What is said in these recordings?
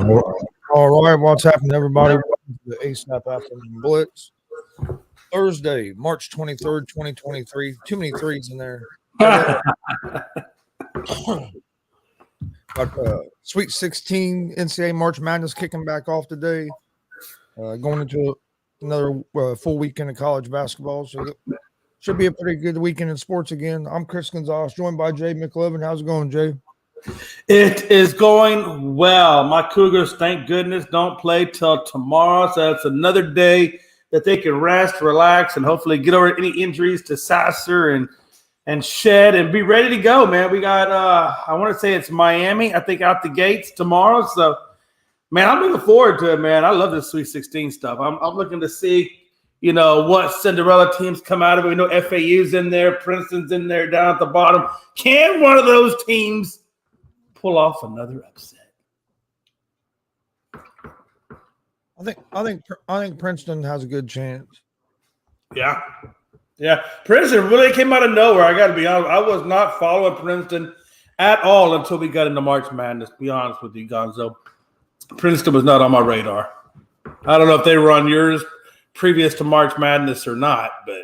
All right, what's happening, everybody? Welcome to the ASAP Afternoon Blitz. Thursday, March 23rd, 2023. Too many threes in there. Sweet 16 NCAA March Madness kicking back off today. Going into another full weekend of college basketball. So should be a pretty good weekend in sports again. I'm Chris Gonzalez, joined by Jay McLevin. How's it going, Jay? It is going well. My Cougars, thank goodness, don't play till tomorrow. So it's another day that they can rest, relax, and hopefully get over any injuries to Sasser and Shed and be ready to go, man. We got, I want to say it's Miami, I think, out the gates tomorrow. So, man, I'm looking forward to it, man. I love this Sweet 16 stuff. I'm looking to see, what Cinderella teams come out of it. We know FAU's in there, Princeton's in there down at the bottom. Can one of those teams pull off another upset? I think Princeton has a good chance. Yeah. Princeton really came out of nowhere. I got to be honest. I was not following Princeton at all until we got into March Madness. To be honest with you, Gonzo, Princeton was not on my radar. I don't know if they were on yours previous to March Madness or not, but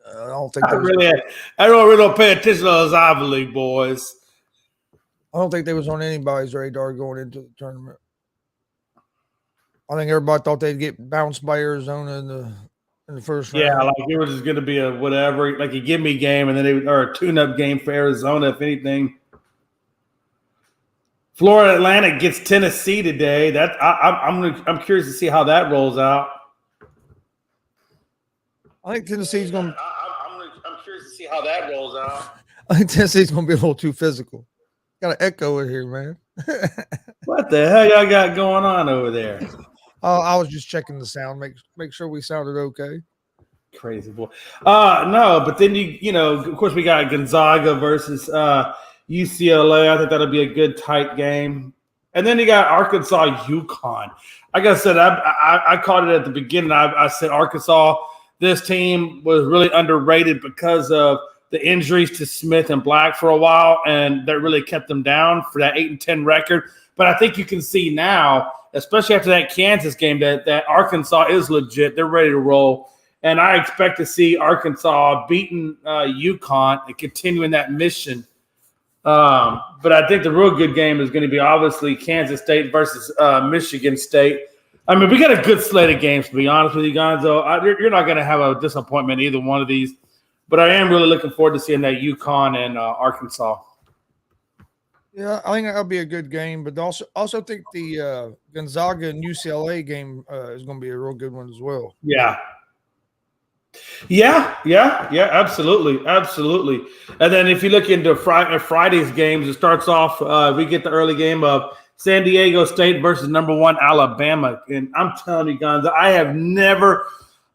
I don't think I don't really pay attention to those Ivy League boys. I don't think they was on anybody's radar going into the tournament. I think everybody thought they'd get bounced by Arizona in the first round. Yeah, like it was just going to be a whatever, like a gimme game, and then or a tune-up game for Arizona, if anything. Florida Atlantic gets Tennessee today. I'm curious to see how that rolls out. I think Tennessee's going. I'm curious to see how that rolls out. I think Tennessee's going to be a little too physical. Got an echo in here, man. What the hell y'all got going on over there? I was just checking the sound, make sure we sounded okay. Crazy boy. No, but then of course we got Gonzaga versus UCLA. I think that'll be a good tight game. And then you got Arkansas, UConn. Like I said, I called it at the beginning. I said Arkansas, this team was really underrated because of the injuries to Smith and Black for a while, and that really kept them down for that 8-10 record. But I think you can see now, especially after that Kansas game, that Arkansas is legit. They're ready to roll. And I expect to see Arkansas beating UConn and continuing that mission. But I think the real good game is going to be obviously Kansas State versus Michigan State. I mean, we got a good slate of games, to be honest with you, Gonzo. You're not going to have a disappointment in either one of these. But I am really looking forward to seeing that UConn and Arkansas. Yeah, I think that'll be a good game. But also think the Gonzaga and UCLA game is going to be a real good one as well. Yeah, absolutely. And then if you look into Friday's games, it starts off, we get the early game of San Diego State versus number 1 Alabama. And I'm telling you, Gonzo,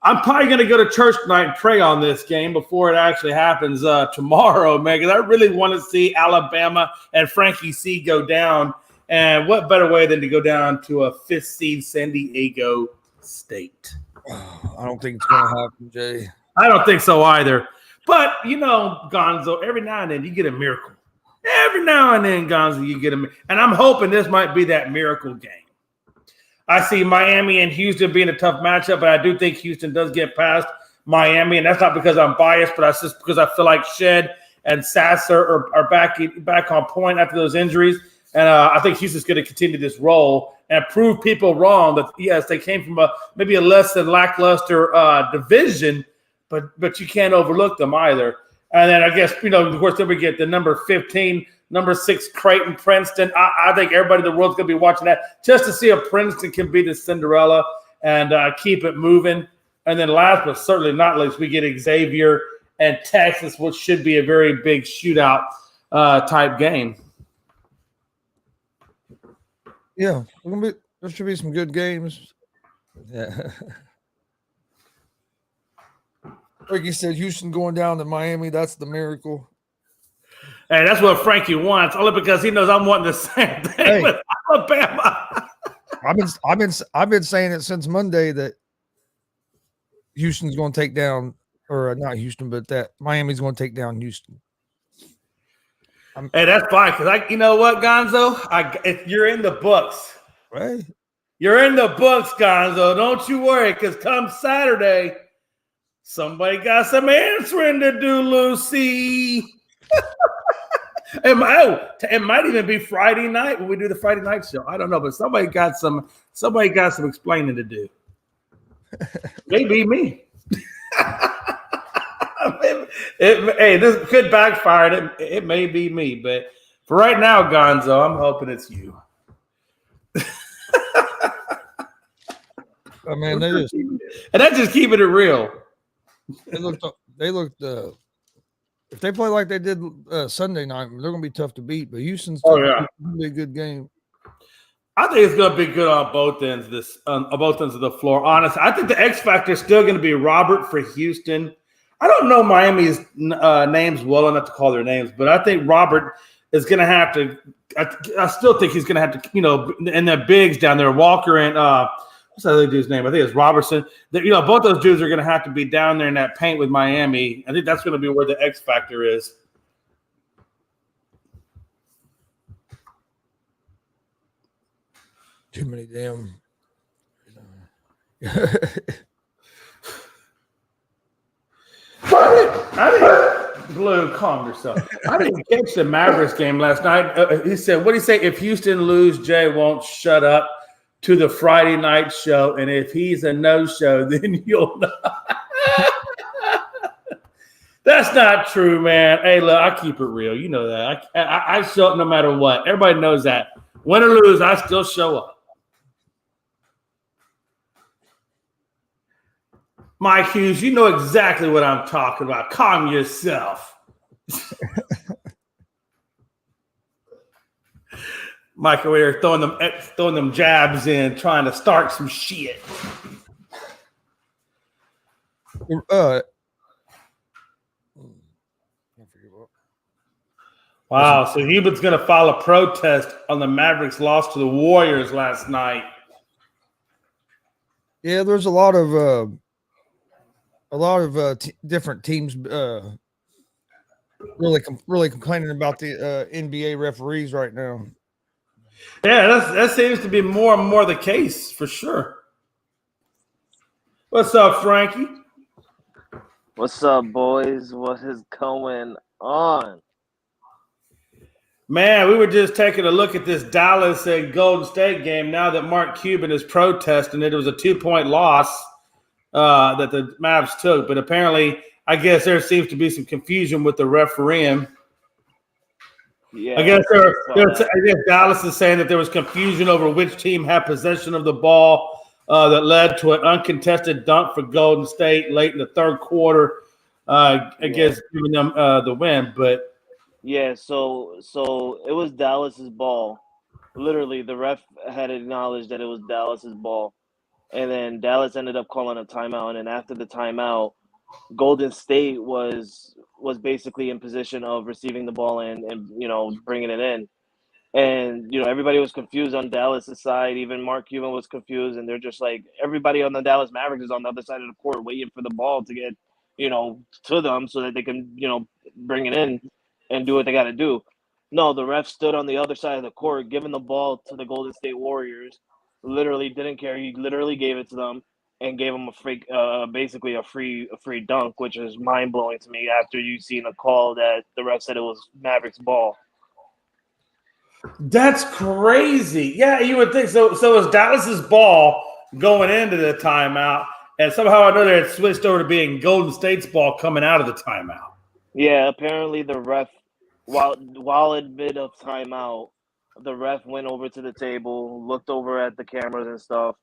I'm probably going to go to church tonight and pray on this game before it actually happens tomorrow, man, because I really want to see Alabama and Frankie C go down. And what better way than to go down to a 5th seed San Diego State? I don't think it's going to happen, Jay. I don't think so either. But, Gonzo, every now and then you get a miracle. Every now and then, Gonzo, you get a miracle. And I'm hoping this might be that miracle game. I see Miami and Houston being a tough matchup, but I do think Houston does get past Miami, and that's not because I'm biased, but that's just because I feel like Shed and Sasser are back on point after those injuries, and I think Houston's going to continue this role and prove people wrong that, yes, they came from maybe a less than lackluster division, but you can't overlook them either. And then I guess, of course, then we get the number 15, number 6, Creighton, Princeton. I think everybody in the world's going to be watching that just to see if Princeton can beat the Cinderella and keep it moving. And then last but certainly not least, we get Xavier and Texas, which should be a very big shootout type game. Yeah, there should be some good games. Yeah. Like you said, Houston going down to Miami, that's the miracle. Hey, that's what Frankie wants, only because he knows I'm wanting the same thing with Alabama. I've been saying it since Monday that Houston's going to take down, or not Houston, but that Miami's going to take down Houston. Hey, that's fine, because you know what, Gonzo? If you're in the books, Right. You're in the books, Gonzo. Don't you worry, because come Saturday, somebody got some answering to do, Lucy. It might even be Friday night when we do the Friday night show. I don't know, but somebody got some explaining to do. Maybe me. Hey, this could backfire. It may be me, but for right now, Gonzo, I'm hoping it's you. I mean, that's just keeping it real. They looked. If they play like they did Sunday night, they're going to be tough to beat. But Houston's going to be a good game. I think it's going to be good on both ends. On both ends of the floor. Honestly, I think the X factor is still going to be Robert for Houston. I don't know Miami's names well enough to call their names, but I think Robert is going to have to. I still think he's going to have to. And the bigs down there, Walker and what's that other dude's name? I think it's Robertson. Both those dudes are going to have to be down there in that paint with Miami. I think that's going to be where the X factor is. Too many damn. I think Blue, calm yourself. I didn't catch the Mavericks game last night. He said, "What do you say? If Houston lose, Jay won't shut up to the Friday night show, and if he's a no-show, then you'll know." That's not true, man. Hey, look, I keep it real. You know that. I show up no matter what. Everybody knows that. Win or lose, I still show up. Mike Hughes, you know exactly what I'm talking about. Calm yourself. Mike over here throwing them jabs in, trying to start some shit. Wow, so Hubert's going to file a protest on the Mavericks' loss to the Warriors last night. Yeah, there's a lot of different teams really complaining about the NBA referees right now. Yeah, that seems to be more and more the case for sure. What's up, Frankie? What's up, boys? What is going on? Man, we were just taking a look at this Dallas and Golden State game now that Mark Cuban is protesting it. It was a 2-point loss that the Mavs took, but apparently, I guess there seems to be some confusion with the refereeing. Yeah, I guess Dallas is saying that there was confusion over which team had possession of the ball that led to an uncontested dunk for Golden State late in the third quarter. I guess giving them the win, but. Yeah, so it was Dallas's ball. Literally, the ref had acknowledged that it was Dallas's ball. And then Dallas ended up calling a timeout. And then after the timeout, Golden State was basically in position of receiving the ball and bringing it in. And, everybody was confused on Dallas' side. Even Mark Cuban was confused. And they're just like, everybody on the Dallas Mavericks is on the other side of the court waiting for the ball to get, to them so that they can, bring it in and do what they got to do. No, the ref stood on the other side of the court, giving the ball to the Golden State Warriors. Literally didn't care. He literally gave it to them and gave them basically a free dunk, which is mind blowing to me after you seen a call that the ref said it was Mavericks' ball. That's crazy. Yeah, you would think so. So it was Dallas's ball going into the timeout, and somehow or another it switched over to being Golden State's ball coming out of the timeout. Yeah, apparently the ref, while in mid of timeout, the ref went over to the table, looked over at the cameras and stuff,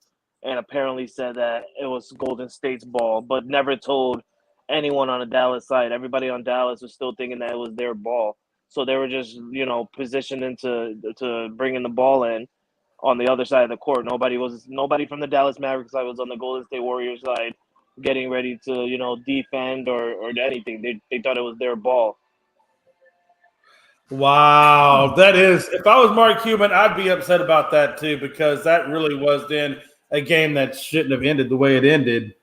and apparently said that it was Golden State's ball, but never told anyone on the Dallas side. Everybody on Dallas was still thinking that it was their ball. So they were just, positioned to bringing the ball in on the other side of the court. Nobody from the Dallas Mavericks side was on the Golden State Warriors side getting ready to, defend or anything. They thought it was their ball. Wow. That is, if I was Mark Cuban, I'd be upset about that too, because that really was then a game that shouldn't have ended the way it ended.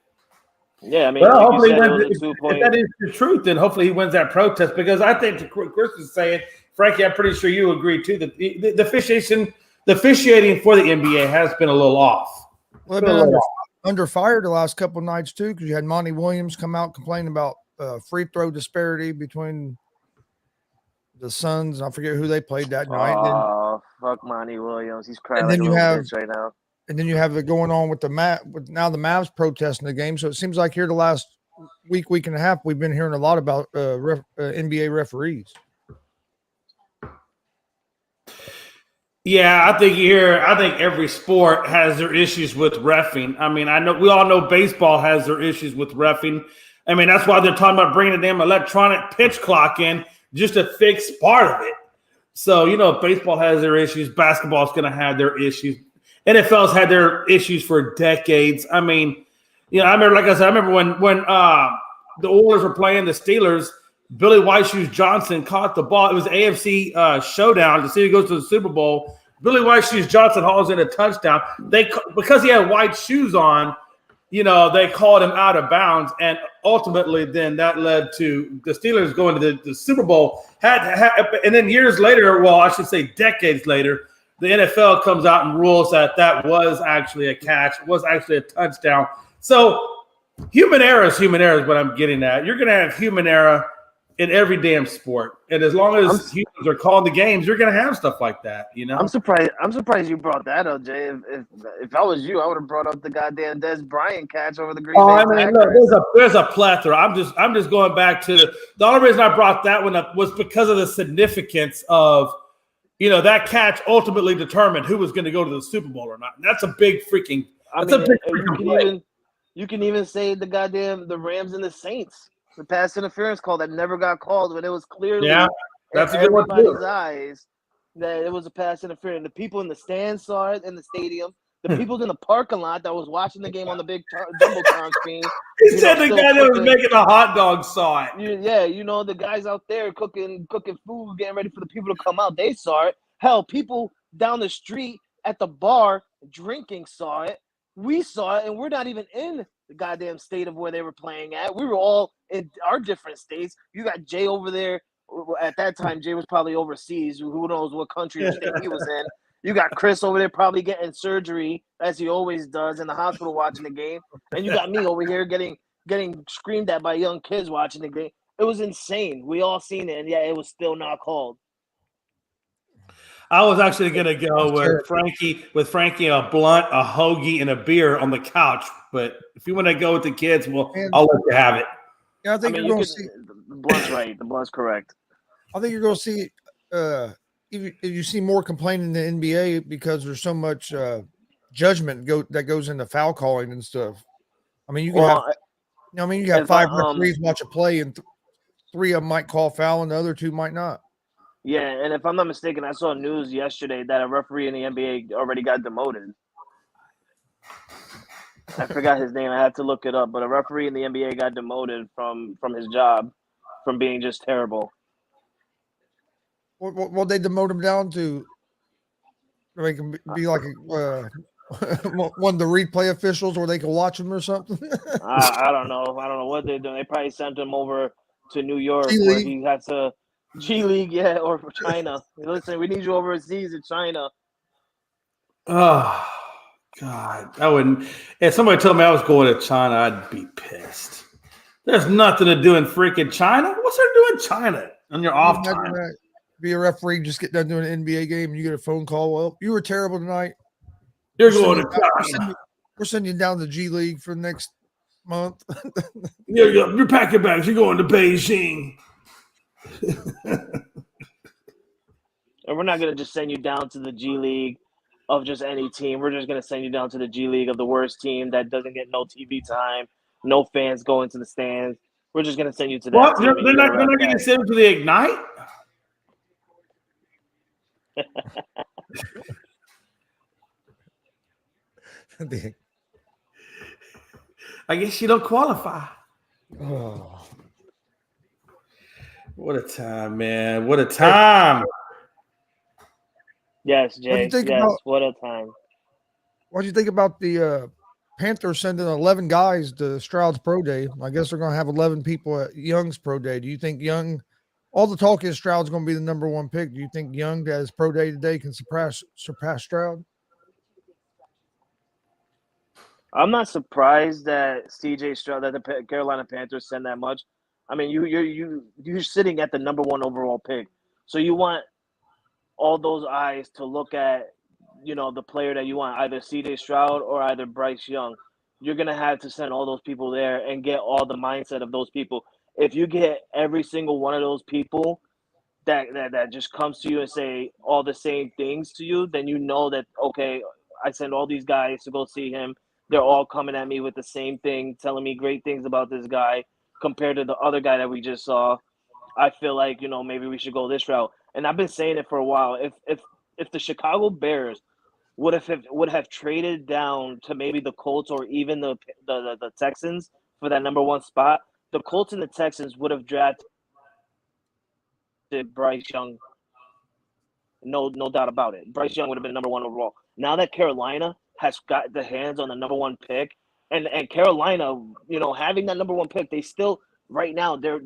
Yeah, I mean, well, like if that is the truth, then hopefully he wins that protest, because I think Chris is saying, Frankie, I'm pretty sure you agree too, that the officiation the officiating for the NBA has been a little off. Well, they've been under fire the last couple of nights too, because you had Monty Williams come out complaining about free throw disparity between the Suns. I forget who they played that night. Oh, fuck Monty Williams. He's crying and like then a you little have bitch right now. And then you have it going on with now the Mavs protesting the game. So it seems like here the last week and a half, we've been hearing a lot about NBA referees. Yeah, I think every sport has their issues with reffing. I mean, we all know baseball has their issues with reffing. I mean, that's why they're talking about bringing the damn electronic pitch clock in just to fix part of it. So, baseball has their issues. Basketball's going to have their issues. NFL's had their issues for decades. I mean, I remember, like I said, when the Oilers were playing the Steelers, Billy White Shoes Johnson caught the ball. It was AFC showdown to see who goes to the Super Bowl. Billy White Shoes Johnson hauls in a touchdown. Because he had white shoes on, they called him out of bounds, and ultimately then that led to the Steelers going to the Super Bowl. And then years later, well, I should say decades later, the NFL comes out and rules that was actually a catch, was actually a touchdown. So human error is what I'm getting at. You're going to have human error in every damn sport, and as long as humans are calling the games, you're going to have stuff like that. I'm surprised you brought that up, Jay. If I was you, I would have brought up the goddamn Des Bryant catch over the Green Bay. I mean, look, there's a plethora. I'm just going back to the only reason I brought that one up was because of the significance of. That catch ultimately determined who was going to go to the Super Bowl or not. And that's a big freaking. You can even say the Rams and the Saints, the pass interference call that never got called when it was clearly that's in a good one everybody's eyes that it was a pass interference. The people in the stands saw it in the stadium. The people in the parking lot that was watching the game on the big Jumbotron screen. He said the guy that was making the hot dog saw it. The guys out there cooking food, getting ready for the people to come out. They saw it. Hell, people down the street at the bar drinking saw it. We saw it, and we're not even in the goddamn state of where they were playing at. We were all in our different states. You got Jay over there. At that time, Jay was probably overseas. Who knows what country or state he was in. You got Chris over there probably getting surgery, as he always does, in the hospital watching the game. And you got me over here getting screamed at by young kids watching the game. It was insane. We all seen it, and it was still not called. I was actually going to go with Frankie, a blunt, a hoagie, and a beer on the couch. But if you want to go with the kids, I'll let you have it. Yeah, I think you're going to see the blunt's right. The blunt's correct. I think you're going to see if you see more complaining in the NBA because there's so much judgment that goes into foul calling and stuff. I mean, you have 5 referees watch a play, and 3 of them might call foul, and the other 2 might not. Yeah, and if I'm not mistaken, I saw news yesterday that a referee in the NBA already got demoted. I forgot his name. I had to look it up, but a referee in the NBA got demoted from his job from being just terrible. Well, they demote him down to they can be like one of the replay officials, where they can watch him or something. I don't know. I don't know what they're doing. They probably sent him over to New York G-League. where he had to G League, or China. Listen, we need you overseas in China. Oh God, I wouldn't. If somebody told me I was going to China, I'd be pissed. There's nothing to do in freaking China. What's there to do in China on your off time? Be a referee, just get done doing an NBA game, and you get a phone call. Well, you were terrible tonight. You're going to China. We're sending you down to G League for next month. You're packing bags. You're going to Beijing. And we're not going to just send you down to the G League of just any team. We're just going to send you down to the G League of the worst team that doesn't get no TV time, no fans going to the stands. We're just going to send you to that. What? They're not going to send you to the Ignite? I guess you don't qualify. Oh. What a time, man. What a time. Yes, Jay. What a time. What do you think about the Panthers sending 11 guys to Stroud's Pro Day? I guess they're going to have 11 people at Young's Pro Day. Do you think Young all the talk is Stroud's going to be the number one pick. Do you think Young, at his pro day today, can surpass Stroud? I'm not surprised that C.J. Stroud, that the Carolina Panthers send that much. I mean, you're sitting at the number one overall pick, so you want all those eyes to look at, the player that you want, either C.J. Stroud or either Bryce Young. You're gonna have to send all those people there and get all the mindset of those people. If you get every single one of those people that just comes to you and say all the same things to you, then you know that, okay, I send all these guys to go see him. They're all coming at me with the same thing, telling me great things about this guy compared to the other guy that we just saw. I feel like, maybe we should go this route. And I've been saying it for a while. If the Chicago Bears would have traded down to maybe the Colts or even the Texans for that number one spot, the Colts and the Texans would have drafted Bryce Young. No doubt about it. Bryce Young would have been number one overall. Now that Carolina has got the hands on the number one pick, and Carolina, having that number one pick, they still right now they're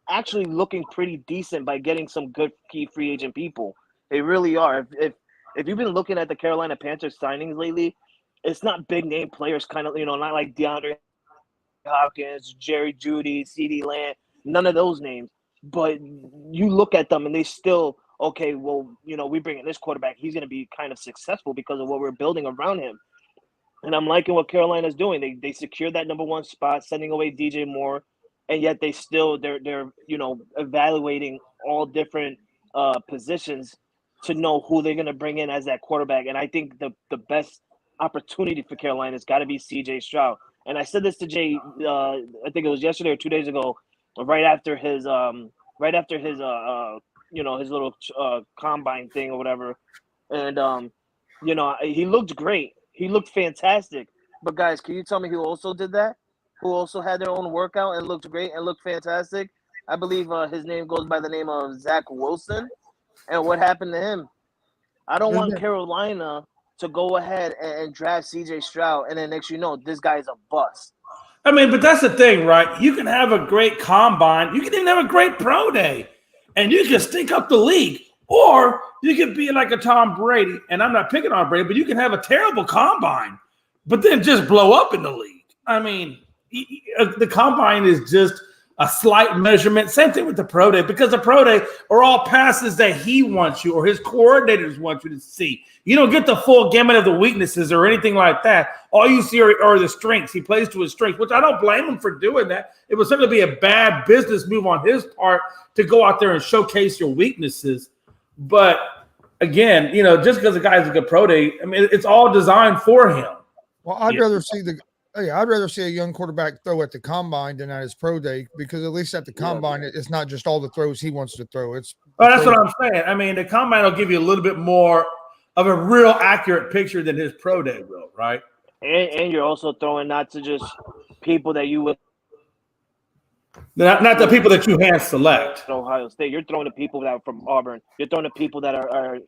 actually looking pretty decent by getting some good key free agent people. They really are. If you've been looking at the Carolina Panthers signings lately, it's not big name players, kind of, not like DeAndre Hopkins, Jerry Jeudy, CeeDee Lamb, none of those names. But you look at them and they still, okay, well, we bring in this quarterback. He's going to be kind of successful because of what we're building around him. And I'm liking what Carolina's doing. They secured that number one spot, sending away DJ Moore, and yet they're evaluating all different positions to know who they're going to bring in as that quarterback. And I think the best opportunity for Carolina has got to be C.J. Stroud. And I said this to Jay, I think it was yesterday or 2 days ago, right after his his little combine thing or whatever. And he looked great. He looked fantastic. But guys, can you tell me who also did that? Who also had their own workout and looked great and looked fantastic? I believe his name goes by the name of Zach Wilson. And what happened to him? I don't want Carolina to go ahead and draft C.J. Stroud, and then next this guy is a bust. I mean, but that's the thing, right? You can have a great combine. You can even have a great pro day, and you can stink up the league. Or you can be like a Tom Brady, and I'm not picking on Brady, but you can have a terrible combine, but then just blow up in the league. I mean, the combine is just a slight measurement. Same thing with the pro day, because the pro day are all passes that he wants you or his coordinators want you to see. You don't get the full gamut of the weaknesses or anything like that. All you see are the strengths. He plays to his strengths, which I don't blame him for doing that. It would certainly be a bad business move on his part to go out there and showcase your weaknesses. But again, just because the guy's a good pro day, I mean, it's all designed for him. Well, I'd rather see a young quarterback throw at the combine than at his pro day, because at least at the combine, it's not just all the throws he wants to throw. That's what I'm saying. I mean, the combine will give you a little bit more of a real accurate picture than his pro day will, right? And you're also throwing not to just people that you would not the people that you hand select. Ohio State. You're throwing to people that are from Auburn. You're throwing to people that are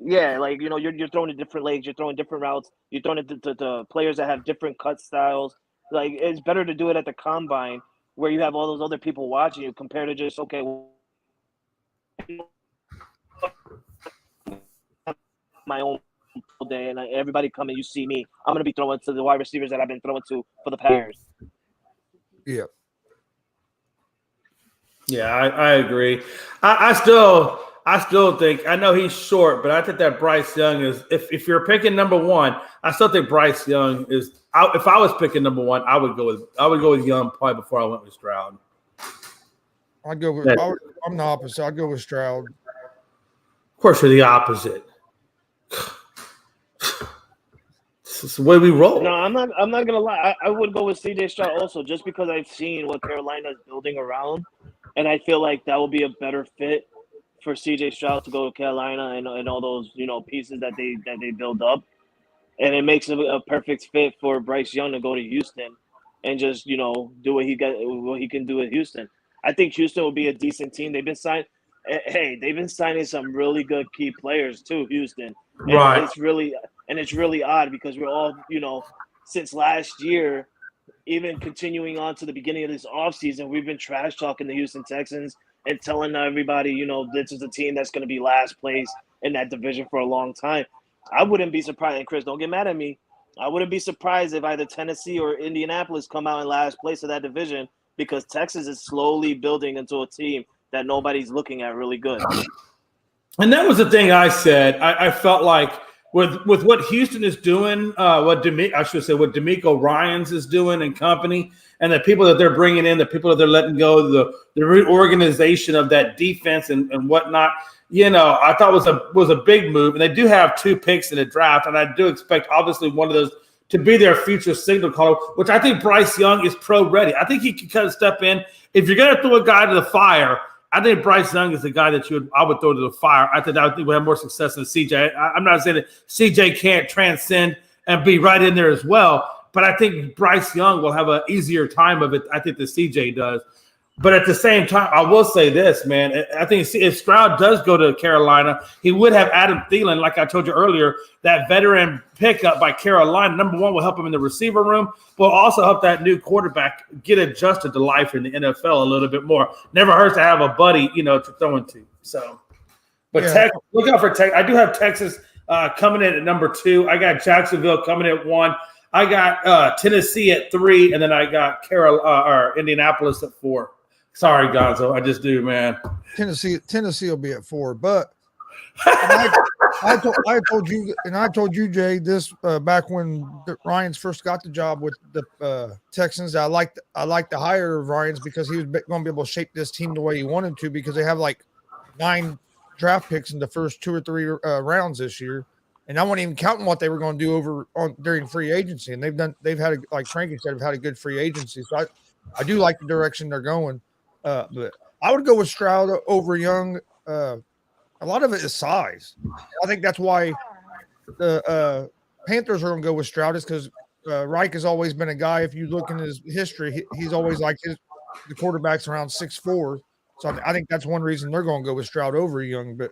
you're throwing to different leagues. You're throwing different routes. You're throwing it to players that have different cut styles. Like, it's better to do it at the combine where you have all those other people watching you compared to just, okay, my own day and everybody come and you see me. I'm going to be throwing to the wide receivers that I've been throwing to for the past years. Yeah. Yeah, I agree. I still think, I know he's short, but I think that Bryce Young is, if you're picking number one, I still think Bryce Young is. If I was picking number one, I would go with Young probably before I went with Stroud. I'm the opposite. I'd go with Stroud. Of course, you're the opposite. This is the way we roll. No, I'm not gonna lie. I would go with C.J. Stroud also, just because I've seen what Carolina is building around, and I feel like that will be a better fit for C.J. Stroud to go to Carolina and all those pieces that they build up, and it makes a perfect fit for Bryce Young to go to Houston and just do what he can do at Houston. I think Houston will be a decent team. They've been signing some really good key players too, Houston. And right. It's really odd because we're all since last year, even continuing on to the beginning of this offseason, we've been trash talking the Houston Texans, and telling everybody, this is a team that's going to be last place in that division for a long time. I wouldn't be surprised, and Chris, don't get mad at me. I wouldn't be surprised if either Tennessee or Indianapolis come out in last place of that division because Texas is slowly building into a team that nobody's looking at really good. And that was the thing I said. I felt like with what Houston is doing, what D'Amico Ryans is doing and company, and the people that they're bringing in, the people that they're letting go, the reorganization of that defense and whatnot. I thought was a big move, and they do have 2 picks in the draft, and I do expect obviously one of those to be their future signal caller, which I think Bryce Young is pro ready. I think he can kind of step in. If you're going to throw a guy to the fire, I think Bryce Young is the guy that I would throw to the fire. I think we have more success than CJ. I'm not saying that CJ can't transcend and be right in there as well, but I think Bryce Young will have an easier time of it. I think the CJ does. But at the same time, I will say this, man. I think if Stroud does go to Carolina, he would have Adam Thielen, like I told you earlier, that veteran pickup by Carolina. Number one, will help him in the receiver room, but also help that new quarterback get adjusted to life in the NFL a little bit more. Never hurts to have a buddy, to throw into. So, but yeah. Look out for Texas. I do have Texas coming in at number 2. I got Jacksonville coming in at 1. I got Tennessee at 3, and then I got Indianapolis at 4. Sorry, Gonzo. I just do, man. Tennessee will be at 4, but I told you, Jay, this back when Ryans first got the job with the Texans. I liked the hire of Ryans because he was going to be able to shape this team the way he wanted to because they have like 9 draft picks in the first 2 or 3 rounds this year, and I wasn't even counting what they were going to do during free agency. And they've had like Frankie said, have had a good free agency. So I do like the direction they're going. But I would go with Stroud over Young. A lot of it is size. I think that's why the Panthers are going to go with Stroud is because Reich has always been a guy. If you look in his history, he's always like the quarterback's around 6'4". So I think that's one reason they're going to go with Stroud over Young. But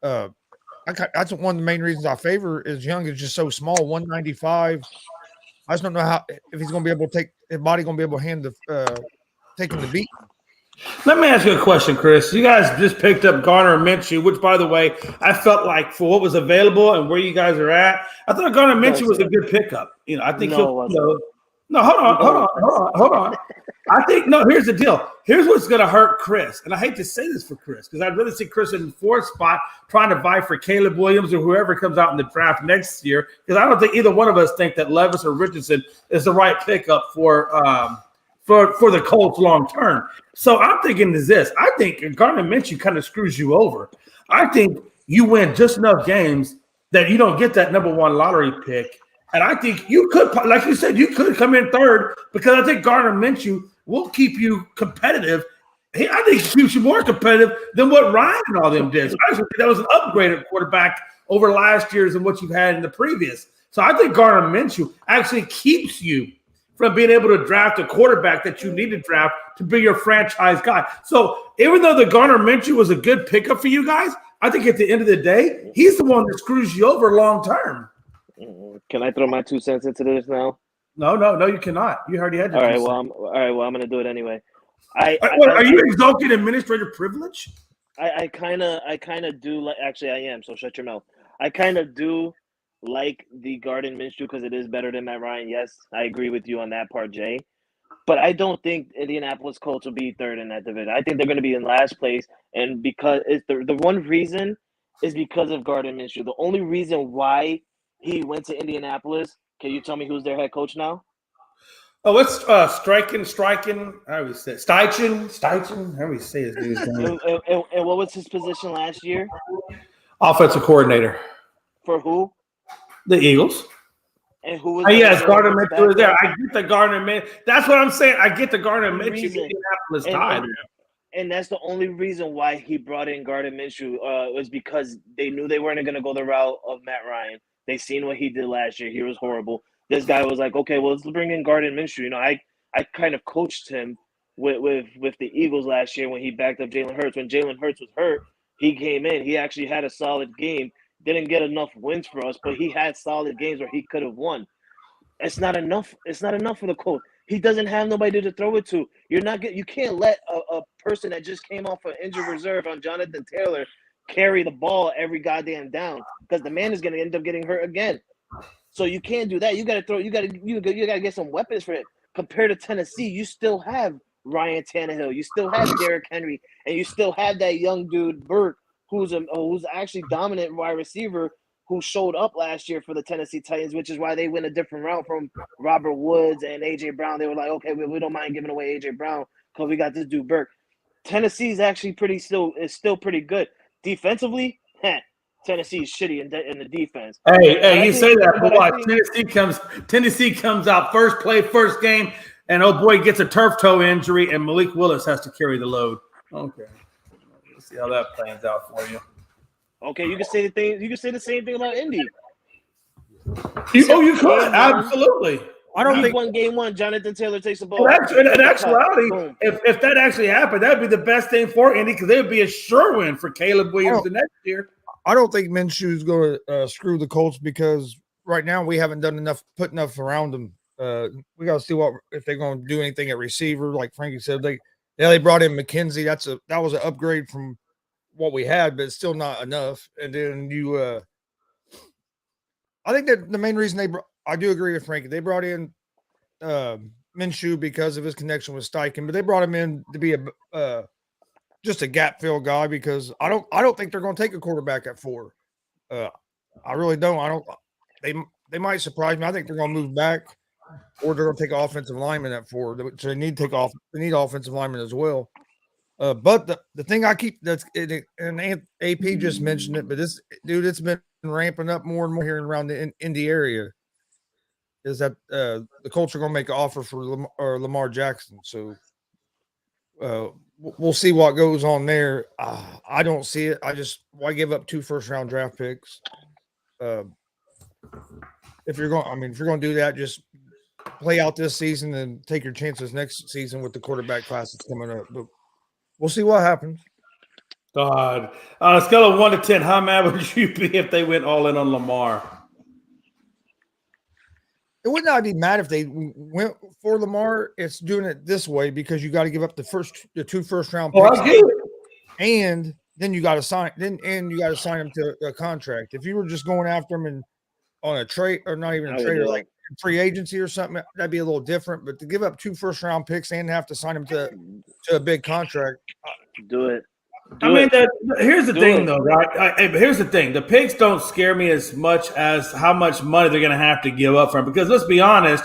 that's one of the main reasons I favor is Young is just so small, 195. I just don't know if he's going to be able to his body going to be able to handle taking the beat. Let me ask you a question, Chris. You guys just picked up Gardner Minshew, which, by the way, I felt like for what was available and where you guys are at, I thought Gardner Minshew was a good pickup. I think hold on. I think here's the deal. Here's what's going to hurt Chris, and I hate to say this for Chris because I'd rather see Chris in the 4th spot trying to vie for Caleb Williams or whoever comes out in the draft next year because I don't think either one of us think that Levis or Richardson is the right pickup for the Colts long term. So I'm thinking is this. I think Gardner Minshew kind of screws you over. I think you win just enough games that you don't get that number 1 lottery pick. And I think you could, like you said, you could come in 3rd because I think Gardner Minshew will keep you competitive. I think he keeps you more competitive than what Ryan and all them did. So I think that was an upgraded quarterback over last year's and what you've had in the previous. So I think Gardner Minshew actually keeps you from being able to draft a quarterback that you need to draft to be your franchise guy. So even though the Gardner Minshew was a good pickup for you guys, I think at the end of the day, he's the one that screws you over long term. Can I throw my 2 cents into this now? No, you cannot. You already had your all right, I'm going to do it anyway. Are you invoking administrative privilege? I kind of do like. Actually, I am. So shut your mouth. I kind of do like the Gardner Minshew because it is better than Matt Ryan. Yes, I agree with you on that part, Jay. But I don't think Indianapolis Colts will be 3rd in that division. I think they're going to be in last place, and because it's the one reason is because of Gardner Minshew. The only reason why he went to Indianapolis. Can you tell me who's their head coach now? Oh, it's striking. How do we say Steichen? How do we say his name? And what was his position last year? Offensive coordinator. For who? The Eagles. And who was? Yes, Gardner Minshew was there. I get the Gardner Minshew. That's what I'm saying. I get the Gardner Minshew. Indianapolis died. And that's the only reason why he brought in Gardner Minshew was because they knew they weren't going to go the route of Matt Ryan. They seen what he did last year. He was horrible. This guy was like, okay, well, let's bring in Gardner Minshew. I kind of coached him with the Eagles last year when he backed up Jalen Hurts. When Jalen Hurts was hurt, he came in. He actually had a solid game. Didn't get enough wins for us, but he had solid games where he could have won. It's not enough. It's not enough for the Colts. He doesn't have nobody to throw it to. You can't let a person that just came off an injured reserve on Jonathan Taylor carry the ball every goddamn down because the man is going to end up getting hurt again. So you can't do that. You got to get some weapons for him. Compared to Tennessee, you still have Ryan Tannehill, you still have Derrick Henry, and you still have that young dude Burke, who's actually dominant wide receiver, who showed up last year for the Tennessee Titans, which is why they went a different route from Robert Woods and A.J. Brown. They were like, okay, we don't mind giving away A.J. Brown because we got this dude Burke. Tennessee's actually still pretty good defensively. Tennessee's shitty in the defense. Hey, you say that, but watch. Tennessee comes out first play, first game, and oh boy gets a turf toe injury, and Malik Willis has to carry the load. Okay, let's see how that plans out for you. Okay, you can say the same thing about Indy. You could absolutely. I don't think won game one. Jonathan Taylor takes the ball. In actuality, if that actually happened, that'd be the best thing for Indy because they would be a sure win for Caleb Williams the next year. I don't think Minshew is going to screw the Colts because right now we haven't put enough around them. We got to see if they're going to do anything at receiver. Like Frankie said, they brought in McKenzie. That was an upgrade from what we had, but it's still not enough. And then I think that the main reason I do agree with Frankie. They brought in Minshew because of his connection with Steichen, but they brought him in to be just a gap fill guy because I don't think they're going to take a quarterback at 4. I really don't. They might surprise me. I think they're going to move back, or they're going to take an offensive lineman at 4. So they need offensive linemen as well. But the thing and AP just mentioned it, but it's been ramping up more and more here around the Indy area. Is that the Colts are going to make an offer for Lamar Jackson? So we'll see what goes on there. I don't see it. Why give up 2 first-round draft picks? If you're going to do that, just play out this season and take your chances next season with the quarterback class that's coming up. But we'll see what happens. God, on a scale of 1 to 10, how mad would you be if they went all in on Lamar? It would not be mad if they went for Lamar. It's doing it this way because you got to give up the 2 first-round picks, and then you got to sign him to a contract. If you were just going after him and on a trade, or not even a trade, or like free agency or something, that'd be a little different. But to give up 2 first-round picks and have to sign him to a big contract, do it. Here's the thing, though, right? Here's the thing. The picks don't scare me as much as how much money they're going to have to give up for him. Because let's be honest,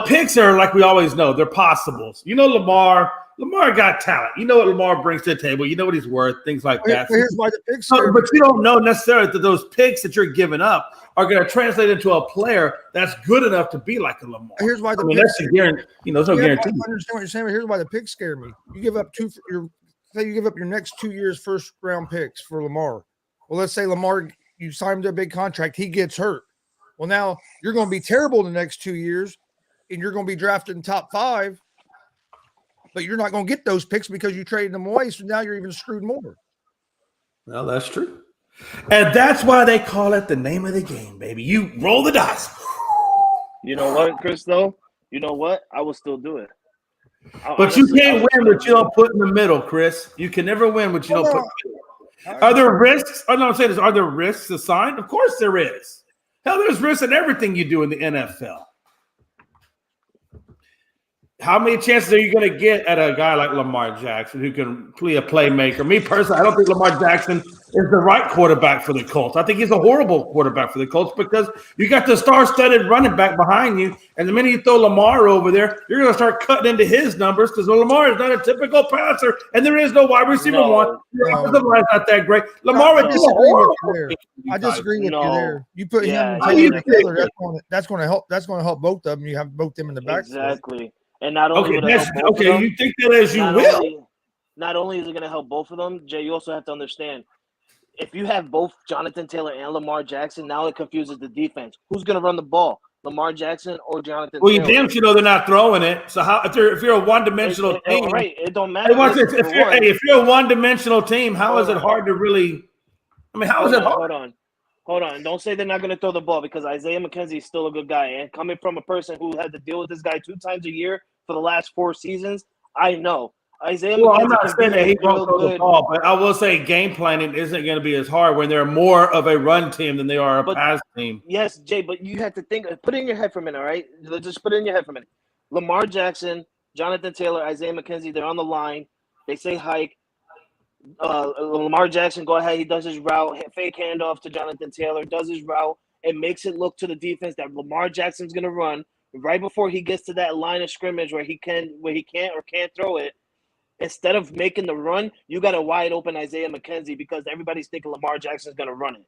picks are, like we always know, they're possibles. Lamar got talent. You know what Lamar brings to the table. You know what he's worth, things like that. Here's why the picks but you don't know necessarily that those picks that you're giving up are going to translate into a player that's good enough to be like a Lamar. Here's why that's a guarantee. There's no guarantee. I understand what you're saying, but here's why the picks scare me. You give up say you give up your next 2 years first round picks for Lamar. Well, let's say Lamar, you sign him to a big contract, he gets hurt. Well, now you're going to be terrible the next 2 years, and you're going to be drafted in top 5, but you're not going to get those picks because you traded them away. So now you're even screwed more. Well, that's true. And that's why they call it the name of the game, baby. You roll the dice. You know what, Chris, though? You know what? I will still do it. But you can't win what you don't put in the middle, Chris. You can never win what you don't put in the middle. Are there risks? Oh, no, I'm saying is, are there risks assigned? Of course there is. Hell, there's risks in everything you do in the NFL. How many chances are you going to get at a guy like Lamar Jackson who can be a playmaker? Me personally, I don't think Lamar Jackson is the right quarterback for the Colts. I think he's a horrible quarterback for the Colts because you got the star-studded running back behind you, and the minute you throw Lamar over there, you're going to start cutting into his numbers because Lamar is not a typical passer, and there is no wide receiver one. The line's not that great. Lamar would I disagree with you there. You put him and Taylor, that's going to help. That's going to help both of them. You have both them in the back. Exactly. And not only you think that as you will. Not only is it going to help both of them, Jay, you also have to understand, if you have both Jonathan Taylor and Lamar Jackson, now it confuses the defense. Who's going to run the ball, Lamar Jackson or Jonathan Taylor? Well, you damn sure know they're not throwing it. So how if you're a one-dimensional team, right? It don't matter. If you're a one-dimensional team, how is it hard to really? I mean, how is it hard? Hold on. Hold on. Don't say they're not going to throw the ball because Isaiah McKenzie is still a good guy. And coming from a person who had to deal with this guy 2 times a year for the last 4 seasons, I know. Isaiah Well, I'm McKenzie not can saying be that he real won't throw the good. ball, but I will say game planning isn't going to be as hard when they're more of a run team than they are a pass team. Yes, Jay, but you have to think. Put it in your head for a minute, all right? Just put it in your head for a minute. Lamar Jackson, Jonathan Taylor, Isaiah McKenzie, they're on the line. They say hike. Lamar Jackson, go ahead. He does his route, fake handoff to Jonathan Taylor, does his route, and makes it look to the defense that Lamar Jackson's going to run right before he gets to that line of scrimmage where he can't or can't throw it. Instead of making the run, you got a wide open Isaiah McKenzie because everybody's thinking Lamar Jackson's going to run it.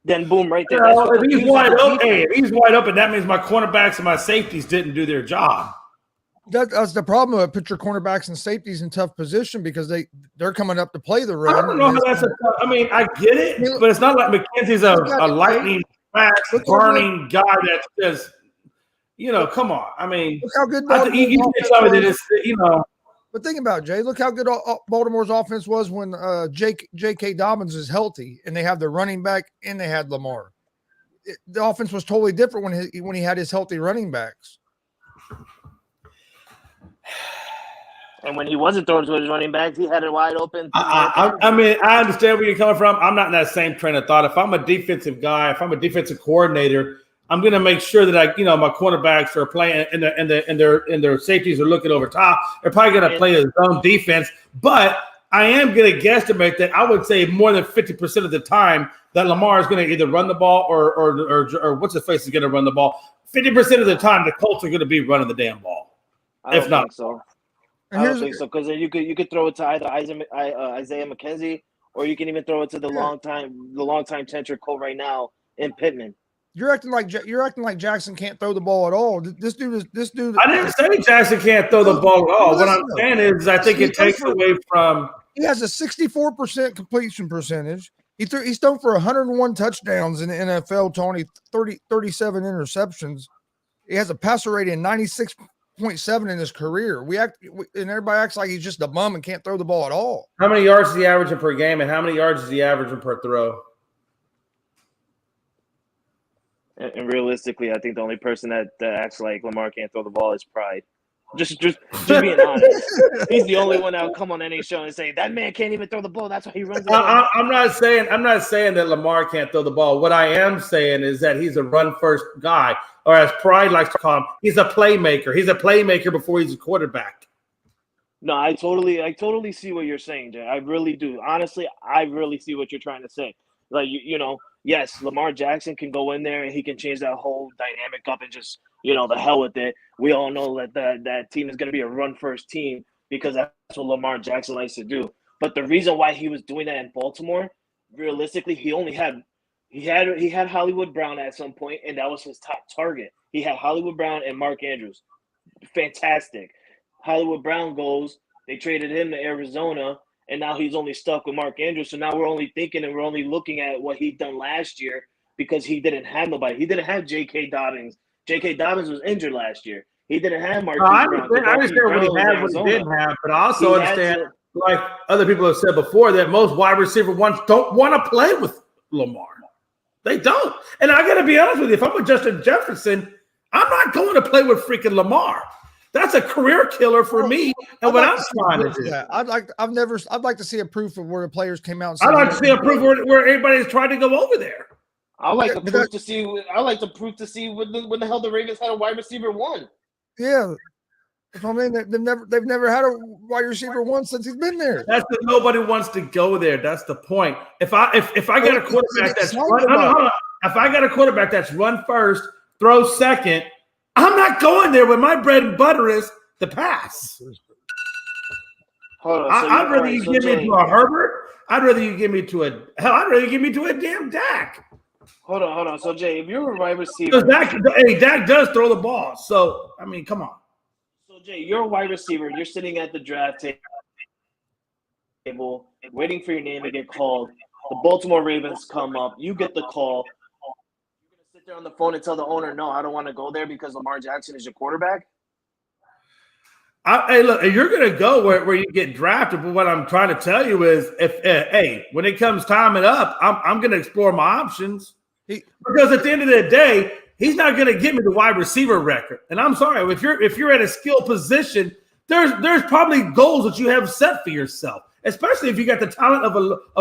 Then boom, right there. If he's wide open, that means my cornerbacks and my safeties didn't do their job. That's the problem. Put your cornerbacks and safeties in tough position because they're coming up to play the run. I don't know how that's I get it, but it's not like McKenzie's a lightning fast burning guy that just, come on. I mean, look how good you can tell me that it's, But think about it, Jay. Look how good Baltimore's offense was when J.K. Dobbins is healthy, and they have the running back and they had Lamar. The offense was totally different when he had his healthy running backs. And when he wasn't throwing to his running backs, he had it wide open. I mean, I understand where you're coming from. I'm not in that same train of thought. If I'm a defensive guy, if I'm a defensive coordinator, I'm going to make sure that my cornerbacks are playing and their safeties are looking over top. They're probably going to play his own defense, but I am going to guesstimate that I would say more than 50% of the time that Lamar is going to either run the ball or what's his face is going to run the ball. 50% of the time, the Colts are going to be running the damn ball. I don't think so. I don't think so because you could throw it to either Isaiah McKenzie or you can even throw it to the long time tenure Colt right now in Pittman. You're acting like Jackson can't throw the ball at all. This dude. I didn't say Jackson can't throw the ball at all. What I'm saying is I think it takes away from. He has a 64% completion percentage. He's thrown for 101 touchdowns in the NFL, Tony, 37 interceptions. He has a passer rating of 96.7 in his career. And everybody acts like he's just a bum and can't throw the ball at all. How many yards is he averaging per game, and how many yards is he averaging per throw? And realistically, I think the only person that acts like Lamar can't throw the ball is Pride. Just being honest. He's the only one that will come on any show and say that man can't even throw the ball. That's why he runs. I'm not saying that Lamar can't throw the ball. What I am saying is that he's a run first guy, or as Pride likes to call him, he's a playmaker. He's a playmaker before he's a quarterback. No, I totally see what you're saying, Jay. I really do. Honestly, I really see what you're trying to say. Like yes, Lamar Jackson can go in there and he can change that whole dynamic up and just, the hell with it. We all know that team is going to be a run-first team because that's what Lamar Jackson likes to do. But the reason why he was doing that in Baltimore, realistically, he had Hollywood Brown at some point, and that was his top target. He had Hollywood Brown and Mark Andrews. Fantastic. Hollywood Brown goes, they traded him to Arizona, and now he's only stuck with Mark Andrews. So now we're only thinking and we're only looking at what he'd done last year because he didn't have nobody. He didn't have J.K. Dobbins. J.K. Dobbins was injured last year. He didn't have Mark Andrews. I understand what he had, what he didn't have, but I also understand, like other people have said before, that most wide receiver ones don't want to play with Lamar. They don't. And I got to be honest with you, if I'm a Justin Jefferson, I'm not going to play with freaking Lamar. That's a career killer for me. And what I'm trying to do. I'd like to see a proof of where the players came out. I'd like to see a proof where everybody's trying to go over there. I like the proof to see when the hell the Ravens had a wide receiver one. Yeah. That's what I mean. They've never had a wide receiver one since he's been there. That's that nobody wants to go there. That's the point. If I got a quarterback that's if I got a quarterback that's run first, throw second, I'm not going there when my bread and butter is the pass. Hold on, I'd rather you give me to a Herbert. I'd rather you give me to a damn Dak. Hold on. So Jay, if you're a wide receiver, Dak does throw the ball. So I mean, come on. So Jay, you're a wide receiver. You're sitting at the draft table, waiting for your name to get called. The Baltimore Ravens come up. You get the call. You're gonna sit there on the phone and tell the owner, "No, I don't want to go there because Lamar Jackson is your quarterback." Hey, look, you're going to go where you get drafted. But what I'm trying to tell you is, when it comes time and up, I'm going to explore my options because at the end of the day, he's not going to get me the wide receiver record. And I'm sorry, if you're at a skill position, there's probably goals that you have set for yourself, especially if you got the talent of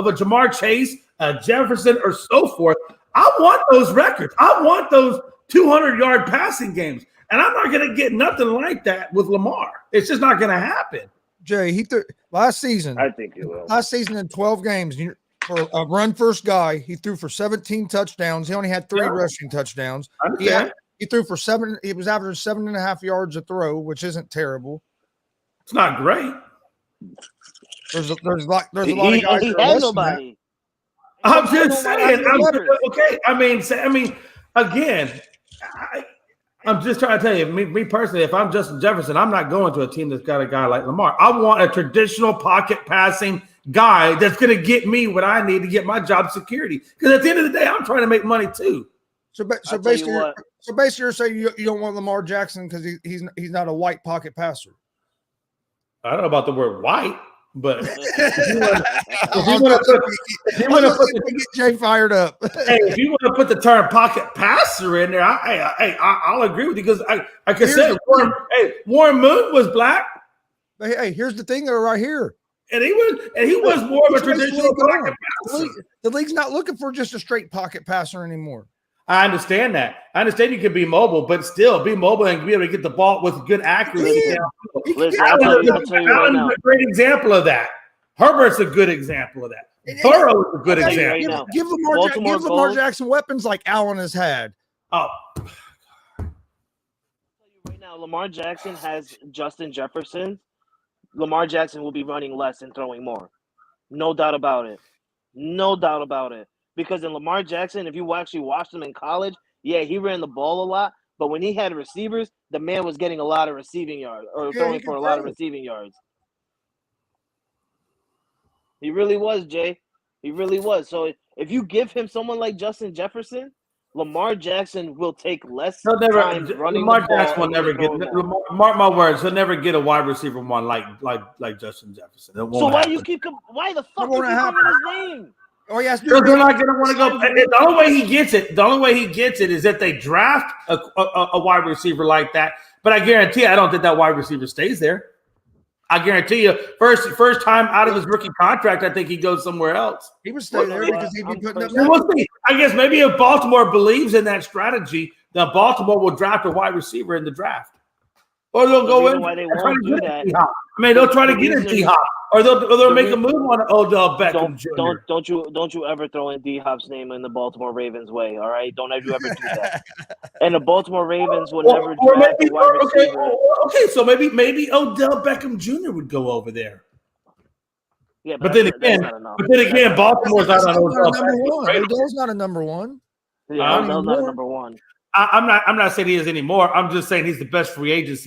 a Jamar Chase, Jefferson, or so forth. I want those records. I want those 200-yard passing games. And I'm not going to get nothing like that with Lamar. It's just not going to happen. Jay, he threw last season. I think he will. Last season in 12 games, for a run-first guy, he threw for 17 touchdowns. He only had 3 rushing touchdowns. He threw for 7. He was averaging 7.5 yards a throw, which isn't terrible. It's not great. There's a lot of guys. He had nobody. I'm just saying. Okay. I mean, again. I'm just trying to tell you, me personally, if I'm Justin Jefferson, I'm not going to a team that's got a guy like Lamar. I want a traditional pocket passing guy that's going to get me what I need to get my job security. Because at the end of the day, I'm trying to make money too. So basically, you're saying you don't want Lamar Jackson because he's not a white pocket passer. I don't know about the word white, but if you want to get Jay fired up. If you want to put the term pocket passer in there, I'll agree with you because like I said, Warren Moon was black. But hey, here's the thing, though, right here. And he was more of a traditional pocket passer. The league's not looking for just a straight pocket passer anymore. I understand that. I understand you can be mobile, but still be mobile and be able to get the ball with good accuracy. Listen, I'll tell you right now. A great example of that. Herbert's a good example of that. Burrow is a good example. Right give Lamar Jackson weapons like Allen has had. Oh. Right now, Lamar Jackson has Justin Jefferson. Lamar Jackson will be running less and throwing more. No doubt about it. No doubt about it. Because in Lamar Jackson, if you actually watched him in college, yeah, he ran the ball a lot. But when he had receivers, the man was getting a lot of receiving yards or throwing for a lot of receiving yards. He really was, Jay. He really was. So if you give him someone like Justin Jefferson, Lamar Jackson will take less time running Lamar the ball. Jackson will never get. Mark my words, he'll never get a wide receiver one like Justin Jefferson. So why the fuck you keep coming his name? Oh, yes, they're not going to want to go. The only way he gets it is if they draft a wide receiver like that. But I guarantee you, I don't think that wide receiver stays there. I guarantee you, first time out of his rookie contract, I think he goes somewhere else. He would stay there because he'd be putting up. We'll see. I guess maybe if Baltimore believes in that strategy, then Baltimore will draft a wide receiver in the draft, or they'll go in. Why they won't do that? I mean, they'll try to get in D-Hop, or they'll make a move on Odell Beckham Jr. Don't you ever throw in D-Hop's name in the Baltimore Ravens way, all right? Don't ever do that. And the Baltimore Ravens will never draft a wide receiver. Okay, so maybe Odell Beckham Jr. would go over there. Yeah, but then again, Baltimore's not on Odell Beckham. Odell's not a number one. Yeah, Odell's not a number one. I'm not saying he is anymore. I'm just saying he's the best free agent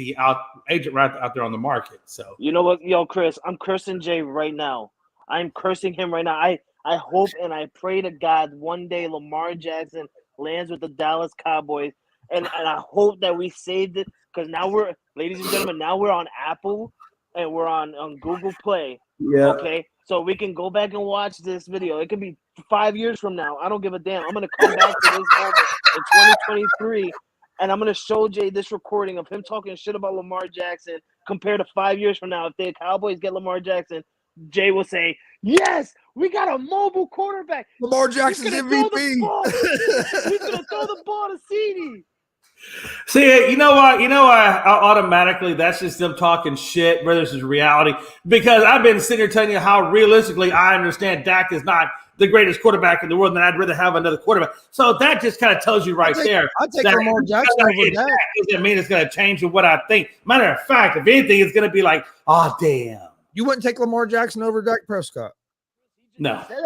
right out there on the market. So you know what, Chris, I'm cursing Jay right now. I'm cursing him right now. I hope and I pray to God one day Lamar Jackson lands with the Dallas Cowboys, and I hope that we saved it because now ladies and gentlemen, now we're on Apple and we're on Google Play. Yeah. Okay. So we can go back and watch this video. It could be 5 years from now. I don't give a damn. I'm gonna come back to this moment in 2023, and I'm gonna show Jay this recording of him talking shit about Lamar Jackson compared to 5 years from now. If the Cowboys get Lamar Jackson, Jay will say, "Yes, we got a mobile quarterback. Lamar Jackson's MVP. He's gonna throw the ball to CD." See, you know what? Automatically, that's just them talking shit, whether this is reality. Because I've been sitting here telling you how realistically I understand Dak is not the greatest quarterback in the world, and I'd rather have another quarterback. So that just kind of tells you there. I take Lamar Jackson over Dak. Doesn't mean it's going to change what I think. Matter of fact, if anything, it's going to be like, oh, damn. You wouldn't take Lamar Jackson over Dak Prescott? No. He said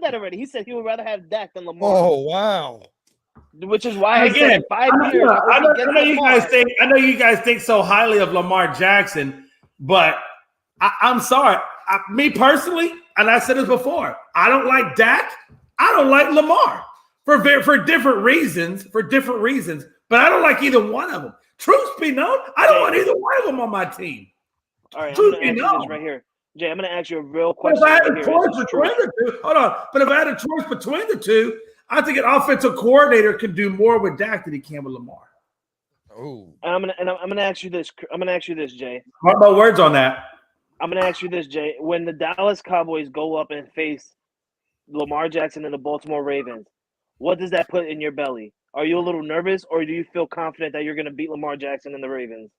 that already. He said he would rather have Dak than Lamar. Oh, wow. Which is why again, I know you guys think so highly of Lamar Jackson, but I'm sorry. Me personally, and I said this before, I don't like Dak. I don't like Lamar for different reasons. But I don't like either one of them. Truth be known, I don't want either one of them on my team. All right, I'm Truth gonna be ask you known. this right here, Jay. I'm gonna ask you a real But question. if I had right a here. choice This is true. between the two, hold on. But if I had a choice between the two, I think an offensive coordinator can do more with Dak than he can with Lamar. Oh, I'm gonna ask you this. I'm gonna ask you this, Jay. Mark my words on that. I'm gonna ask you this, Jay. When the Dallas Cowboys go up and face Lamar Jackson and the Baltimore Ravens, what does that put in your belly? Are you a little nervous, or do you feel confident that you're gonna beat Lamar Jackson and the Ravens?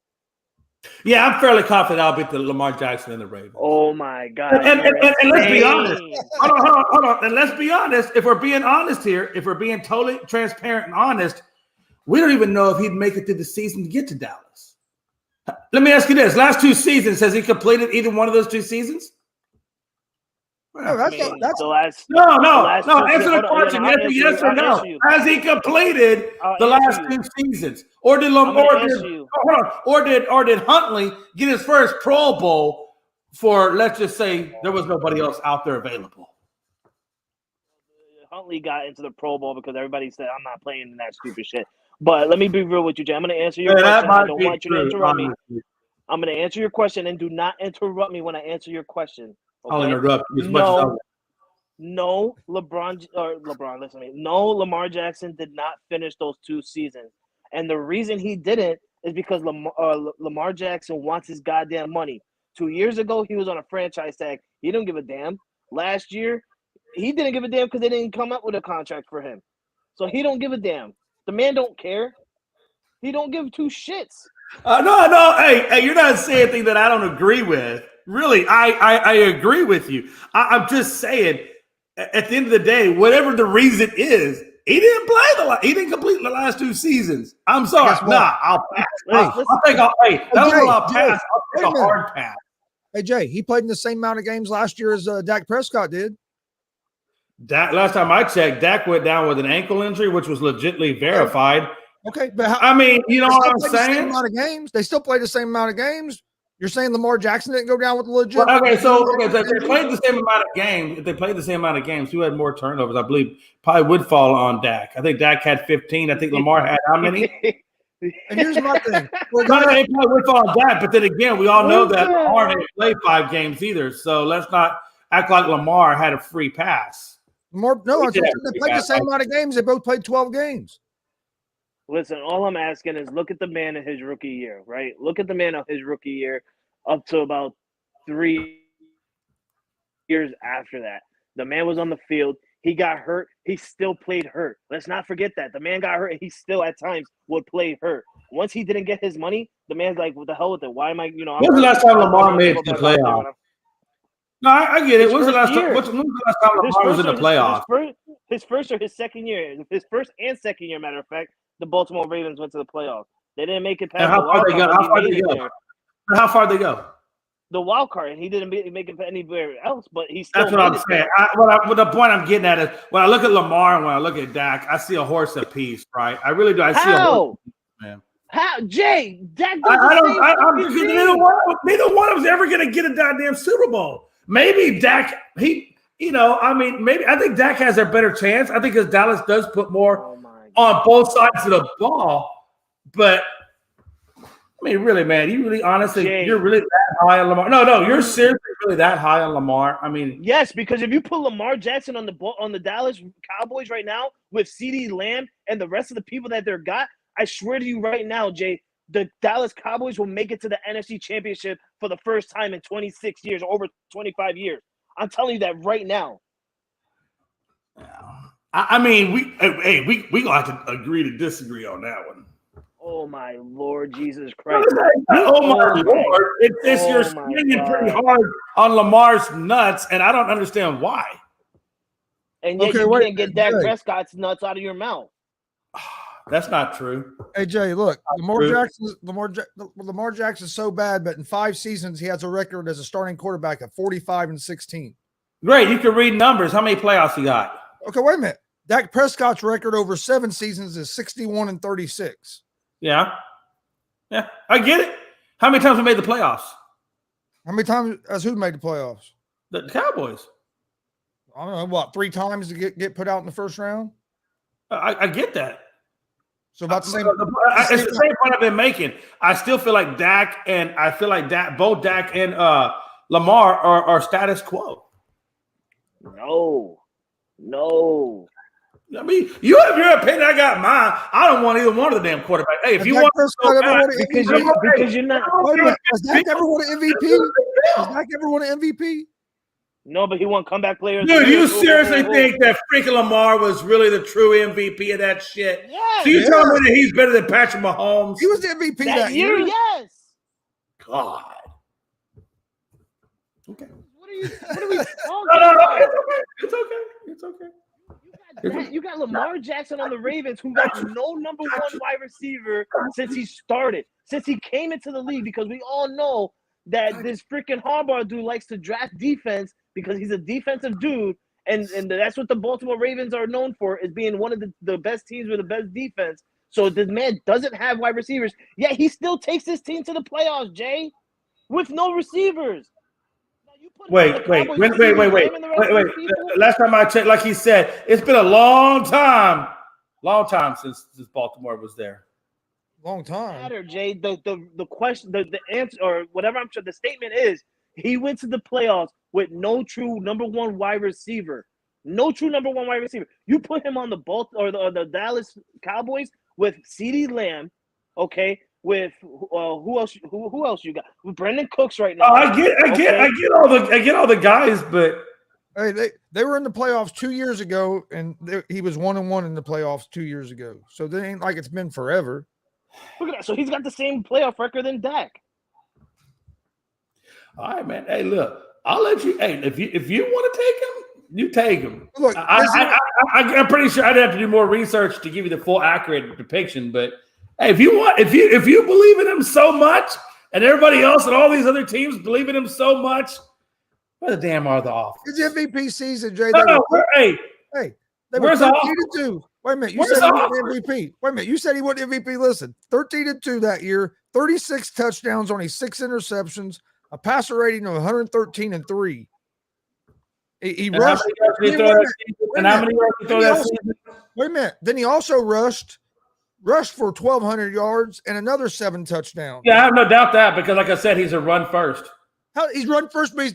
Yeah, I'm fairly confident I'll beat the Lamar Jackson and the Ravens. Oh my God! And let's be insane. honest. Hold on. And let's be honest. If we're being honest here, if we're being totally transparent and honest, we don't even know if he'd make it through the season to get to Dallas. Let me ask you this. Last 2 seasons, has he completed either one of those 2 seasons? no, that's The last No. last two Answer the seasons- question. I'll answer Yes you. or no. I'll answer you. Has he completed I'll the last answer you. 2 seasons? Or did I'm gonna Lamar answer you. or did Huntley get his first Pro Bowl for, let's just say, there was nobody else out there available? Huntley got into the Pro Bowl because everybody said I'm not playing in that stupid shit. But let me be real with you, Jay. I'm going to answer your question. I don't want you to interrupt me. I'm going to answer your question, and do not interrupt me when I answer your question. Okay? I'll interrupt you as much as I want. No, listen to me. No, Lamar Jackson did not finish those 2 seasons. And the reason he didn't is because Lamar Jackson wants his goddamn money. 2 years ago, he was on a franchise tag. He didn't give a damn. Last year, he didn't give a damn because they didn't come up with a contract for him. So he don't give a damn. The man don't care. He don't give 2 shits. No. Hey, you're not saying anything that I don't agree with. Really, I agree with you. I'm just saying, at the end of the day, whatever the reason is, he didn't complete the last 2 seasons. I'm sorry. Nah, I'll pass. I'll take a hard pass. Hey, Jay, he played in the same amount of games last year as Dak Prescott did. Last time I checked, Dak went down with an ankle injury, which was legitimately verified. Okay, but you know what I'm saying? Same amount of games. They still played the same amount of games. You're saying Lamar Jackson didn't go down with the legit? So if they played the same amount of games, who had more turnovers? I believe probably would fall on Dak. I think Dak had 15. I think Lamar had how many? And here's my thing. It probably would fall on Dak, but then again, we all know that Lamar didn't play 5 games either. So let's not act like Lamar had a free pass. They played the same amount of games. They both played 12 games. Listen, all I'm asking is look at the man in his rookie year, right? Look at the man of his rookie year up to about 3 years after that. The man was on the field. He got hurt. He still played hurt. Let's not forget that. The man got hurt, and he still at times would play hurt. Once he didn't get his money, the man's like, what the hell with it? Why am I, When was the last time Lamar made it to the playoffs? No, I get it. When's the last time Lamar was in the playoffs? His first or his second year. His first and second year, matter of fact, the Baltimore Ravens went to the playoffs. They didn't make it past How far they go? The wild card, and he didn't make it anywhere else, but he still. That's what I'm saying. The point I'm getting at is when I look at Lamar and when I look at Dak, I see a horse apiece, right? I really do. I see a horse apiece, man. How, Jay? Dak neither one of them's ever going to get a goddamn Super Bowl. Maybe Dak, maybe I think Dak has a better chance. I think because Dallas does put more on both sides of the ball. But I mean, really, man, you're really that high on Lamar. No, you're seriously really that high on Lamar. I mean, yes, because if you put Lamar Jackson on the Dallas Cowboys right now with CeeDee Lamb and the rest of the people that they're got, I swear to you right now, Jay, the Dallas Cowboys will make it to the NFC Championship for the first time in 26 years, over 25 years. I'm telling you that right now. I mean, we gonna have to agree to disagree on that one. Oh my Lord Jesus Christ! Oh my Lord! You're swinging pretty hard on Lamar's nuts, and I don't understand why. And yet you can't get Dak Prescott's nuts out of your mouth. That's not true. Hey Jay, look, Lamar Jackson's so bad, but in 5 seasons he has a record as a starting quarterback of 45-16. Great, you can read numbers. How many playoffs he got? Okay, wait a minute. Dak Prescott's record over 7 seasons is 61-36. Yeah, I get it. How many times we made the playoffs? How many times has who made the playoffs? The Cowboys. I don't know, 3 times to get put out in the first round? I get that. So about the same. It's the same point I've been making. I still feel like Dak and both Dak and Lamar are status quo. No. I mean, you have your opinion. I got mine. I don't want either one of the damn quarterbacks. Hey, if you want because you're not. Has Dak ever won an MVP? Has Dak ever won an MVP? No, but he won comeback player. Dude, you seriously think that freaking Lamar was really the true MVP of that shit? Yes. So you telling me that he's better than Patrick Mahomes? He was the MVP that year. Yes. God. Okay. What are we talking about? It's okay. You got Lamar Jackson on the Ravens, who got no number one wide receiver since he started, since he came into the league, because we all know that this freaking Harbaugh dude likes to draft defense because he's a defensive dude, and that's what the Baltimore Ravens are known for, is being one of the best teams with the best defense. So the man doesn't have wide receivers, yet he still takes his team to the playoffs, Jay, with no receivers. Wait. Last time I checked, like he said, it's been a long time since Baltimore was there. Long time. Matter, Jay. The question, the answer, or whatever I'm sure the statement is, he went to the playoffs with no true number one wide receiver. No true number one wide receiver. You put him on the Dallas Cowboys with CeeDee Lamb, okay? With who else you got? With Brandon Cooks right now. Oh, I get all the guys, but hey, they were in the playoffs 2 years ago, and he was 1-1 in the playoffs 2 years ago. So it ain't like it's been forever. Look at that. So he's got the same playoff record than Dak. All right, man. Hey, look, I'll let you. Hey, if you want to take him, you take him. Look, I'm pretty sure I'd have to do more research to give you the full accurate depiction, but. Hey, if you believe in him so much, and everybody else and all these other teams believe in him so much, where the damn are the offers? It's MVP season, Jay. They where's were the 13-2. Wait a minute, you said he won MVP. Wait a minute, you said he won MVP. Listen, 13-2 that year, 36 touchdowns, only 6 interceptions, a passer rating of 113-3. He rushed. How many yards did he throw that season? Wait a minute. Then he also rushed for 1,200 yards and another 7 touchdowns. Yeah, I have no doubt that, because, like I said, he's a run first. He's run first, but he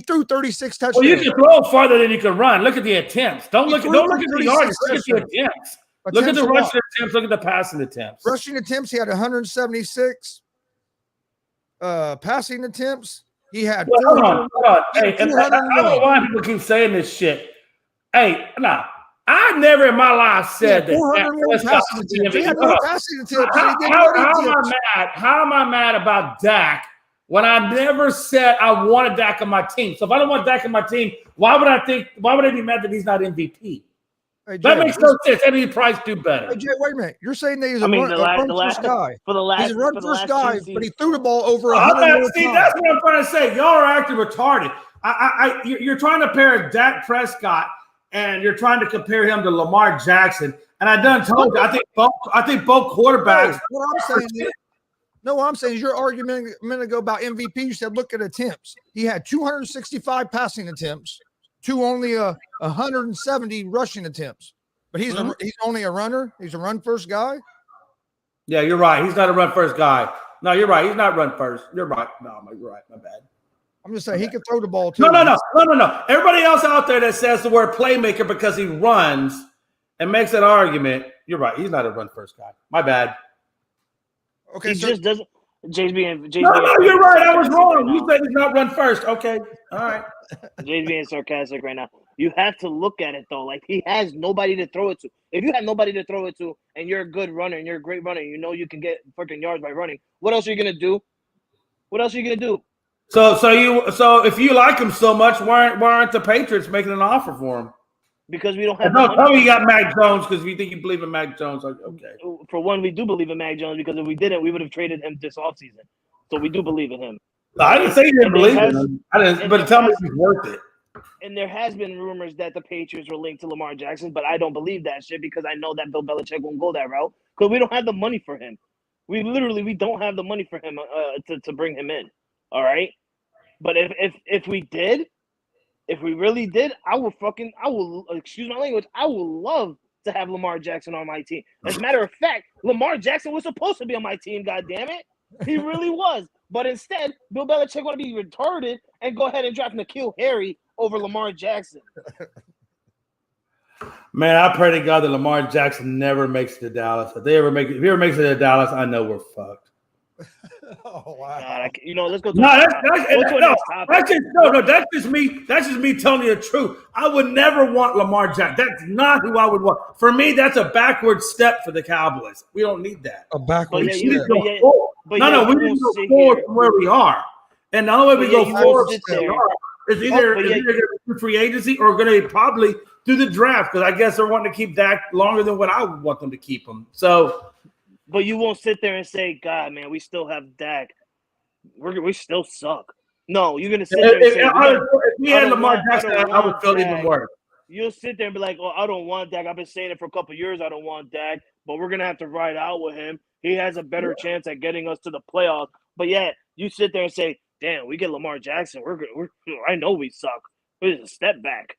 threw 36 touchdowns. Well, you can throw farther than you can run. Look at the attempts. Don't look at the yards. Look at the attempts. Look at the rushing attempts. Look at the passing attempts. Rushing attempts, he had 176. Passing attempts, he had. Hold on. Hey, I don't know why people keep saying this shit. Hey, nah. I never in my life said that. How am I mad about Dak when I never said I wanted Dak on my team? So if I don't want Dak on my team, why would I be mad that he's not MVP? Hey, Jay, that makes no sense. Any Price do better. Hey, Jay, wait a minute. You're saying that he's a run-first guy. He's a run-first guy, but he threw the ball over 100 See, that's what I'm trying to say. Y'all are acting retarded. You're trying to pair Dak Prescott, and you're trying to compare him to Lamar Jackson. And I done told you, I think both quarterbacks. What I'm saying is your argument a minute ago about MVP. You said look at attempts. He had 265 passing attempts to only 170 rushing attempts. But he's only a runner. He's a run first guy. Yeah, you're right. He's not a run first guy. No, you're right. He's not run first. You're right. No, you're right. My bad. I'm just saying he can throw the ball too. No. Everybody else out there that says the word playmaker because he runs and makes that argument, you're right. He's not a run first guy. My bad. Okay, just doesn't. Jay's being. No, you're right. I was wrong. You said he's not run first. Okay, all right. Jay's being sarcastic right now. You have to look at it though. Like he has nobody to throw it to. If you have nobody to throw it to, and you're a good runner and you're a great runner, you know you can get fucking yards by running. What else are you gonna do? So if you like him so much, why aren't the Patriots making an offer for him? Because we don't have. No, tell me you got Mac Jones because if you think you believe in Mac Jones, like, okay. For one, we do believe in Mac Jones because if we didn't, we would have traded him this offseason. So we do believe in him. I didn't say you didn't believe in him. But tell me if he's worth it. And there has been rumors that the Patriots were linked to Lamar Jackson, but I don't believe that shit because I know that Bill Belichick won't go that route because we don't have the money for him. We don't have the money for him to bring him in. All right. But if we really did, I will excuse my language, I will love to have Lamar Jackson on my team. As a matter of fact, Lamar Jackson was supposed to be on my team, goddammit. He really was. But instead, Bill Belichick want to be retarded and go ahead and draft N'Keal Harry over Lamar Jackson. Man, I pray to God that Lamar Jackson never makes it to Dallas. If he ever makes it to Dallas, I know we're fucked. Oh wow! God, let's go to that's just me. That's just me telling you the truth. I would never want Lamar Jackson. That's not who I would want. For me, that's a backward step for the Cowboys. We don't need that. A backward step. We need to go forward. We need to go forward from where we are. And the only way we go forward from where we are is either going to be free agency or going to be probably through the draft, because I guess they're wanting to keep Dak longer than what I would want them to keep him. So. But you won't sit there and say, God, man, we still have Dak. We still suck. No, you're going to sit there and say, if we had Lamar Jackson, I would feel even worse. You'll sit there and be like, oh, I don't want Dak. I've been saying it for a couple of years. I don't want Dak, but we're going to have to ride out with him. He has a better chance at getting us to the playoffs. But yeah, you sit there and say, damn, we get Lamar Jackson. I know we suck. It's a step back.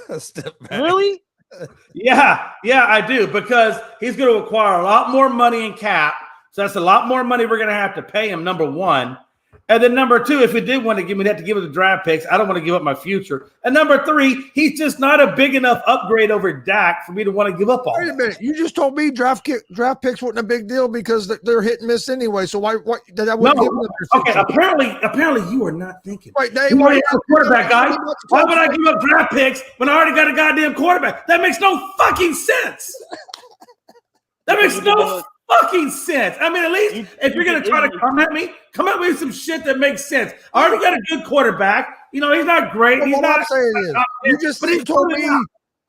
A step back. Really? Yeah, I do, because he's going to acquire a lot more money in cap. So that's a lot more money we're going to have to pay him, number one. And then number two, if we did want to give me that to give us the draft picks, I don't want to give up my future. And number three, he's just not a big enough upgrade over Dak for me to want to give up all. Wait a minute, you just told me draft picks weren't a big deal because they're hit and miss anyway. So why that wouldn't give them okay, apparently you are not thinking. Right, you want a quarterback, guy. Why would I give up draft picks when I already got a goddamn quarterback? That makes no fucking sense. That makes no fucking sense. I mean, at least if you're gonna try to come at me with some shit that makes sense. I already got a good quarterback. You know, he's not great. Well, he's what not. I'm saying is, you just told me.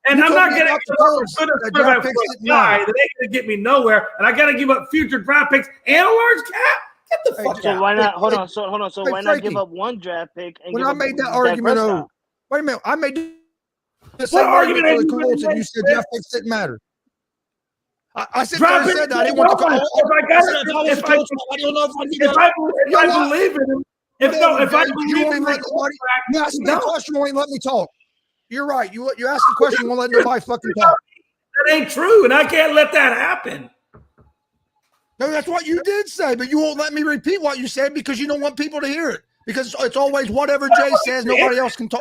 And I'm not getting a quarterback for a guy that ain't gonna get me nowhere. And I got to give up future draft picks and a large cap. Get the fuck out. So why not? Hold on. So why not give up one draft pick? And when I made that argument, wait a minute. I made the same argument for the Colts, and you said draft picks didn't matter. I said that. I didn't want to. If I believe in him, if I believe in him, you asked me a question, won't let me talk. You're right. You asked the question, won't let nobody fucking talk. That ain't true, and I can't let that happen. No, that's what you did say, but you won't let me repeat what you said because you don't want people to hear it. Because it's always whatever Jay says, nobody else can talk.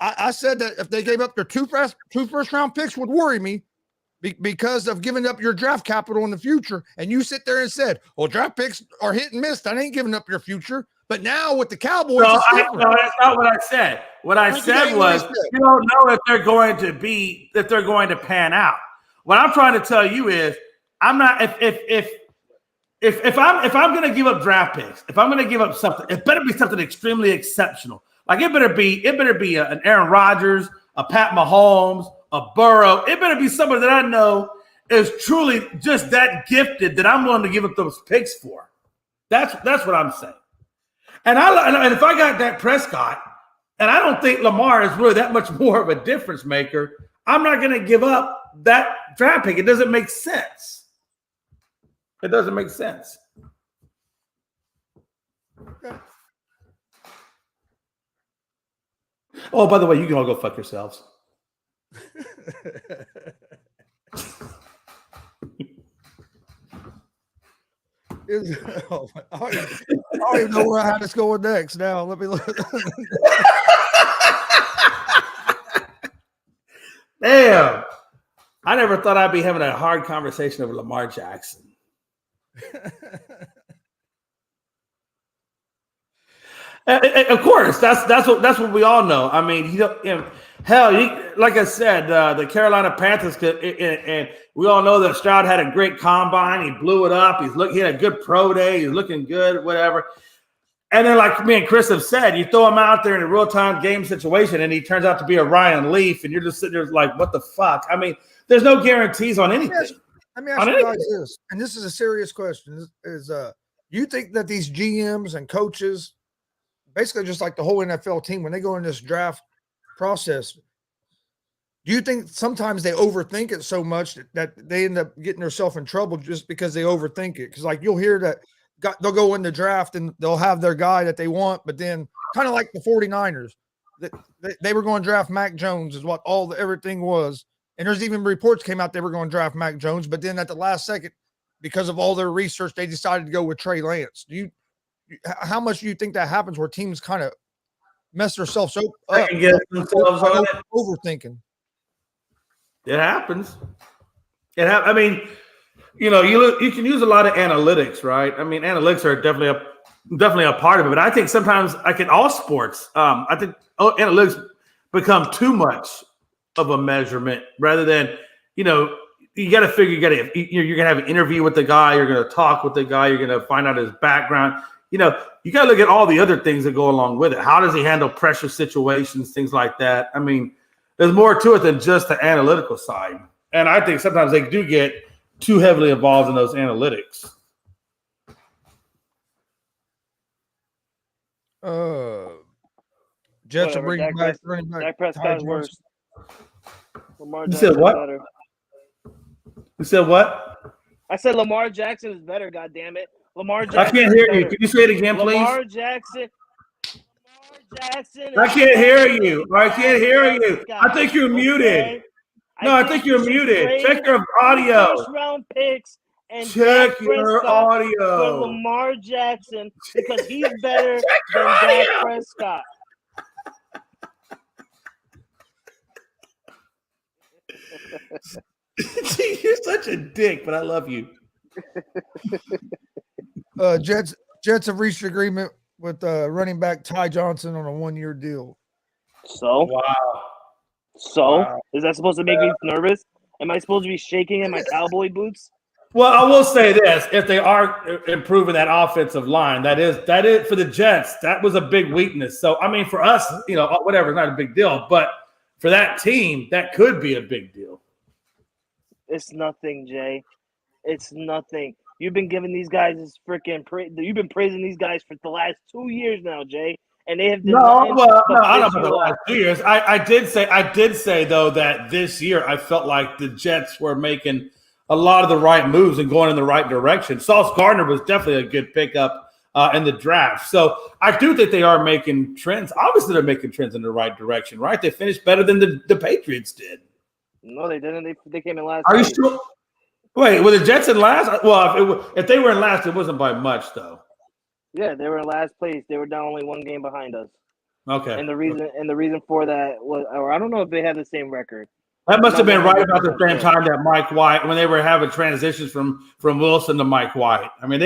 I said that if they gave up their two first round picks would worry me because of giving up your draft capital in the future. And you sit there and said, well, draft picks are hit and miss. That ain't giving up your future. But now with the Cowboys, no, that's not what I said. What I said was you don't know if they're going to pan out. What I'm trying to tell you is I'm not if I'm going to give up draft picks, if I'm going to give up something, it better be something extremely exceptional. Like it better be an Aaron Rodgers, a Pat Mahomes, a Burrow. It better be somebody that I know is truly just that gifted that I'm willing to give up those picks for. That's what I'm saying. And if I got Dak Prescott, and I don't think Lamar is really that much more of a difference maker, I'm not going to give up that draft pick. It doesn't make sense. It doesn't make sense. Okay. Oh, by the way, you can all go fuck yourselves. I don't even know where I had this going next. Now, let me look. Damn. I never thought I'd be having a hard conversation over Lamar Jackson. Of course, that's what we all know. I mean, like I said, the Carolina Panthers could, and we all know that Stroud had a great combine. He blew it up. He had a good pro day. He's looking good, whatever. And then, like me and Chris have said, you throw him out there in a real-time game situation, and he turns out to be a Ryan Leaf, and you're just sitting there like, what the fuck? I mean, there's no guarantees on anything. Let me ask you guys this, and this is a serious question: you think that these GMs and coaches, basically just like the whole NFL team, when they go in this draft process, do you think sometimes they overthink it so much that they end up getting themselves in trouble just because they overthink it? Because like you'll hear that they'll go in the draft and they'll have their guy that they want, but then kind of like the 49ers, they were going to draft Mac Jones is what everything was. And there's even reports came out they were going to draft Mac Jones, but then at the last second, because of all their research, they decided to go with Trey Lance. How much do you think that happens where teams kind of mess themselves up? They can get themselves on it. Overthinking. It happens. I mean, you can use a lot of analytics, right? I mean, analytics are definitely a part of it, but I think sometimes, like in all sports, I think analytics become too much of a measurement rather than, you got to figure you're going to have an interview with the guy, you're going to talk with the guy, you're going to find out his background. You got to look at all the other things that go along with it. How does he handle pressure situations, things like that? I mean, there's more to it than just the analytical side. And I think sometimes they do get too heavily involved in those analytics. Jets are bringing back running back. Dak Prescott's worse. Lamar You Jackson said what? is better. You said what? I said Lamar Jackson is better. God damn it, Lamar I Jackson. can't hear you. Can you say it again, please? Lamar Jackson. I can't hear you. I can't hear you. I think you're muted. No, I think you're muted. Check your audio. First round picks and Check Dak your Prescott audio. for Lamar Jackson because he's better than Dak Prescott. You're such a dick, but I love you. Jets have reached agreement with running back Ty Johnson on a 1-year deal. So, Wow. Is that supposed to make me nervous? Am I supposed to be shaking in my cowboy boots? Well, I will say this: if they are improving that offensive line, that is for the Jets. That was a big weakness. So, I mean, for us, whatever, it's not a big deal. But for that team, that could be a big deal. It's nothing, Jay. It's nothing. You've been giving these guys this freaking you've been praising these guys for the last 2 years now, Jay, and they have I don't know about the last 2 years. I did say though that this year I felt like the Jets were making a lot of the right moves and going in the right direction. Sauce Gardner was definitely a good pickup in the draft. So I do think they are making trends. Obviously, they're making trends in the right direction, right? They finished better than the Patriots did. No, they didn't. They came in last. Are you sure? Wait, were the Jets in last? Well, if they were in last, it wasn't by much, though. Yeah, they were in last place. They were down only 1 game behind us. Okay. And the reason for that was, or I don't know if they had the same record. That must have been right about the same time that Mike White, when they were having transitions from Wilson to Mike White. I mean,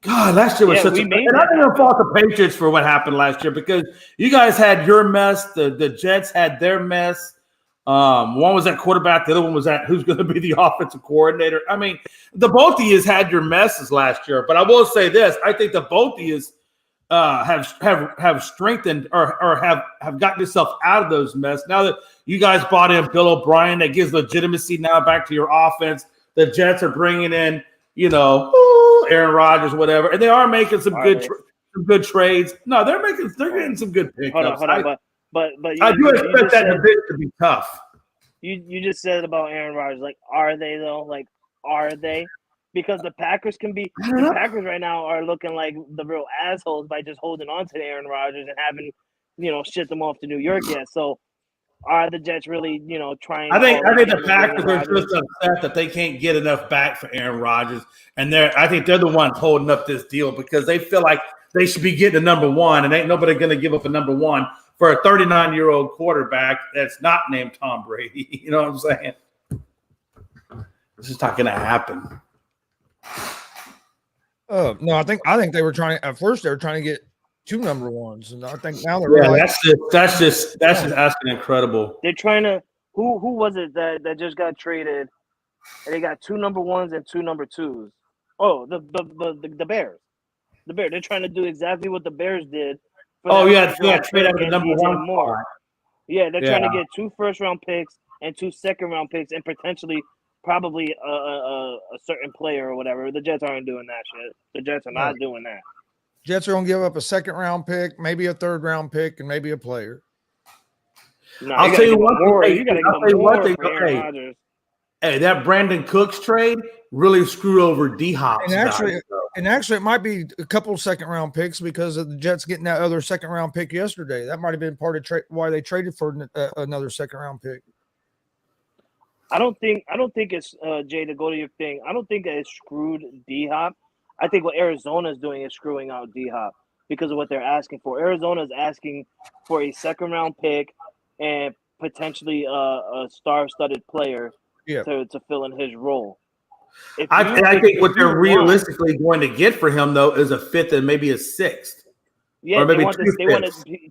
last year was such a – and I don't even fault the Patriots for what happened last year because you guys had your mess. The Jets had their mess. One was at quarterback. The other one was at who's going to be the offensive coordinator. I mean, the both of you had your messes last year. But I will say this. I think the both of you have strengthened or have gotten yourself out of those mess. Now that you guys brought in Bill O'Brien, that gives legitimacy now back to your offense. The Jets are bringing in, Aaron Rodgers, whatever, and they are making some good trades. No, they're getting some good pickups. Hold on, but I do expect that division to be tough. You just said about Aaron Rodgers, like, are they though? Like, are they? Because the Packers Packers right now are looking like the real assholes by just holding on to Aaron Rodgers and having, ship them off to New York yet. So are the Jets really, trying? I think the Packers are just upset that they can't get enough back for Aaron Rodgers, and I think they're the ones holding up this deal because they feel like they should be getting a number one, and ain't nobody going to give up a number one for a 39-year-old quarterback that's not named Tom Brady. You know what I'm saying? This is not going to happen. No, I think they were trying. At first, they were trying to get 2 number ones, and I think now they're that's just asking incredible. They're trying to. Who was it that just got traded? And they got 2 number ones and 2 number twos. Oh, the Bears. The Bears. They're trying to do exactly what the Bears did. Trade out the number one more. Yeah, they're trying to get 2 first-round picks and 2 second-round picks and potentially. Probably a certain player or whatever. The Jets aren't doing that shit. The Jets are not doing that. Jets are going to give up a 2nd-round pick, maybe a 3rd-round pick, and maybe a player. No, I'll tell you one thing. You got to give them more for Aaron Rodgers. Hey, that Brandon Cooks trade really screwed over D-Hop's. And actually, And actually, it might be a couple of second-round picks because of the Jets getting that other second-round pick yesterday. That might have been part of why they traded for another second-round pick. I don't think it's Jay, to go to your thing. I don't think that it's screwed D-Hop. I think what Arizona is doing is screwing out D-Hop because of what they're asking for. Arizona is asking for a second-round pick and potentially a star-studded player to fill in his role. I think what they're realistically going to get for him, though, is a fifth and maybe a sixth. Yeah, they want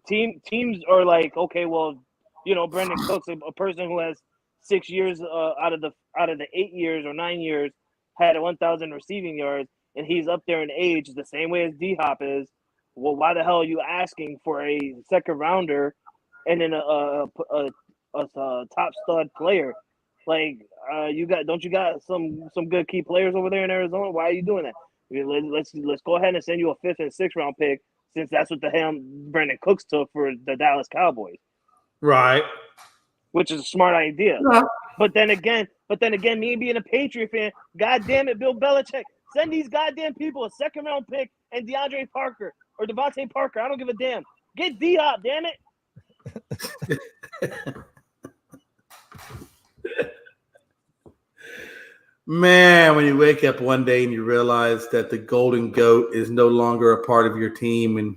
teams are like, okay, well, Brandon Cooks, a person who has 6 years out of the 8 years or 9 years had 1,000 receiving yards, and he's up there in age the same way as D-Hop is. Well, why the hell are you asking for a second rounder and then a top stud player? Like, don't you got some good key players over there in Arizona? Why are you doing that? I mean, let's go ahead and send you a 5th and 6th round pick, since that's what the hell Brandon Cooks took for the Dallas Cowboys. Right. Which is a smart idea. Yeah. But then again, me being a Patriot fan, God damn it, Bill Belichick, send these goddamn people a second round pick and DeAndre Parker or Devontae Parker. I don't give a damn. Get D-Hop, damn it. Man, when you wake up one day and you realize that the golden goat is no longer a part of your team, and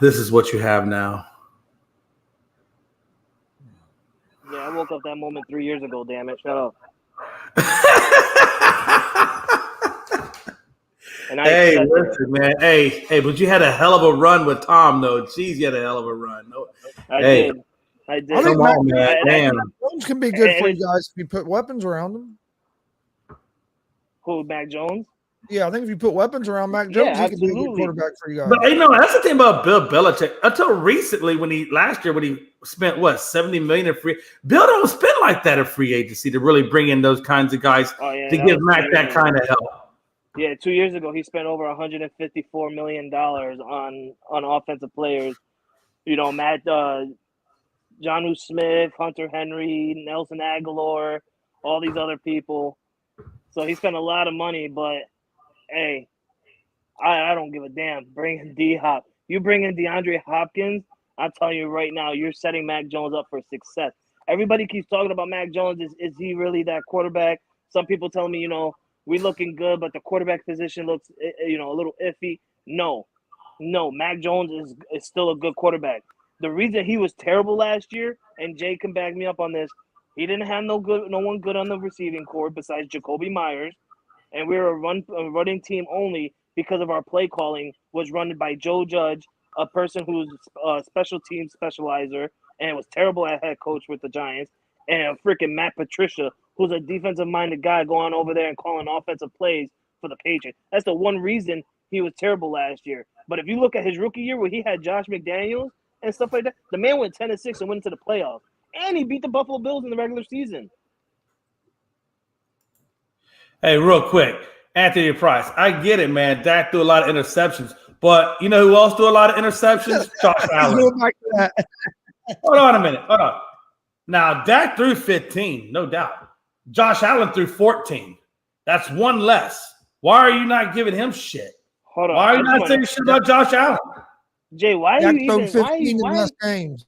this is what you have now. Yeah, I woke up that moment 3 years ago, damn it. Shut up. Hey, listen, man. Hey, but you had a hell of a run with Tom, though. Jeez, you had a hell of a run. I did. I think Come on, man. Damn. Jones can be good for you guys if you put weapons around them. Who, Mac Jones? Yeah, I think if you put weapons around Mac Jones, he could be a good quarterback for you guys. But that's the thing about Bill Belichick. Until recently, last year when he spent $70 million in free, Bill don't spend like that in free agency to really bring in those kinds of guys to give Mac that kind of help. Yeah, 2 years ago he spent over $154 million on offensive players. Matt, Jonnu Smith, Hunter Henry, Nelson Aguilar, all these other people. So he spent a lot of money, but hey, I don't give a damn. Bring in D-Hop. You bring in DeAndre Hopkins, I'm telling you right now, you're setting Mac Jones up for success. Everybody keeps talking about Mac Jones. Is he really that quarterback? Some people tell me, we're looking good, but the quarterback position looks, a little iffy. No, Mac Jones is still a good quarterback. The reason he was terrible last year, and Jay can back me up on this, he didn't have no one good on the receiving corps besides Jacoby Myers, and we were a running team only because of our play calling was run by Joe Judge, a person who's a special team specializer, and was terrible at head coach with the Giants, and freaking Matt Patricia, who's a defensive-minded guy going over there and calling offensive plays for the Patriots. That's the one reason he was terrible last year. But if you look at his rookie year where he had Josh McDaniels and stuff like that, the man went 10-6 and went into the playoffs. And he beat the Buffalo Bills in the regular season. Hey, real quick, Anthony Price. I get it, man. Dak threw a lot of interceptions. But you know who else threw a lot of interceptions? Josh Allen. Hold on a minute. Hold on. Now, Dak threw 15, no doubt. Josh Allen threw 14. That's one less. Why are you not giving him shit? Hold on. Why are you not saying shit about Josh Allen? Jay, why are you even 15 in less games.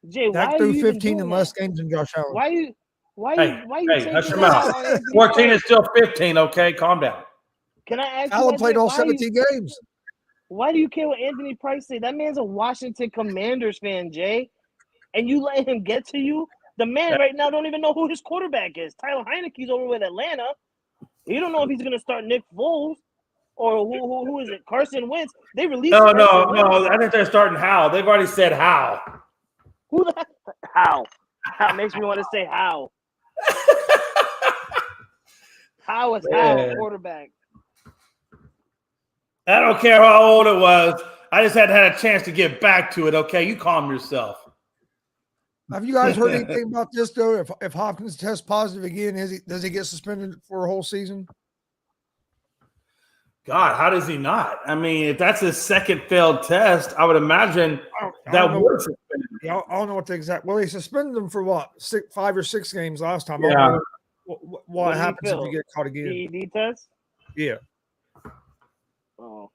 Jay, Dak threw 15 in less games than Josh Allen. Why you hush your mouth. 14 is still 15, okay? Calm down. Can I ask Allen played all 17 games. Why do you care what Anthony Price say? That man's a Washington Commanders fan, Jay. And you let him get to you? The man right now don't even know who his quarterback is. Tyler Heineke's over with Atlanta. You don't know if he's going to start Nick Foles or who is it? Carson Wentz. They released No. I think they're starting Howell. They've already said Howell. Who the How? How makes me want to say how. How is Howell quarterback? I don't care how old it was. I just hadn't had a chance to get back to it, okay? You calm yourself. Have you guys heard anything about this, though? If Hopkins tests positive again, does he get suspended for a whole season? God, how does he not? I mean, if that's his second failed test, I would imagine that would suspend him. Yeah, I don't know what the exact. Well, they suspended him for what? 5 or 6 games last time. Yeah. What happens if you get caught again? PED test? Yeah. Oh,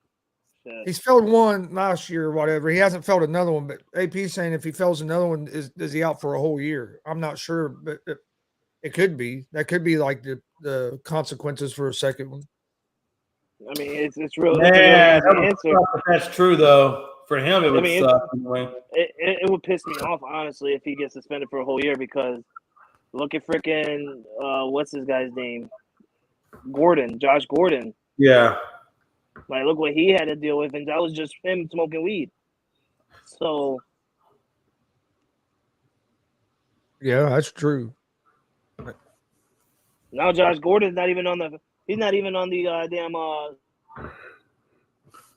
shit. He's failed one last year or whatever. He hasn't failed another one, but AP's saying if he fails another one, is he out for a whole year? I'm not sure, but it could be. That could be like the consequences for a second one. I mean, it's real. Man, It's a real easy answer. that's true though. For him, it would suck. Anyway. It would piss me off, honestly, if he gets suspended for a whole year because look at freaking what's his guy's name? Josh Gordon. Yeah. Like, look what he had to deal with, and that was just him smoking weed. So, yeah, that's true. now Josh Gordon's not even on the. He's not even on the damn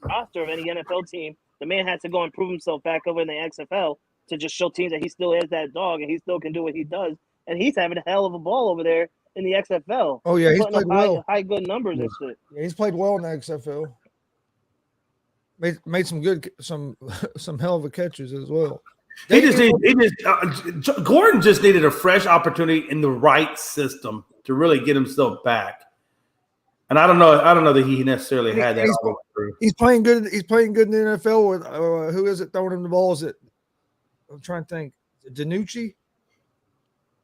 roster of any NFL team. The man had to go and prove himself back over in the XFL to just show teams that he still is that dog and he still can do what he does. And he's having a hell of a ball over there in the XFL. Oh yeah, he's putting played up well. high good numbers and shit. Yeah, he's played well in the XFL. Made some hell of a catches as well. Gordon just needed a fresh opportunity in the right system to really get himself back. And I don't know that he necessarily had that. He's playing good. He's playing good in the NFL with who is it throwing him the ball? Is it? I'm trying to think. Is it DiNucci?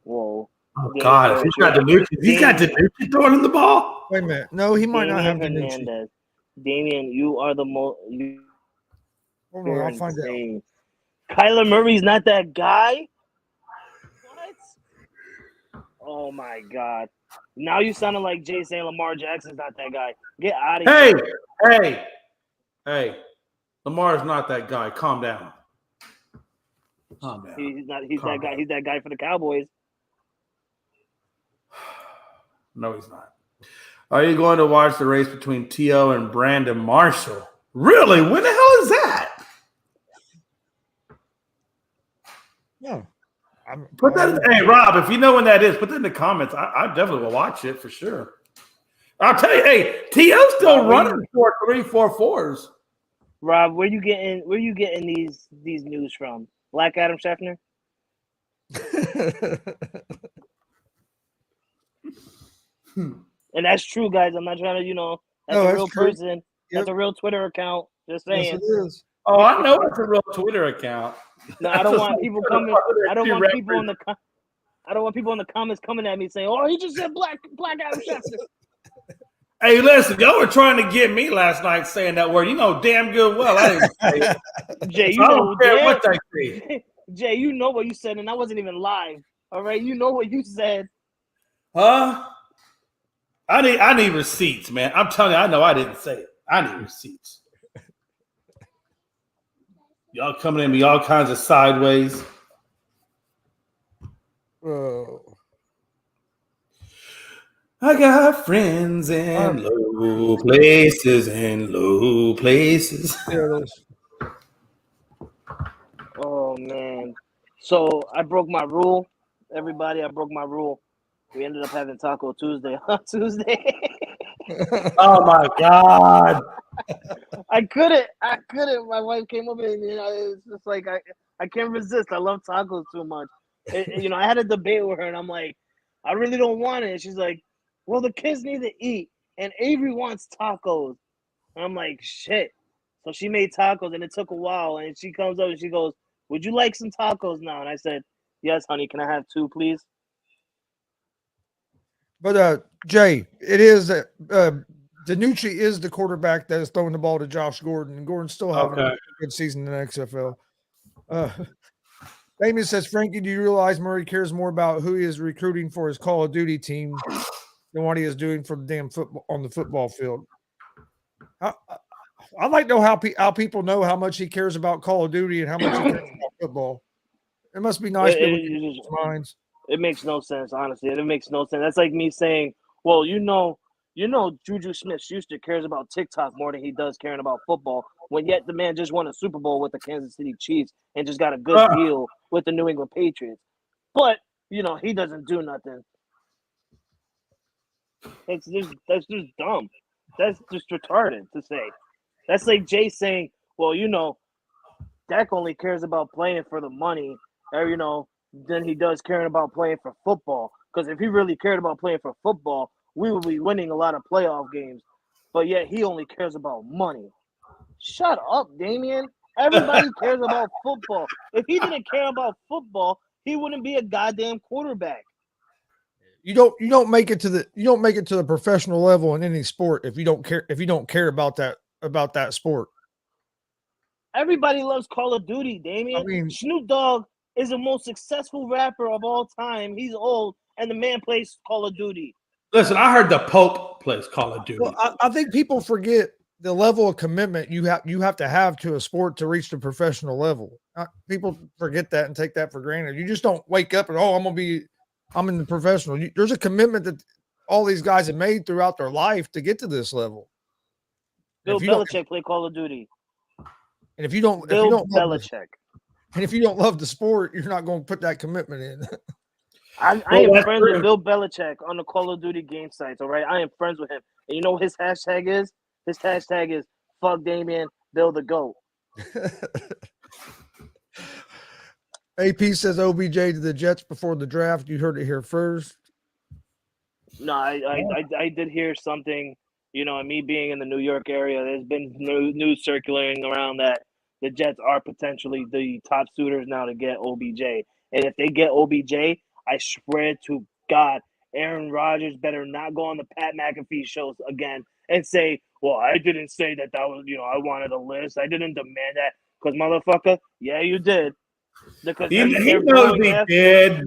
Whoa! Oh God! If he's got DiNucci throwing him the ball. Wait a minute. No, he might not have DiNucci. Damian, you are the most. Hold on, I'll find out. Kyler Murray's not that guy. What? Oh my God! Now you sounding like Jay saying Lamar Jackson's not that guy. Get out of here. Hey. Lamar's not that guy. Calm down. He's that guy. He's that guy for the Cowboys. No, he's not. Are you going to watch the race between T.O. and Brandon Marshall? Really? When the hell is that? Yeah. Hey, Rob, if you know when that is, put that in the comments. I definitely will watch it for sure. I'll tell you, hey, T.O.'s still running 4.344s. Rob, where you getting these news from? Black Adam Scheffner? And that's true, guys. I'm not trying to, that's a real true. person. Yep. That's a real Twitter account. Just saying. Yes, it is. Oh, I know it's a real Twitter account. No, I don't want people coming. I don't want people in the comments coming at me saying, "Oh, he just said Black Adam Scheffner." Hey, listen, y'all were trying to get me last night saying that word. You know damn good well I didn't say it. Jay, I don't care what they say. Jay, you know what you said, and I wasn't even live. All right, you know what you said. Huh? I need receipts, man. I'm telling you, I know I didn't say it. I need receipts. Y'all coming at me all kinds of sideways. Oh. I got friends in low places and low places. Oh, man. So I broke my rule. Everybody, I broke my rule. We ended up having Taco Tuesday on Tuesday. Oh, my God. I couldn't. My wife came up and it's just like I can't resist. I love tacos too much. I had a debate with her and I'm like, I really don't want it. And she's like, well, the kids need to eat and Avery wants tacos. And I'm like, shit. So she made tacos and it took a while. And she comes up and she goes, would you like some tacos now? And I said, yes, honey. Can I have 2, please? But Jay, it is DiNucci is the quarterback that is throwing the ball to Josh Gordon, and Gordon's still having a good season in the XFL. Damien says, Frankie, do you realize Murray cares more about who he is recruiting for his Call of Duty team than what he is doing for the damn football on the football field? I'd like to know how people know how much he cares about Call of Duty and how much he cares about football. It must be nice minds. It makes no sense, honestly. It makes no sense. That's like me saying, well, Juju Smith-Schuster cares about TikTok more than he does caring about football, when yet the man just won a Super Bowl with the Kansas City Chiefs and just got a good deal with the New England Patriots. But, he doesn't do nothing. That's just dumb. That's just retarded to say. That's like Jay saying, well, Dak only cares about playing for the money, or, than he does caring about playing for football. Because if he really cared about playing for football, we would be winning a lot of playoff games. but yet he only cares about money. Shut up, Damian. Everybody cares about football. If he didn't care about football, he wouldn't be a goddamn quarterback. You don't make it to the professional level in any sport if you don't care about that sport. Everybody loves Call of Duty, Damian. I mean, Snoop Dogg is the most successful rapper of all time. He's old, and the man plays Call of Duty. Listen, I heard the Pope plays Call of Duty. Well, I think people forget the level of commitment you have to have to a sport to reach the professional level. People forget that and take that for granted. You just don't wake up and I'm in the professional. There's a commitment that all these guys have made throughout their life to get to this level. Bill Belichick played Call of Duty. And if you don't love the sport, you're not going to put that commitment in. I am friends with Bill Belichick on the Call of Duty game sites, all right? I am friends with him. And you know what his hashtag is? His hashtag is fuck Damian, Bill the GOAT. AP says OBJ to the Jets before the draft. You heard it here first. No, I did hear something, and me being in the New York area, there's been news circulating around that the Jets are potentially the top suitors now to get OBJ. And if they get OBJ, I swear to God, Aaron Rodgers better not go on the Pat McAfee shows again and say, well, I didn't say that was, I wanted a list. I didn't demand that. Because, motherfucker, yeah, you did. Because he knows he did.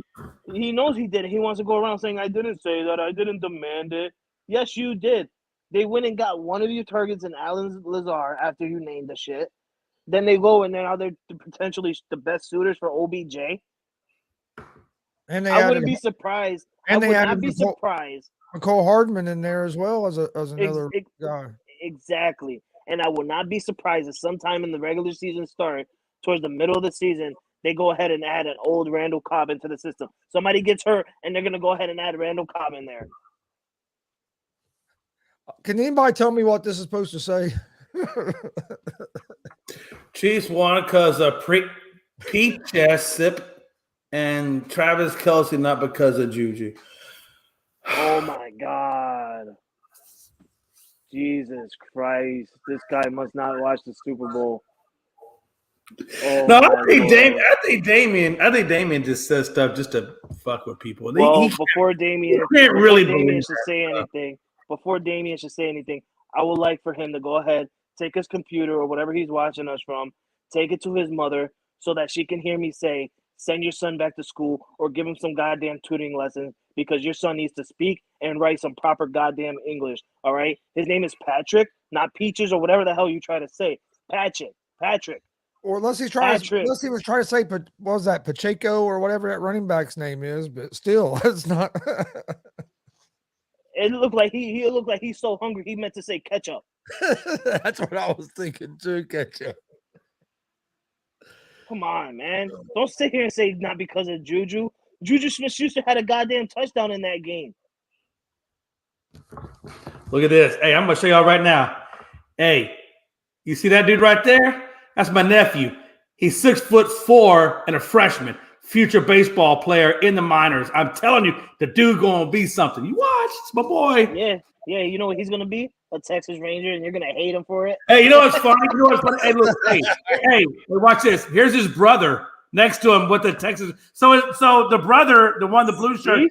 He knows he did. He wants to go around saying, I didn't say that. I didn't demand it. Yes, you did. They went and got one of your targets in Alan Lazar after you named the shit. Then they go and now they're potentially the best suitors for OBJ. And I wouldn't be surprised. And I would not be surprised. McCall Hardman in there as well as another guy. Exactly. And I would not be surprised if sometime in the regular season start, towards the middle of the season, they go ahead and add an old Randall Cobb into the system. Somebody gets hurt, and they're going to go ahead and add Randall Cobb in there. Can anybody tell me what this is supposed to say? Chiefs won because of Pete Jessup and Travis Kelce, not because of Juju. Oh, my God. Jesus Christ. This guy must not watch the Super Bowl. Oh, no, I think Damian just says stuff just to fuck with people. Before Damian should say anything, I would like for him to go ahead, take his computer or whatever he's watching us from, take it to his mother so that she can hear me say, send your son back to school or give him some goddamn tutoring lessons because your son needs to speak and write some proper goddamn English, all right? His name is Patrick, not Peaches or whatever the hell you try to say. Patrick. Or unless he was trying to say, what was that, Pacheco or whatever that running back's name is, but still, it's not. It looked like he looked like he's so hungry he meant to say ketchup. That's what I was thinking too, ketchup. Come on, man. Don't sit here and say not because of Juju. Juju Smith-Schuster had a goddamn touchdown in that game. Look at this. Hey, I'm going to show y'all right now. Hey, you see that dude right there? That's my nephew. He's 6'4" and a freshman, future baseball player in the minors. I'm telling you, the dude going to be something. You watch. It's my boy. Yeah. You know what he's going to be? A Texas Ranger, and you're going to hate him for it. Hey, you know what's funny? Hey, look, hey, watch this. Here's his brother next to him with the Texas. So the brother, the one, the blue shirt,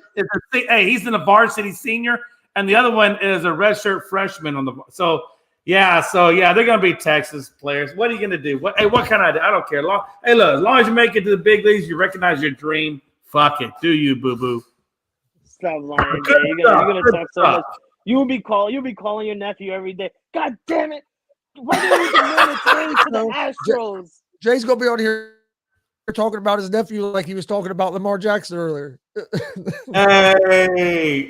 he's in the varsity senior, and the other one is a red shirt freshman on the. So they're gonna be Texas players. What are you gonna do? What can I do? I don't care. Look, as long as you make it to the big leagues, you recognize your dream. Fuck it, do you, boo boo? Stop lying, Jay. You're gonna talk so much. You'll be calling your nephew every day. God damn it! Why did you even trade to the Astros? Jay's gonna be on here talking about his nephew like he was talking about Lamar Jackson earlier. Hey.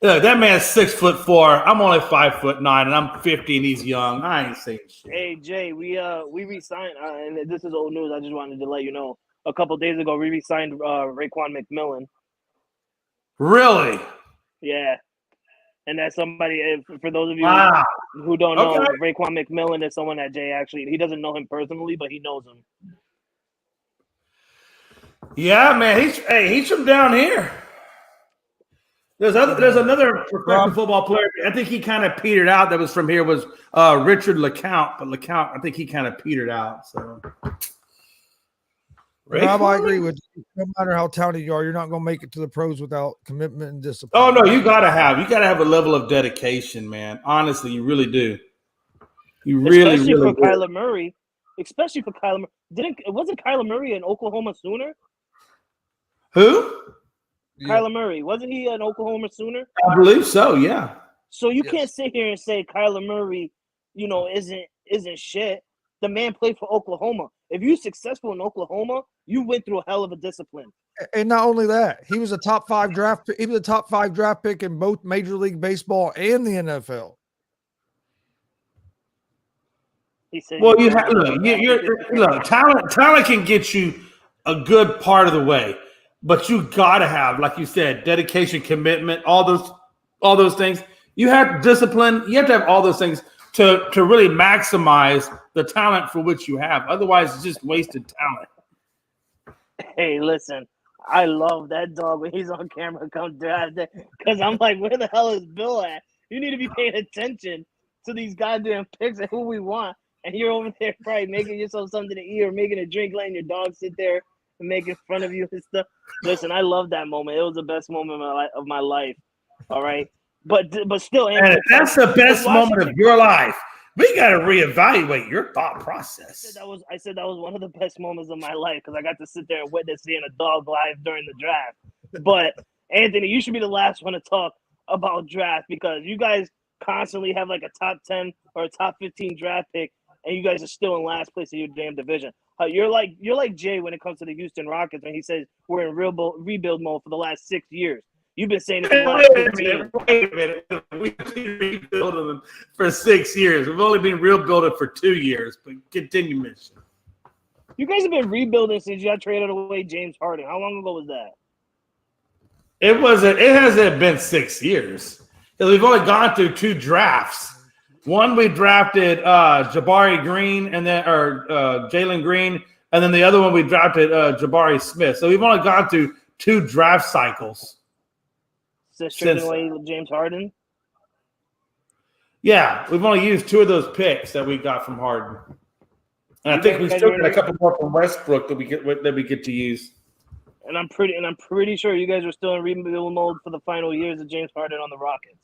Look, that man's 6'4". I'm only 5'9", and I'm 50, and he's young. I ain't saying shit. Hey Jay, we re-signed, and this is old news. I just wanted to let you know. A couple days ago, we re-signed Raekwon McMillan. Really? Yeah. And that's somebody. For those of you who don't know, Raekwon McMillan is someone that Jay he doesn't know him personally, but he knows him. Yeah, man. He's from down here. There's another professional football player. I think he kind of petered out. That was from here was Richard LeCount, but LeCount, I think he kind of petered out. So, Rob, I agree with you. No matter how talented you are, you're not going to make it to the pros without commitment and discipline. Oh no, you gotta have a level of dedication, man. Honestly, you really do. You really, especially really for Kyler Murray. Especially for Kyler Murray. Wasn't Kyler Murray an Oklahoma Sooner? Who? Yeah. Kyler Murray. Wasn't he an Oklahoma Sooner? I believe so, yeah. So you can't sit here and say Kyler Murray, isn't shit. The man played for Oklahoma. If you're successful in Oklahoma, you went through a hell of a discipline. And not only that, he was a top 5 draft. He was a top 5 draft pick in both Major League Baseball and the NFL. He said, "Well, you have look. Talent can get you a good part of the way, but you gotta have, like you said, dedication, commitment, all those things. You have discipline. You have to have all those things to really maximize the talent for which you have. Otherwise, it's just wasted talent." Hey, listen, I love that dog when he's on camera come draft day because I'm like, where the hell is Bill at? You need to be paying attention to these goddamn picks and who we want. And you're over there probably making yourself something to eat or making a drink, letting your dog sit there and making fun of you and stuff. Listen, I love that moment. It was the best moment of my life. All right. But still, and if that's the best moment of your life, we got to reevaluate your thought process. I said that was one of the best moments of my life because I got to sit there and witness seeing a dog live during the draft. But Anthony, you should be the last one to talk about draft because you guys constantly have like a top 10 or a top 15 draft pick, and you guys are still in last place in your damn division. You're like Jay when it comes to the Houston Rockets when he says we're in rebuild mode for the last 6 years. You've been saying it for the last 15. Wait a minute. We've been rebuilding them for 6 years. We've only been rebuilding for 2 years. But continue, Mitch. You guys have been rebuilding since you got traded away James Harden. How long ago was that? It hasn't been 6 years because we've only gone through 2 drafts. One we drafted Jabari Green and then Jalen Green, and then the other one we drafted Jabari Smith. So we've only gone through 2 draft cycles. Since trading away James Harden? Yeah, we've only used 2 of those picks that we got from Harden, and I think we still got a couple more from Westbrook that we get to use. And I'm pretty sure you guys are still in rebuild mode for the final years of James Harden on the Rockets.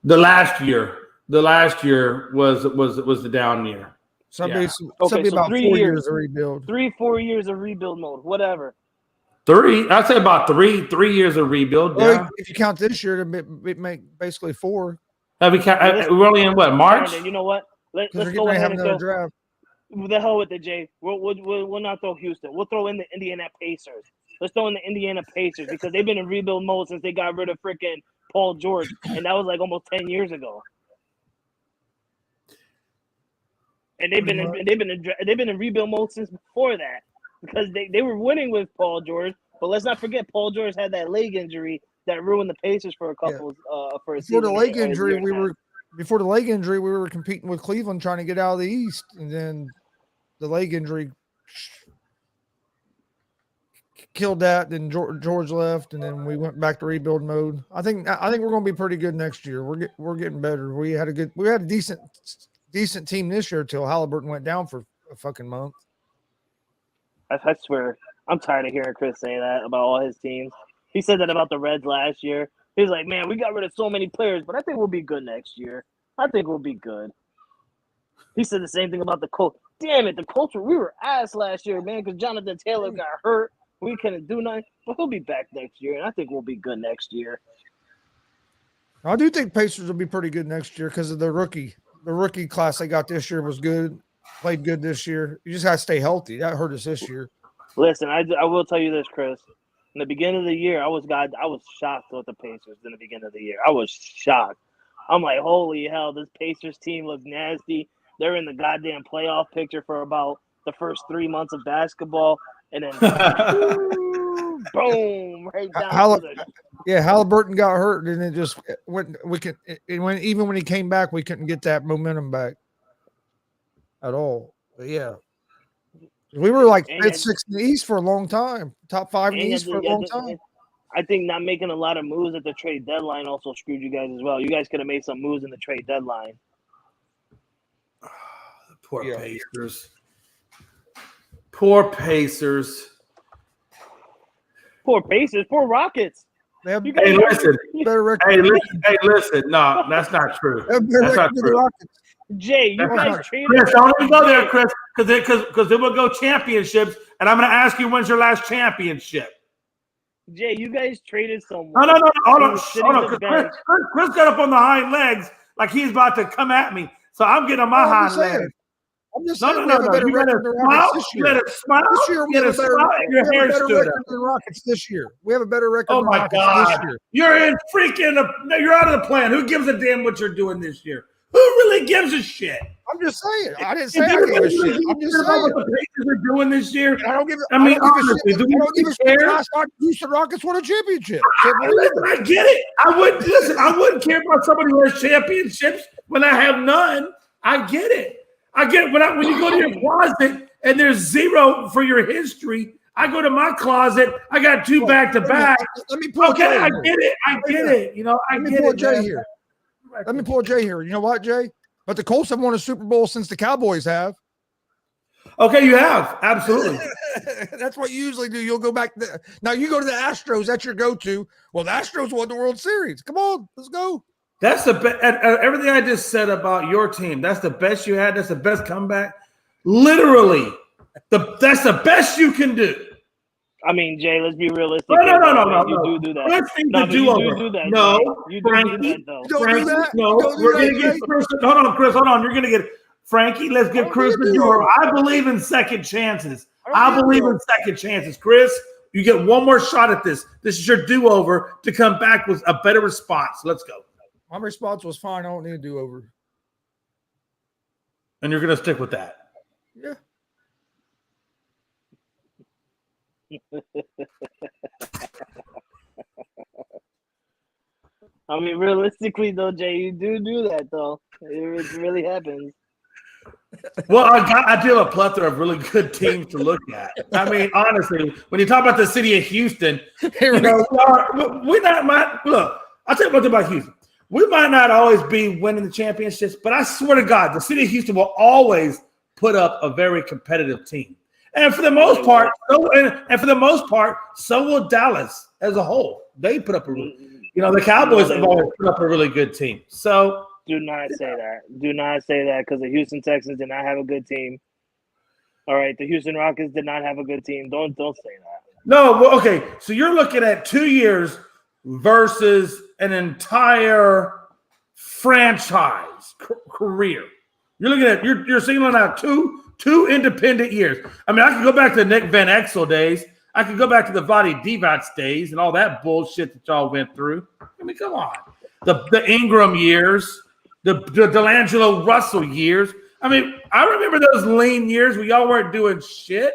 The last year was the down year. Somebody about 4 years of rebuild. 3-4 years of rebuild mode, whatever. 3, I'd say about 3 years of rebuild. Well, yeah. If you count this year, it make basically 4. We're only in what, March? You know what? Let's go ahead and have draft. The hell with it, Jay. We'll not throw Houston. We'll throw in the Indiana Pacers. Let's throw in the Indiana Pacers because they've been in rebuild mode since they got rid of freaking Paul George, and that was like almost 10 years ago. And they've been in rebuild mode since before that because they were winning with Paul George. But let's not forget Paul George had that leg injury that ruined the Pacers for a couple for a season. Before the leg injury, we were competing with Cleveland trying to get out of the East, and then the leg injury killed that. Then George left, and then we went back to rebuild mode. I think we're going to be pretty good next year. We're getting better. We had a decent team this year till Halliburton went down for a fucking month. I swear, I'm tired of hearing Chris say that about all his teams. He said that about the Reds last year. He was like, man, we got rid of so many players, but I think we'll be good next year. I think we'll be good. He said the same thing about the Colts. Damn it, the Colts, we were ass last year, man, because Jonathan Taylor got hurt. We couldn't do nothing, but he'll be back next year, and I think we'll be good next year. I do think Pacers will be pretty good next year because of the rookie class they got this year was good, played good this year. You just got to stay healthy. That hurt us this year. Listen, I will tell you this, Chris. In the beginning of the year, I was shocked with the Pacers in the beginning of the year. I was shocked. I'm like, holy hell, this Pacers team looks nasty. They're in the goddamn playoff picture for about the first 3 months of basketball, and then boom, right down. Halliburton got hurt, and it just went. Even when he came back, we couldn't get that momentum back at all. But yeah. We were like 5th, 6th in the East for a long time. Top 5 in the East for a long time. I think not making a lot of moves at the trade deadline also screwed you guys as well. You guys could have made some moves in the trade deadline. Poor Pacers. Poor Pacers. Poor Pacers. Poor Rockets. Hey, listen. Hey, listen. No, that's not true. That's not true. Jay, you guys traded. Chris, don't even go there, Chris, because they will go championships, and I'm going to ask you when's your last championship. Jay, you guys traded someone. No. Hold on. Chris got up on the hind legs like he's about to come at me. So I'm getting on my hind legs. I'm just saying, we have a better record than Rockets this year. You let it smile. This year, we have a better record than Rockets this year. We have a better record than Rockets this year. You're in you're out of the plan. Who gives a damn what you're doing this year? Who really gives a shit? I'm just saying. I didn't say I give a shit. I'm just saying what the Pacers are doing this year. I don't give a honestly, shit. I don't give a shit. Last time Houston Rockets won a championship. I get it. I wouldn't care about somebody who has championships when I have none. I get it. When you go to your closet and there's 0 for your history, I go to my closet. I got 2 back to back. Let me pull Jay. I get it. You know, I get it. Jay here. Let me pull Jay here. You know what, Jay? But the Colts have won a Super Bowl since the Cowboys have. Okay, you have. Absolutely. That's what you usually do. You'll go back. Now you go to the Astros. That's your go-to. Well, the Astros won the World Series. Come on, let's go. That's the best. Everything I just said about your team, that's the best you had. That's the best comeback. Literally, that's the best you can do. I mean, Jay, let's be realistic. No. You do that. Let's think the do that. No, Frankie. No, we're going to get Chris. Hold on, Chris. Hold on. You're going to get Frankie. Let's give Chris the do-over. I believe in second chances. I believe in second chances. Chris, you get one more shot at this. This is your do-over to come back with a better response. Let's go. My response was fine. I don't need a do-over. And you're going to stick with that? Yeah. I mean, realistically, though, Jay, you do that, though. It really happens. Well, I do have a plethora of really good teams to look at. I mean, honestly, when you talk about the city of Houston, we're not. Look, I'll tell you one thing about Houston. We might not always be winning the championships, but I swear to God, the city of Houston will always put up a very competitive team. And for the most part, so will Dallas as a whole. They put up the Cowboys have always put up a really good team. So do not say that. Do not say that because the Houston Texans did not have a good team. All right, the Houston Rockets did not have a good team. Don't say that. No, well, okay. So you're looking at 2 years versus an entire franchise career. You're looking at you're singling out two independent years. I mean, I could go back to the Nick Van Exel days. I could go back to the Vlade Divac days and all that bullshit that y'all went through. I mean, come on. The Ingram years, the D'Angelo Russell years. I mean, I remember those lean years where y'all weren't doing shit.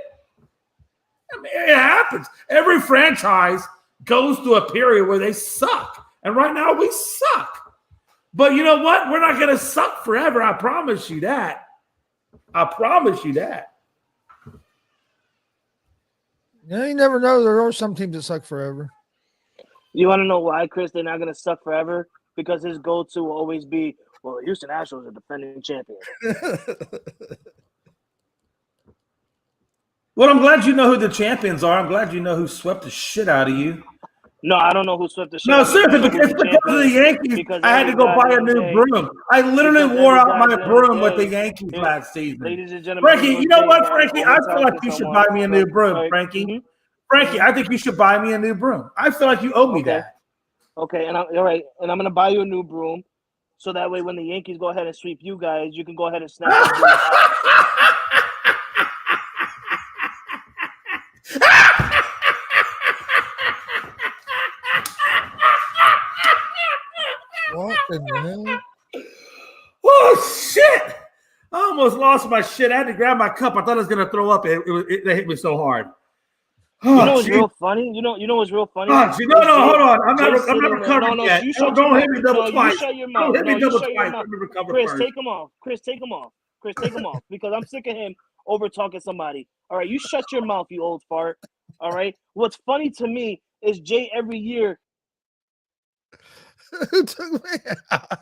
I mean, it happens. Every franchise goes through a period where they suck. And right now we suck. But you know what? We're not going to suck forever. I promise you that. Yeah, you never know. There are some teams that suck forever. You want to know why, Chris? They're not going to suck forever? Because his go-to will always be, well, the Houston Astros are defending champion. Well, I'm glad you know who the champions are. I'm glad you know who swept the shit out of you. No, I don't know who swept the shit. No, seriously, because of the Yankees, I had to go buy a new broom. I literally wore out my broom with the Yankees last season. Ladies and gentlemen, Frankie, you know what, Frankie? I feel like you should buy me a new broom, Frankie. Frankie, I think you should buy me a new broom. I feel like you owe me that. Okay, and all right, and I'm gonna buy you a new broom, so that way when the Yankees go ahead and sweep you guys, you can go ahead and snap the broom out. What the hell? Oh, shit. I almost lost my shit. I had to grab my cup. I thought I was going to throw up. It hit me so hard. Oh, you know what's real funny? You know what's real funny? Oh, no, hold on. I'm not recovered yet. Don't hit me double twice. Don't hit me double twice. Let me recover Chris, first. take him off. Chris, take him off. Because I'm sick of him over talking somebody. All right, you shut your mouth, you old fart. All right. What's funny to me is Jay every year. Who took me out?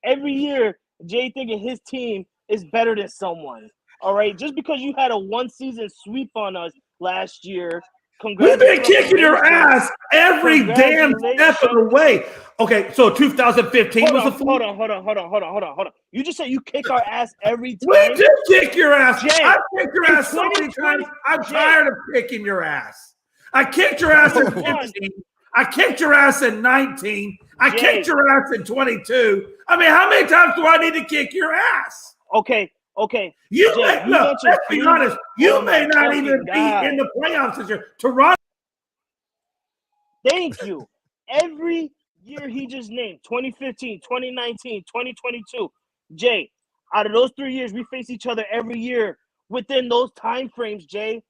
Every year, Jay thinking his team is better than someone. All right, just because you had a one-season sweep on us last year, We've been kicking your ass every damn step of the way. Okay, so 2015 was a hold on. You just said you kick our ass every time. We did kick your ass. Jay, I kicked your ass so many times. I'm tired of kicking your ass. I kicked your ass in 15. I kicked your ass in 19. I kicked your ass in 22. I mean, how many times do I need to kick your ass? Okay. You Jay, may, look, let's be honest. You may not even be in the playoffs this year. Toronto. Thank you. Every year he just named 2015, 2019, 2022. Jay, out of those 3 years, we face each other every year within those time frames, Jay.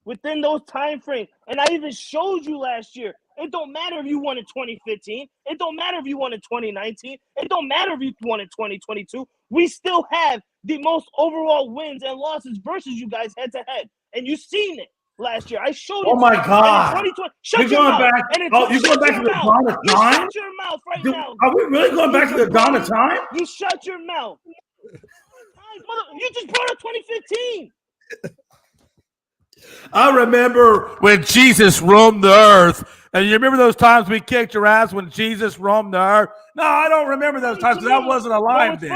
Within those time frames. And I even showed you last year. It don't matter if you won in 2015. It don't matter if you won in 2019. It don't matter if you won in 2022. We still have the most overall wins and losses versus you guys head to head. And you seen it last year. I showed it. Oh my God. Shut your mouth. You're going back to the dawn of time? Shut your mouth right now. Are we really going back to the dawn of time? You shut your mouth. You just brought up 2015. I remember when Jesus roamed the earth. And you remember those times we kicked your ass when Jesus roamed the earth? No, I don't remember those times because I wasn't alive then.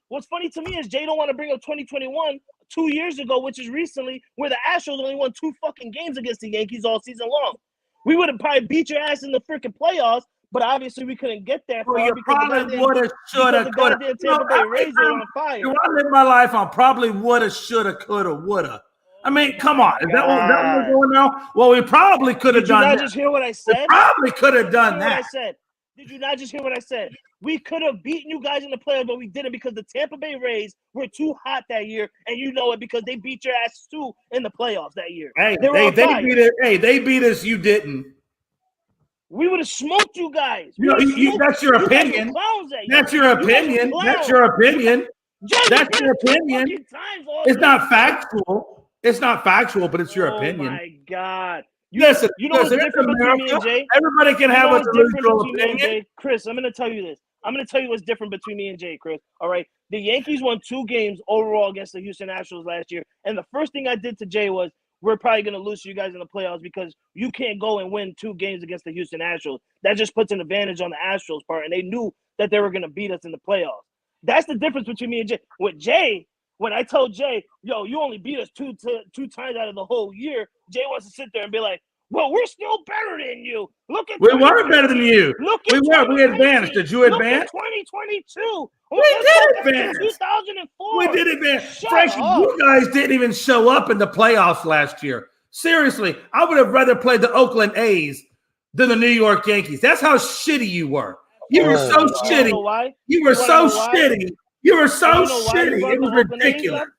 What's funny to me is Jay don't want to bring up 2021 2 years ago, which is recently, where the Astros only won 2 fucking games against the Yankees all season long. We would have probably beat your ass in the freaking playoffs, but obviously we couldn't get that far. Well, you probably would have, should have, could have. Tampa Bay Rays are on fire. When I lived my life, I probably would have, should have, could have, would have. I mean, come on. Is that what we're doing now? Well, we probably could have done that. Did you not just hear what I said? We probably could have done that. Did you not just hear what I said? We could have beaten you guys in the playoffs, but we didn't because the Tampa Bay Rays were too hot that year, and you know it because they beat your ass too in the playoffs that year. Hey, they beat us. You didn't. We would have smoked you guys. That's your opinion. That's your opinion. That's your opinion. That's your opinion. It's not factual. It's not factual, but it's your opinion. Oh my God! Listen, what's different between me and Jay? Everybody can have a delusional opinion. Chris, I'm going to tell you this. I'm going to tell you what's different between me and Jay, Chris. All right, the Yankees won 2 games overall against the Houston Astros last year, and the first thing I did to Jay was, we're probably going to lose to you guys in the playoffs because you can't go and win 2 games against the Houston Astros. That just puts an advantage on the Astros part, and they knew that they were going to beat us in the playoffs. That's the difference between me and Jay. With Jay, when I told Jay, yo, you only beat us two times out of the whole year, Jay wants to sit there and be like, well, we're still better than you. Look at we weren't better than you. We were. We advanced. Did you advance? 2022. We did advance. 2004. We did advance. Frankly, you guys didn't even show up in the playoffs last year. Seriously, I would have rather played the Oakland A's than the New York Yankees. That's how shitty you were. You were so shitty. You were so shitty. You were so shitty. It was ridiculous.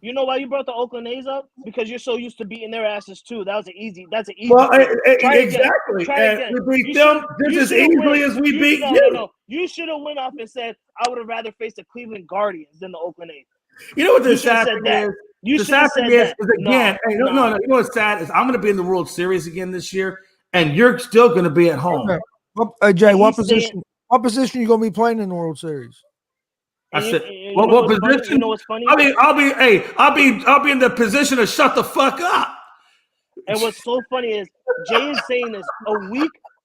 You know why you brought the Oakland A's up? Because you're so used to beating their asses too. That's an easy. Well, exactly. And we beat them just as easily as we beat you. No. You should have went off and said, I would have rather faced the Cleveland Guardians than the Oakland A's. You know what the sad thing is? The sad thing is again, you know what's sad is I'm going to be in the World Series again this year, and you're still going to be at home. Okay. Jay, what position? What position are you going to be playing in the World Series? I said, what position? You know what's funny? I'll be in the position to shut the fuck up. And what's so funny is Jay is saying this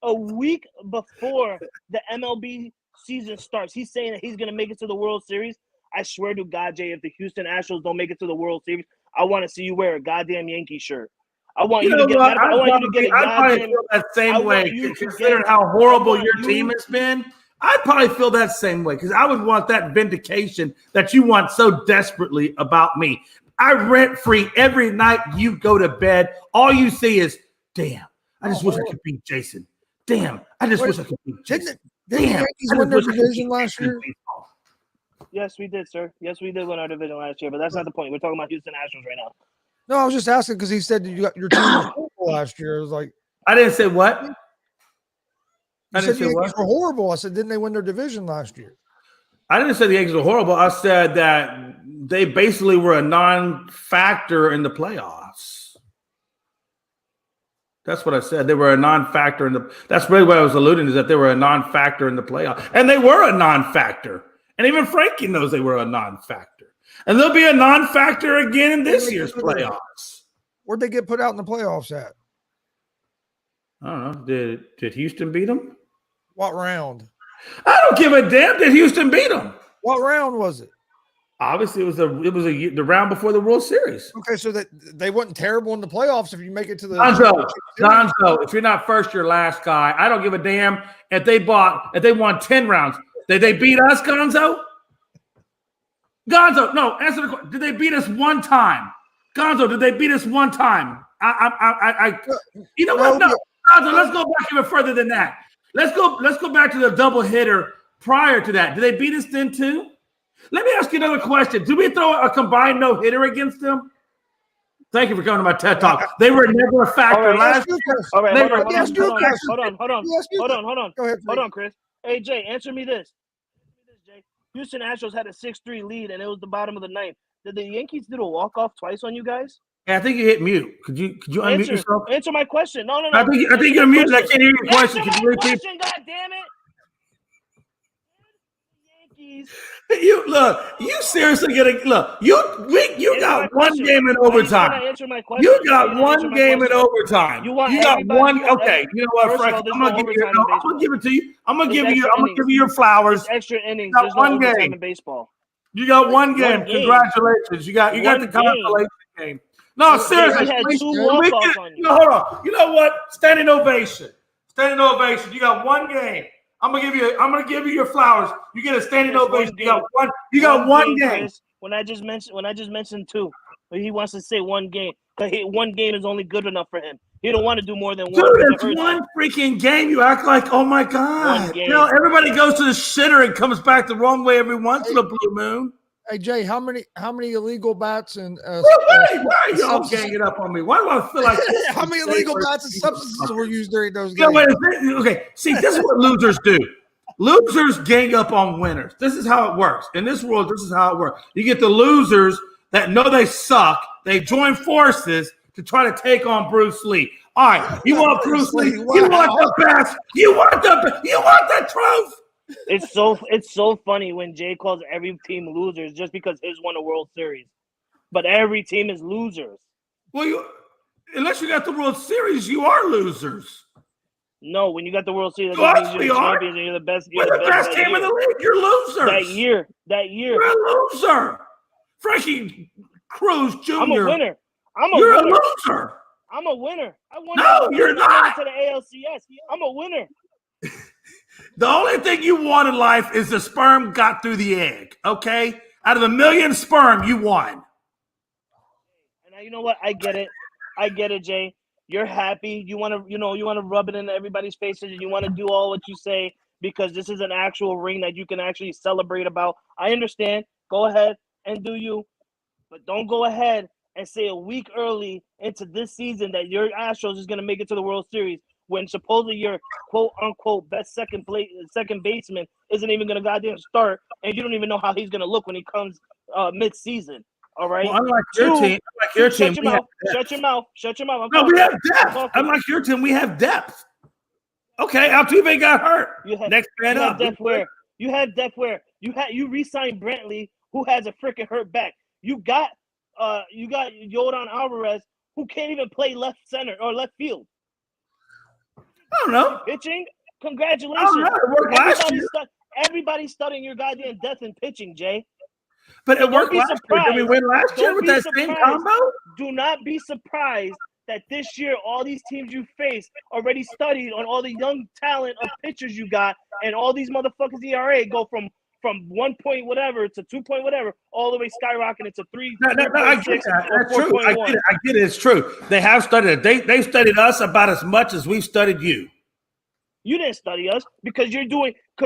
a week before the MLB season starts. He's saying that he's gonna make it to the World Series. I swear to God, Jay, if the Houston Astros don't make it to the World Series, I want to see you wear a goddamn Yankee shirt. I want you to get a goddamn. Feel that same way, considering how horrible your team has been. I'd probably feel that same way because I would want that vindication that you want so desperately about me. I rent free every night you go to bed. All you see is, damn, I just wish I could beat Jason. Damn, I just wish I could beat Jason. Didn't the Yankees win their division last year? Yes, we did, sir. Yes, we did win our division last year, but that's not the point. We're talking about Houston Astros right now. No, I was just asking because he said you got your team was horrible last year. I was like, I didn't say what. You said the Yankees were horrible. I said, didn't they win their division last year? I didn't say the Yankees were horrible. I said that they basically were a non-factor in the playoffs. That's what I said. They were a non-factor in the. That's really what I was alluding to, is that they were a non-factor in the playoff, and they were a non-factor. And even Frankie knows they were a non-factor, and they'll be a non-factor again in this year's playoffs. Where'd they get put out in the playoffs at? I don't know. Did Houston beat them? What round? I don't give a damn. Did Houston beat them? What round was it? Obviously, it was the round before the World Series. Okay, so that they wasn't terrible in the playoffs if you make it to the Gonzo, if you're not first, you're last, guy. I don't give a damn if they won 10 rounds. Did they beat us, Gonzo? Gonzo, no, answer the question. Did they beat us one time? Gonzo, did they beat us one time? You know what? No, Gonzo, let's go back even further than that. Let's go back to the double hitter prior to that. Did they beat us then too? Let me ask you another question. Did we throw a combined no-hitter against them? Thank you for coming to my TED Talk. They were never a factor last year. All right, hold on, Chris. Hey, Jay, answer me this. Jay. Houston Astros had a 6-3 lead, and it was the bottom of the ninth. Did the Yankees do a walk-off twice on you guys? Yeah, I think you hit mute. Could you unmute yourself? Answer my question. No. I think you're muted. I can't hear your question. Could you repeat? God damn it. You seriously you got one game in overtime. You got one game in overtime. You got one. Okay, you know what, Frank? I'm gonna give it to you. I'm gonna give you your flowers. Extra innings. You got one game in baseball. You got one game. Congratulations. You got the consolation game. No, seriously. Hold on. You know what? Standing ovation. You got one game. I'm gonna give you your flowers. You get a standing ovation. You got one game. Chris, when I just mentioned two, but he wants to say one game. Because one game is only good enough for him. He don't want to do more than one. Dude, it's one freaking game. You act like, oh my God. You know, everybody goes to the shitter and comes back the wrong way every once in a blue moon. Hey Jay, how many illegal bats and why are you all ganging up on me? Why do I feel like how many illegal bats and substances were used during those games? Okay, see, this is what losers do. Losers gang up on winners. This is how it works. In this world, this is how it works. You get the losers that know they suck. They join forces to try to take on Bruce Lee. All right, you want Bruce Lee? Wow. You want the best? You want the truth? It's so funny when Jay calls every team losers just because his won a World Series, but every team is losers. Well, unless you got the World Series, you are losers. No, when you got the World Series, you're champions and you're the best. You're the best team in the league. You're losers. That year, you're a loser. Frankie Cruz Jr. I'm a winner. You're a loser. I'm a winner. I won. No, you're not. To the ALCS. I'm a winner. The only thing you won in life is the sperm got through the egg, okay? Out of 1 million sperm, you won. And you know what? I get it, Jay. You're happy. You want to rub it in everybody's faces, and you want to do all what you say because this is an actual ring that you can actually celebrate about. I understand. Go ahead and do you, but don't go ahead and say a week early into this season that your Astros is going to make it to the World Series when supposedly your quote-unquote best second baseman isn't even going to goddamn start, and you don't even know how he's going to look when he comes mid-season. All right? Well, unlike your team. Shut your mouth. No, we have depth. Unlike your team, we have depth. Okay, Altuve got hurt. Next man up. You have depth where you re-signed Brantley, who has a freaking hurt back. You got Yordan Alvarez, who can't even play left center or left field. I don't know. Pitching? Congratulations. Everybody's studying your goddamn death in pitching, Jay. But it worked last year. Did we win last year with that same combo? Do not be surprised that this year all these teams you face already studied on all the young talent of pitchers you got, and all these motherfuckers ERA go from 1 point whatever to 2 point whatever, all the way skyrocketing to 3. I get that. That's true. I get it. It's true. They have studied it. They studied us about as much as we've studied you. You didn't study us because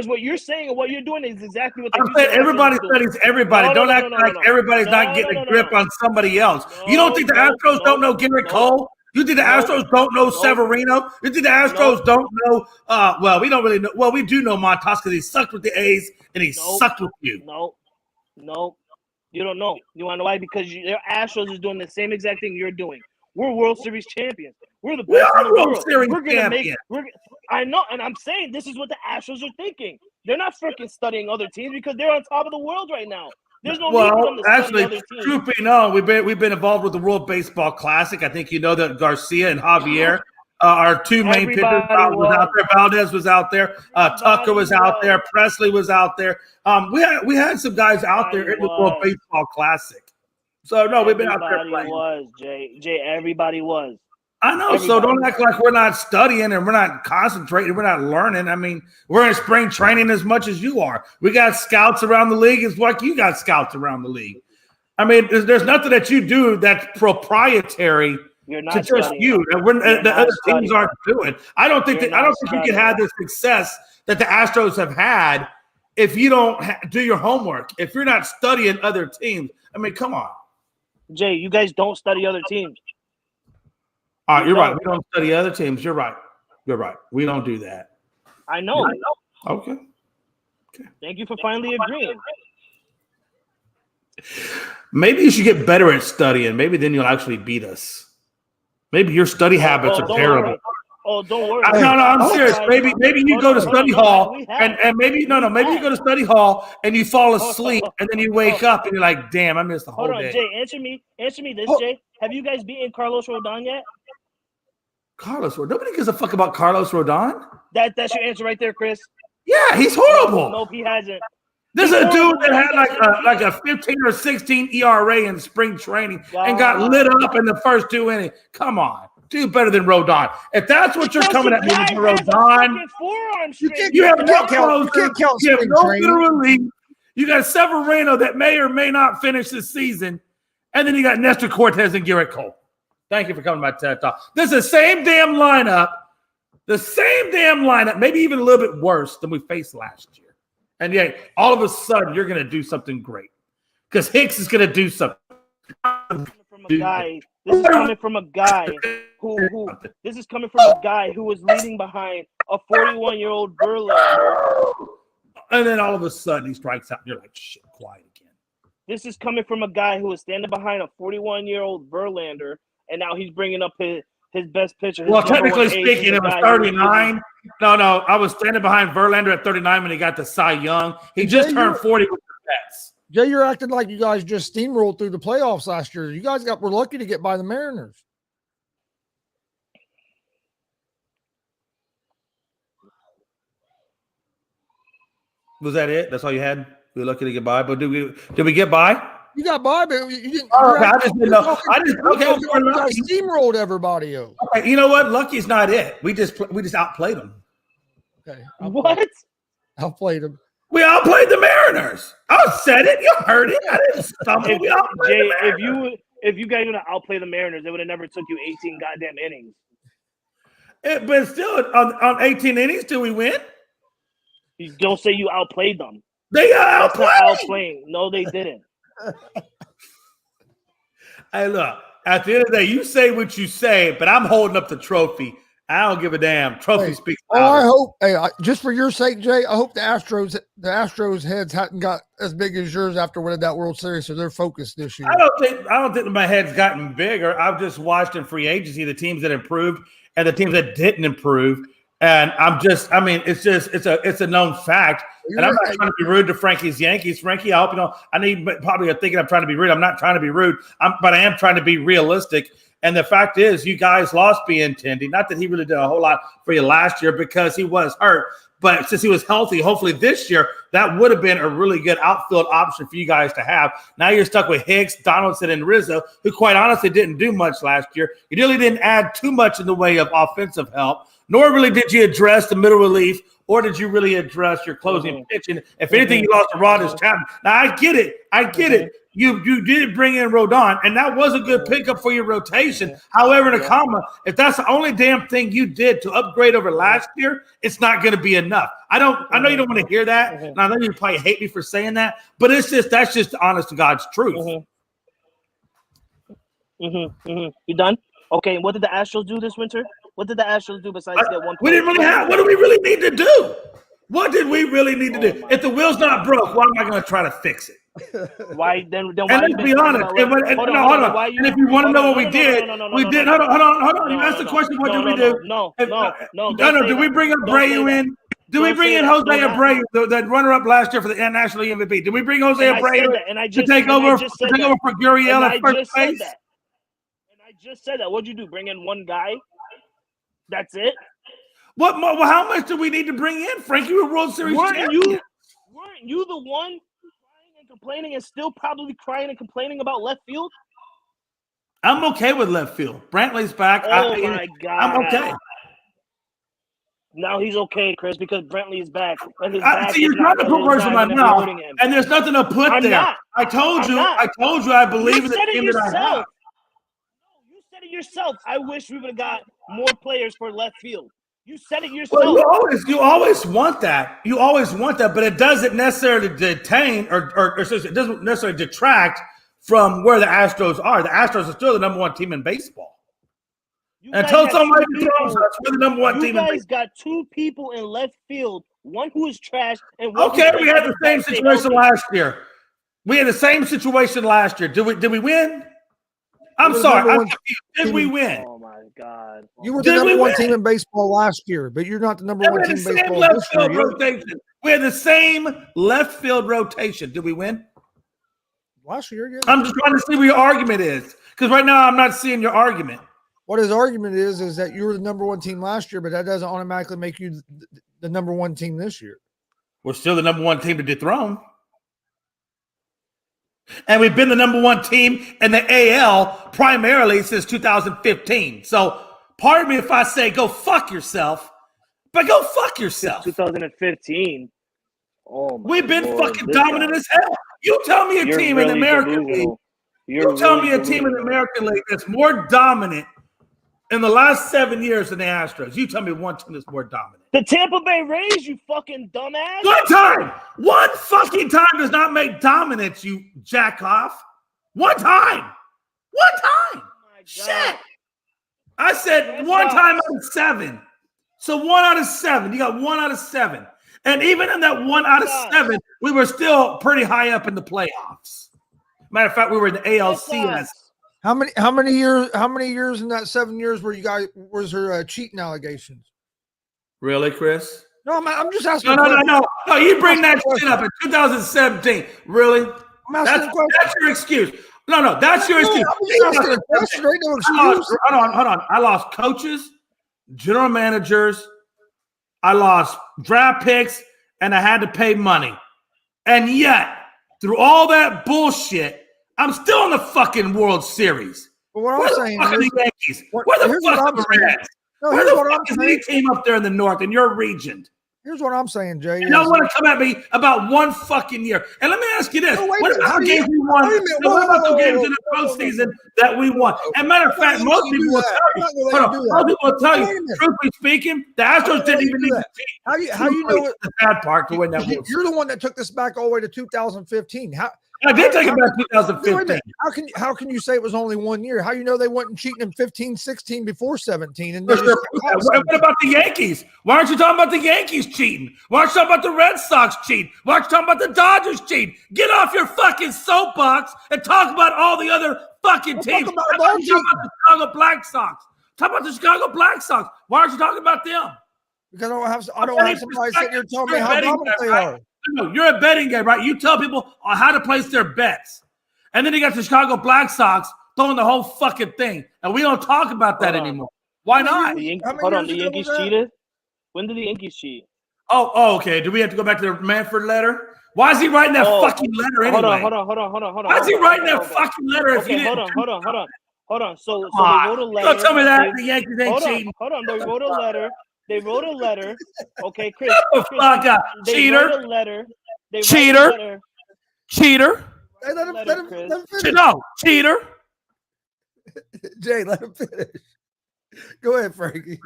what you're saying and what you're doing is exactly what I'm saying. Everybody studies everybody. Don't act like everybody's not getting a grip on somebody else. You don't think the Astros don't know Garrett Cole? You think the Astros don't know Severino? You think the Astros don't know? Well, we don't really know. Well, we do know Montas because he sucked with the A's and he sucked with you. No, you don't know. You want to know why? Because your Astros is doing the same exact thing you're doing. We're World Series champions. We're the We best are in the World world. Series We're gonna make. champions. I know, and I'm saying this is what the Astros are thinking. They're not freaking studying other teams because they're on top of the world right now. There's no need for them to study other teams. Truth be known, we've been involved with the World Baseball Classic. I think you know that Garcia and Javier, our two main pitchers, was out there. Valdez was out there. Tucker was out there. Presley was out there. We had some guys out there in the World Baseball Classic. So no, we've been out there playing. Jay, everybody was. I know. So don't act like we're not studying and we're not concentrating. We're not learning. I mean, we're in spring training as much as you are. We got scouts around the league. It's like you got scouts around the league. I mean, there's nothing that you do that's proprietary to just you. The other teams aren't doing. I don't think you can have the success that the Astros have had if you don't do your homework. If you're not studying other teams, I mean, come on. Jay, you guys don't study other teams. All right, you're right. We don't study other teams. You're right. We don't do that. I know. Okay. Thank you for finally agreeing. Maybe you should get better at studying. Maybe then you'll actually beat us. Maybe your study habits are terrible. Don't worry. No, I'm serious. Maybe you go to study hall and maybe you go to study hall and you fall asleep and then you wake up and you're like, damn, I missed the whole day. Hold on, Jay. Answer me this, Jay. Have you guys beaten Carlos Rodon yet? Carlos Rodon? Nobody gives a fuck about Carlos Rodon. That's your answer right there, Chris. Yeah, he's horrible. Nope, he hasn't. There's a dude that had like a 15 or 16 ERA in spring training and got lit up in the first 2 innings. Come on. Do better than Rodon. If that's what you're coming at me with Rodon, you have no closer. You have no good relief. You got Severino that may or may not finish this season. And then you got Nestor Cortez and Garrett Cole. Thank you for coming to my TED Talk. This is the same damn lineup, maybe even a little bit worse than we faced last year. And yet, all of a sudden, you're going to do something great because Hicks is going to do something. This is coming from a guy who was leading behind a 41-year-old Verlander. And then all of a sudden, he strikes out, and you're like, shit, quiet again. This is coming from a guy who was standing behind a 41-year-old Verlander, and now he's bringing up his best pitcher. Well, technically speaking, it was 39. No, I was standing behind Verlander at 39 when he got the Cy Young. He just turned 40 with the Mets. Jay, you're acting like you guys just steamrolled through the playoffs last year. You guys were lucky to get by the Mariners. Was that it? That's all you had? We were lucky to get by, but did we get by? You got by, but you didn't. I just didn't know. You guys steamrolled everybody. Okay, you know what? Lucky's not it. We just outplayed them. Okay. Outplayed them. We outplayed the Mariners. I said it. You heard it. I didn't stumble. Jay, if you guys would have outplayed the Mariners, it would have never took you 18 goddamn innings. But still, on 18 innings, do we win? You don't say you outplayed them. They got outplaying. No, they didn't. Hey, look, at the end of the day, you say what you say, but I'm holding up the trophy. I don't give a damn. Trophy speaks louder. I hope, just for your sake, Jay, I hope the Astros heads hadn't got as big as yours after winning that World Series, so they're focused this year. I don't think my head's gotten bigger. I've just watched in free agency the teams that improved and the teams that didn't improve. And it's a known fact. And I'm not trying to be rude to Frankie's Yankees. Frankie, I hope you know. I know you probably are thinking I'm trying to be rude. I'm not trying to be rude, but I am trying to be realistic. And the fact is, you guys lost Benintendi. Not that he really did a whole lot for you last year because he was hurt. But since he was healthy, hopefully this year, that would have been a really good outfield option for you guys to have. Now you're stuck with Hicks, Donaldson, and Rizzo, who quite honestly didn't do much last year. You really didn't add too much in the way of offensive help, nor really did you address the middle relief, or did you really address your closing pitching? If anything, you lost to Aroldis Chapman. Now, I get it. You did bring in Rodon, and that was a good pickup for your rotation. However, in a comma, if that's the only damn thing you did to upgrade over last year, it's not going to be enough. I know you don't want to hear that, and I know you probably hate me for saying that, but that's just the honest to God's truth. You done? Okay, what did the Astros do this winter? What did the Astros do besides get one? We didn't really have. What do we really need to do? What did we really need to do? If the wheel's not broke, why am I going to try to fix it? Why then? And Why let's be honest. Hold on. And if you want to know what we did, we did. Hold on. You asked the question. What did we do? No. Did we bring Abreu in? Did we bring in Jose Abreu, the runner-up last year for the national MVP? Did we bring Jose Abreu to take over for Gurriel at first base? And I just said that. What'd you do? Bring in one guy? That's it? What? Well, how much do we need to bring in, Frankie? We're World Series champions. Weren't you the one crying and complaining and still probably crying and complaining about left field? I'm okay with left field. Brantley's back. My God. I'm okay. Now he's okay, Chris, because Brantley is back. And you're trying to put words in my mouth, and there's nothing to put there. I told you I believe in the team that I have. You said it yourself. I wish we would have got more players for left field. You said it yourself. Well, you always want that. You always want that, but it doesn't necessarily detain or it doesn't necessarily detract from where the Astros are. The Astros are still the number one team in baseball. Until somebody tells us we're the number one team in baseball. You guys got two people in left field, one who is trash and one we had the same situation last year. We had the same situation last year. Did we win? I'm sorry. Did we win? Oh my God! You were the number one team in baseball last year, but you're not the number one team in baseball this year. We had the same left field rotation. Did we win? Last year, yeah. I'm just trying to see what your argument is, because right now I'm not seeing your argument. What his argument is that you were the number one team last year, but that doesn't automatically make you the number one team this year. We're still the number one team to dethrone. And we've been the number one team in the AL primarily since 2015. So pardon me if I say go fuck yourself, but go fuck yourself. 2015. Oh my We've been Lord, fucking dominant as hell. You tell me a team in the American League. You tell me a team in the American League that's more dominant in the last 7 years than the Astros. You tell me one team that's more dominant. The Tampa Bay Rays, you fucking dumbass. One fucking time does not make dominance, you jack off. One time. Oh Shit. I said one time out of 7. So 1 out of 7. You got 1 out of 7. And even in that 1 out of 7, we were still pretty high up in the playoffs. Matter of fact, we were in the ALCS. How many years in that 7 years was there cheating allegations? Really, Chris? No, I'm just asking. No. You bring that shit up in 2017. Really? That's your excuse. No, that's your excuse. Hold on. I lost coaches, general managers. I lost draft picks, and I had to pay money. And yet, through all that bullshit, I'm still in the fucking World Series. But what I'm saying is, the Yankees? Where the fuck are the Reds? Where the fuck is any team up there in the North in your region? Here's what I'm saying, Jay. You don't want to come at me about one fucking year. And let me ask you this. What about the games we won? What about the games in the postseason that we won? And matter of fact, most people will tell you, truthfully speaking, the Astros didn't even need to cheat. How you know the bad part to win that World Series? You're the one that took this back all the way to 2015. I did take it back to 2015. How can you say it was only 1 year? How you know they wasn't cheating in 15, 16 before 17? And what about the Yankees? Why aren't you talking about the Yankees cheating? Why aren't you talking about the Red Sox cheating? Why aren't you talking about the Dodgers cheating? Get off your fucking soapbox and talk about all the other fucking teams. Talk about the Chicago Black Sox. Talk about the Chicago Black Sox. Why aren't you talking about them? Because I don't have somebody sitting here telling me how dominant they are. No, you're a betting guy, right? You tell people how to place their bets. And then you got the Chicago Black Sox throwing the whole fucking thing. And we don't talk about that anymore. Why not? The Yankees cheated? When did the Yankees cheat? Oh, okay. Do we have to go back to the Manfred letter? Why is he writing that fucking letter anyway? Hold on. Why is he writing that fucking letter if he didn't? Hold on. So they wrote a letter. Don't tell me that the Yankees ain't cheating. Hold on. They wrote a letter. Okay, Chris. Fuck up. Cheater. Cheater. Cheater. Hey, let him finish. No, cheater. Jay, let him finish. Go ahead, Frankie.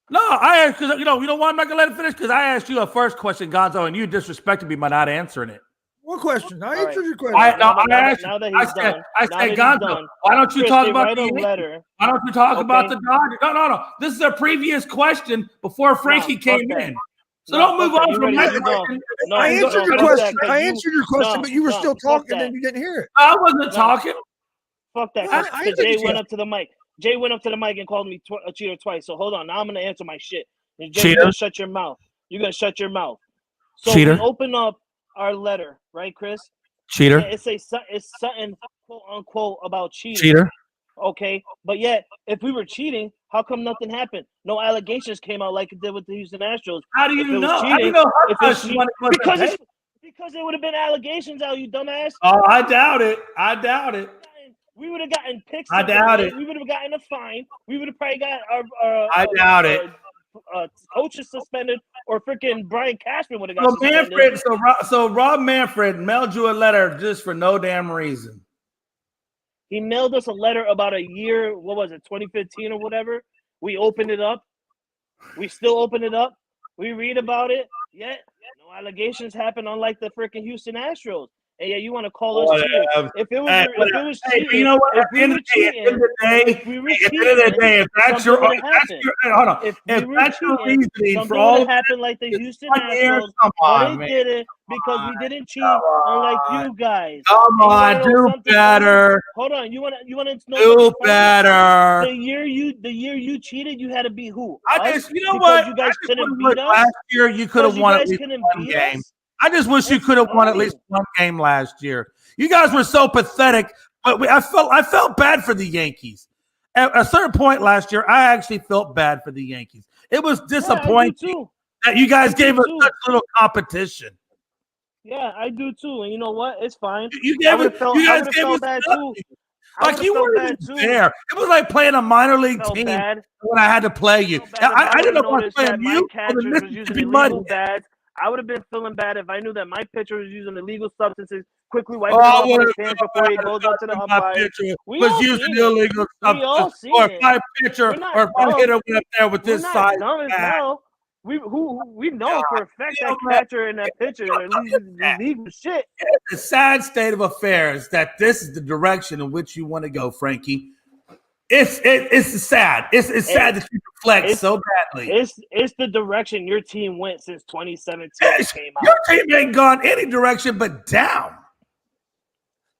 No, I asked because you know why I'm not gonna let him finish? Because I asked you a first question, Gonzo, and you disrespected me by not answering it. What question? I answered your question. I said, Gonzo, why don't you talk about the letter? Why don't you talk about the Dodgers? No. This is a previous question before Frankie came in. So don't move on from my question. No, I answered your fuck question. that, I answered your question, no, but you were no, still fuck talking that. and you didn't hear it. I wasn't talking. Fuck that. I Because answered Jay you. went up to the mic. Jay went up to the mic and called me a cheater twice. So hold on. Now I'm gonna answer my shit. And Jay, Cheater. you're gonna shut your mouth. You're gonna shut your mouth. So Cheater. we open up our letter, right, Chris? Cheater. Yeah, it's something quote unquote about cheating. Cheater. Okay, but yet if we were cheating, how come nothing happened? No allegations came out like it did with the Houston Astros. How do If it you was know? How do cheating, you know if how it's much cheat- money was because paid? because there would have been allegations out, you dumbass. Oh, I doubt it. I doubt it. We would have gotten picks. I doubt it. We would have gotten a fine. We would have probably got I doubt it. coaches suspended, or freaking Brian Cashman would have got So suspended. Manfred, so Rob Manfred mailed you a letter just for no damn reason. He mailed us a letter about a year. What was it, 2015 or whatever? We opened it up. We still open it up. We read about it. Yet no allegations happen, unlike the freaking Houston Astros. And yeah, you want to call us cheaters? If it was cheating, you know what? if At we the end were of the day, if we were at the end of the day, if that's your, something would have hold on, If if we were that's your cheating, reasoning something for all would of have happened like the Houston 1 year, Astros, come but on, it man. didn't because we didn't cheat, Come unlike on. you guys. Come And you wanna on, know do something better. funny? Hold on, you wanna know Do something funny? better. The year you cheated, you had to beat who? I Us? just, you know Because what? you guys I just couldn't wish beat us. last year you could have Because you won at guys least couldn't one beat game. us. I just wish you That's could have won at funny. least one game last year. You guys were so pathetic, but I felt bad for the Yankees. At a certain point last year, I actually felt bad for the Yankees. It was disappointing too. that you guys I do gave us too. such little competition. Yeah, I do too. And you know what? It's fine. You I gave would it. have You guys felt, gave us bad nothing. too. Like you weren't even there. It was like playing a minor league Felt team bad. when I had to play you. Felt bad if I didn't know would've if I was noticed playing that my you or the catcher was using Mississippi Mud. illegal bads. I would have been feeling bad if I knew that my pitcher was using illegal substances. Quickly wiping it off on his hands before he goes up to the umpire. We was all using seen it. illegal We all substances, seen or if it. my pitcher We're not or if my dumb. hitter went up there with We're this not size dumb as bat. hell. We know for a fact that man. catcher and that pitcher are illegal shit. It's a sad state of affairs that this is the direction in which you want to go, Frankie. It's sad. It's sad that you reflect so badly. It's the direction your team went since 2017 came out. Your team ain't gone any direction but down.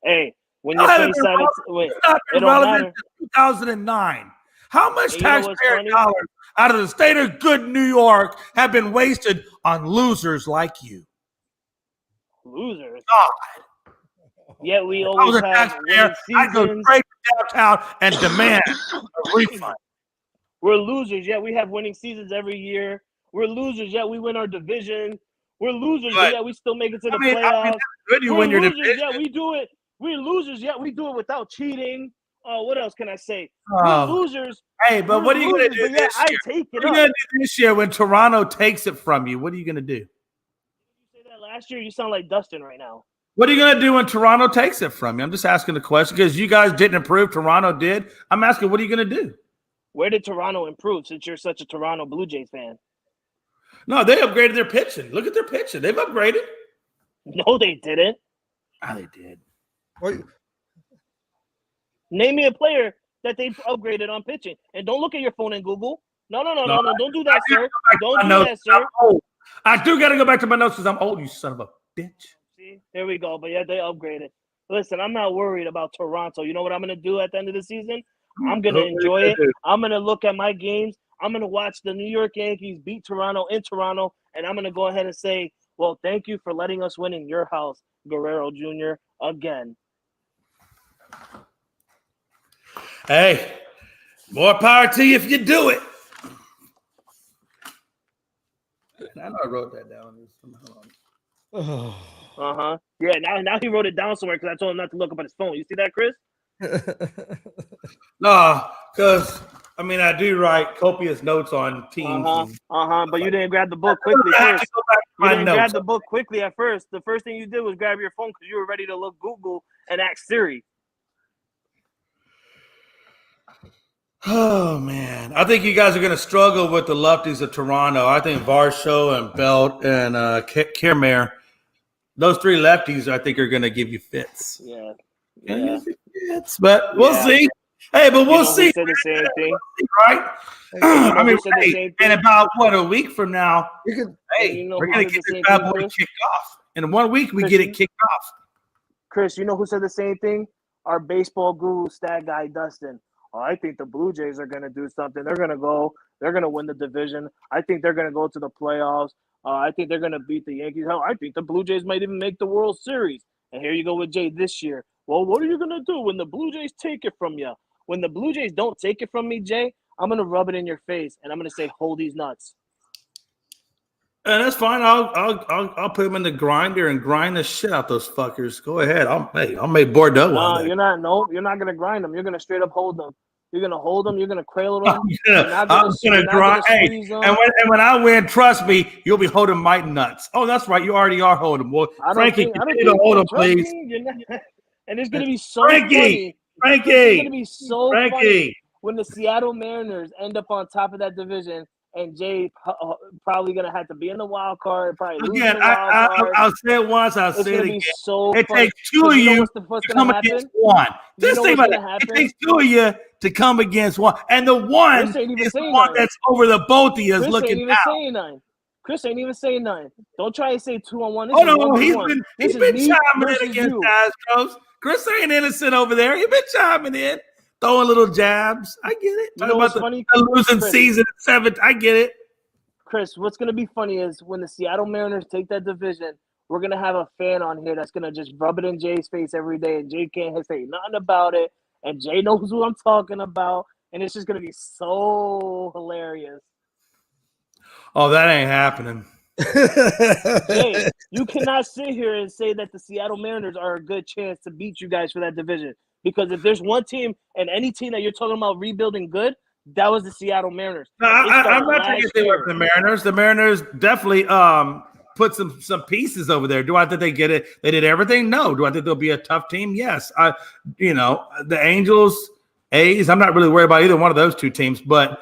Hey, when you're 2017, it don't matter. Since 2009. How much And you know what's taxpayer funny? dollars out of the state of good New York have been wasted on losers like you? Losers. God. Yet we I was always a have taxpayer. winning I'd go seasons. straight to downtown and demand a refund. We're losers, yet we have winning seasons every year. We're losers, yet we win our division. We're losers, But, yet we still make it to the I mean, playoffs. good you We're win your losers, division. yet we do it. We're losers, yet we do it without cheating. What else can I say? Oh. We're losers. Hey, but what are you going to do this year? I take it What are you up. going to do this year when Toronto takes it from you? What are you going to do? You say that last year, you sound like Dustin right now. What are you going to do when Toronto takes it from you? I'm just asking the question because you guys didn't improve. Toronto did. I'm asking, what are you going to do? Where did Toronto improve since you're such a Toronto Blue Jays fan? No, they upgraded their pitching. Look at their pitching. They've upgraded. No, they didn't. Oh, they did. Wait, Name me a player that they've upgraded on pitching. And don't look at your phone and Google. No. Don't do that, sir. Don't do that, sir. I do got to go back to my notes because I'm old, you son of a bitch. See, there we go. But yeah, they upgraded. Listen, I'm not worried about Toronto. You know what I'm going to do at the end of the season? I'm going to enjoy it. I'm going to look at my games. I'm going to watch the New York Yankees beat Toronto in Toronto. And I'm going to go ahead and say, well, thank you for letting us win in your house, Guerrero Jr., again. Hey, more power to you if you do it. I know I wrote that down. Uh-huh. Yeah, now he wrote it down somewhere because I told him not to look up at his phone. You see that, Chris? No, because, I mean, I do write copious notes on teams. But you didn't grab the book quickly first. You didn't grab the book quickly at first. The first thing you did was grab your phone because you were ready to look Google and ask Siri. Oh, man. I think you guys are going to struggle with the lefties of Toronto. I think Varsho and Belt and Kiermaier, those three lefties, I think, are going to give you fits. Yeah. Fits, but we'll see. Hey, but we'll who see. said the same thing? Right? know I mean, who said the hey, same and thing? about a week from now, You could, hey, you know we're who gonna said get the this same bad thing, boy Chris? kicked off. In 1 week, we Chris, get it kicked off. Chris, you know who said the same thing? Our baseball guru, stat guy, Dustin. Oh, I think the Blue Jays are going to do something. They're going to win the division. I think they're going to go to the playoffs. I think they're going to beat the Yankees. Hell, I think the Blue Jays might even make the World Series. And here you go with Jay this year. Well, what are you going to do when the Blue Jays take it from you? When the Blue Jays don't take it from me, Jay, I'm going to rub it in your face, and I'm going to say, hold these nuts. And that's fine. I'll put them in the grinder and grind the shit out those fuckers. Go ahead. I'll make Bordeaux No, on that. you're not. No, you're not going to grind them. You're going to straight up hold them. You're going to hold them. You're going to cradle them. You're not I'm going gonna grind. to Hey, squeeze them. and when I win, trust me, you'll be holding my nuts. Oh, that's right. You already are holding. Well, Frankie, continue to hold them, please. Me, you're not. And it's going to be so Frankie, funny. It's going to be so funny Frankie. when the Seattle Mariners end up on top of that division, and Jay probably going to have to be in the wild card. Probably lose Again, the wild card. I'll say it once. I'll say it again. So it funny. takes two of you what's to come against one. Just think about it. It takes two of you to come against one, and the one is the one that's over the both of you is looking out. Chris ain't even saying nothing. Don't try to say 2-on-1. Oh no, he's been chiming in against Astros. Chris ain't innocent over there. He's been chiming in, throwing little jabs. I get it. You know what's funny? The losing season at 7th. I get it. Chris, what's going to be funny is when the Seattle Mariners take that division, we're going to have a fan on here that's going to just rub it in Jay's face every day, and Jay can't say nothing about it, and Jay knows who I'm talking about, and it's just going to be so hilarious. Oh, that ain't happening. Jay, you cannot sit here and say that the Seattle Mariners are a good chance to beat you guys for that division, because if there's one team and any team that you're talking about rebuilding good, that was the Seattle Mariners. No, I'm not taking it away from the Mariners. The Mariners definitely put some pieces over there. Do I think they get it? They did everything? No. Do I think they'll be a tough team? Yes. The Angels, A's, I'm not really worried about either one of those two teams, but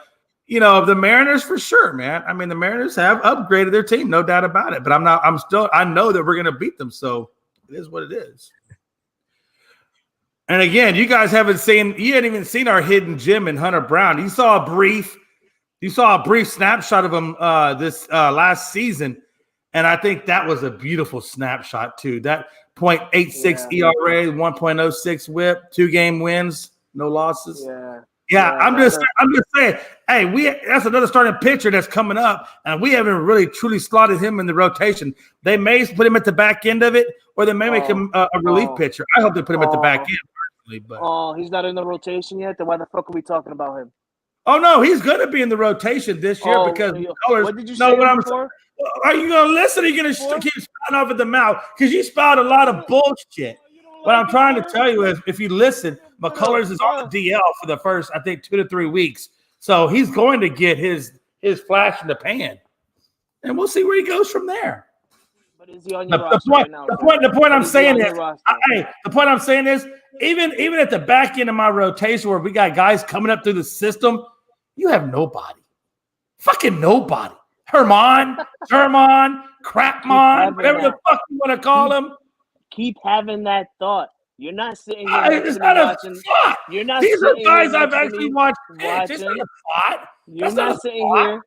the Mariners for sure, man. I mean, the Mariners have upgraded their team, no doubt about it. But I know that we're gonna beat them, so it is what it is. And again, you guys hadn't even seen our hidden gem in Hunter Brown. You saw a brief snapshot of him this last season, and I think that was a beautiful snapshot too. That .86 ERA, 1.06 WHIP, 2-game wins, no losses. Yeah, I'm just saying. Hey, that's another starting pitcher that's coming up, and we haven't really truly slotted him in the rotation. They may put him at the back end of it, or they may make him a relief pitcher. I hope they put him at the back end. But he's not in the rotation yet. Then why the fuck are we talking about him? Oh no, he's going to be in the rotation this year because McCullers. What did you say before? Are you going to listen? Or are you going to keep spouting off at the mouth? Because you spout a lot of bullshit. What I'm trying to tell you is, if you listen, McCullers is on the DL for the first, I think, 2 to 3 weeks. So he's going to get his flash in the pan, and we'll see where he goes from there. But is he on your roster right now? The point I'm saying is, even at the back end of my rotation where we got guys coming up through the system, you have nobody. Fucking nobody. Herman, Crapmon, whatever the fuck you want to call him. Keep having that thought. You're not sitting here. It's not watching, a thought. You're not. These are guys I've actually watched. It's not a thought. You're not sitting here.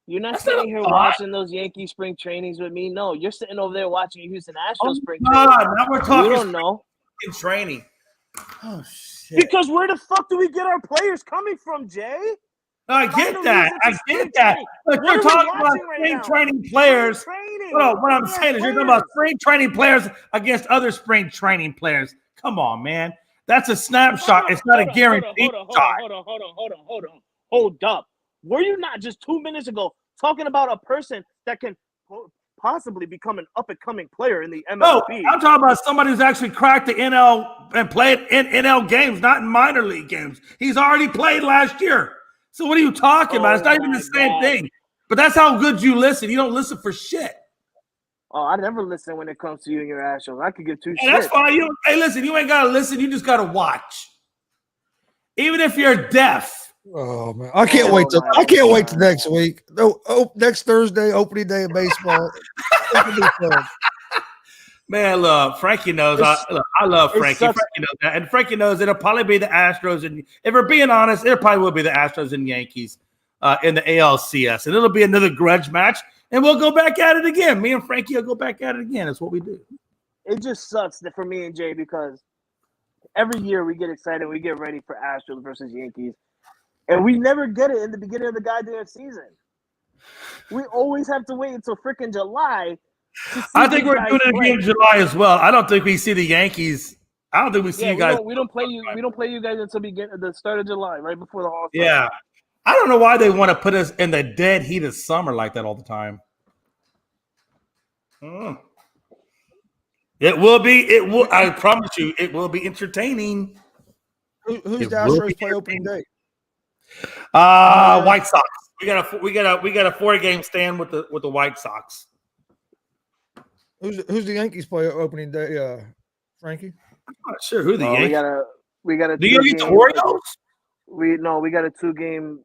You're not sitting here watching those Yankee spring trainings with me. No, you're sitting over there watching Houston Astros spring training. Now we're talking. You don't know. In training. Oh shit. Because where the fuck do we get our players coming from, Jay? No, I get that. But you're talking about spring training players. Well, what I'm saying is you're talking about spring training players against other spring training players. Come on, man. That's a snapshot. It's not a guarantee. Hold up. Were you not just 2 minutes ago talking about a person that can possibly become an up-and-coming player in the MLB? No, I'm talking about somebody who's actually cracked the NL and played in NL games, not in minor league games. He's already played last year. So what are you talking about? It's not even the same thing. But that's how good you listen. You don't listen for shit. Oh, I never listen when it comes to you and your Astros. I could give two shits. That's fine. Hey, listen, you ain't got to listen. You just got to watch. Even if you're deaf. Oh, man. I can't wait till next week. Next Thursday, opening day of baseball. It'll be fun. Man, look, Frankie knows. I love it Frankie. sucks. Frankie knows that, and Frankie knows it'll probably be the Astros. And if we're being honest, it probably will be the Astros and Yankees in the ALCS, and it'll be another grudge match, and we'll go back at it again. Me and Frankie will go back at it again. That's what we do. It just sucks for me and Jay because every year we get excited, we get ready for Astros versus Yankees, and we never get it in the beginning of the goddamn season. We always have to wait until freaking July. I think we're doing it again in July as well. I don't think we see the Yankees. I don't think we see you guys. We don't play you. We don't play you guys until the start of July, right before the All-Star. Yeah, I don't know why they want to put us in the dead heat of summer like that all the time. It will be. It will. I promise you, it will be entertaining. Who's the Astros play opening day? White Sox. We got a 4-game stand with the White Sox. Oh, Who's the Yankees play opening day? Frankie. I'm not sure who the Yankees. We got a. Do you get the Orioles? We got a 2-game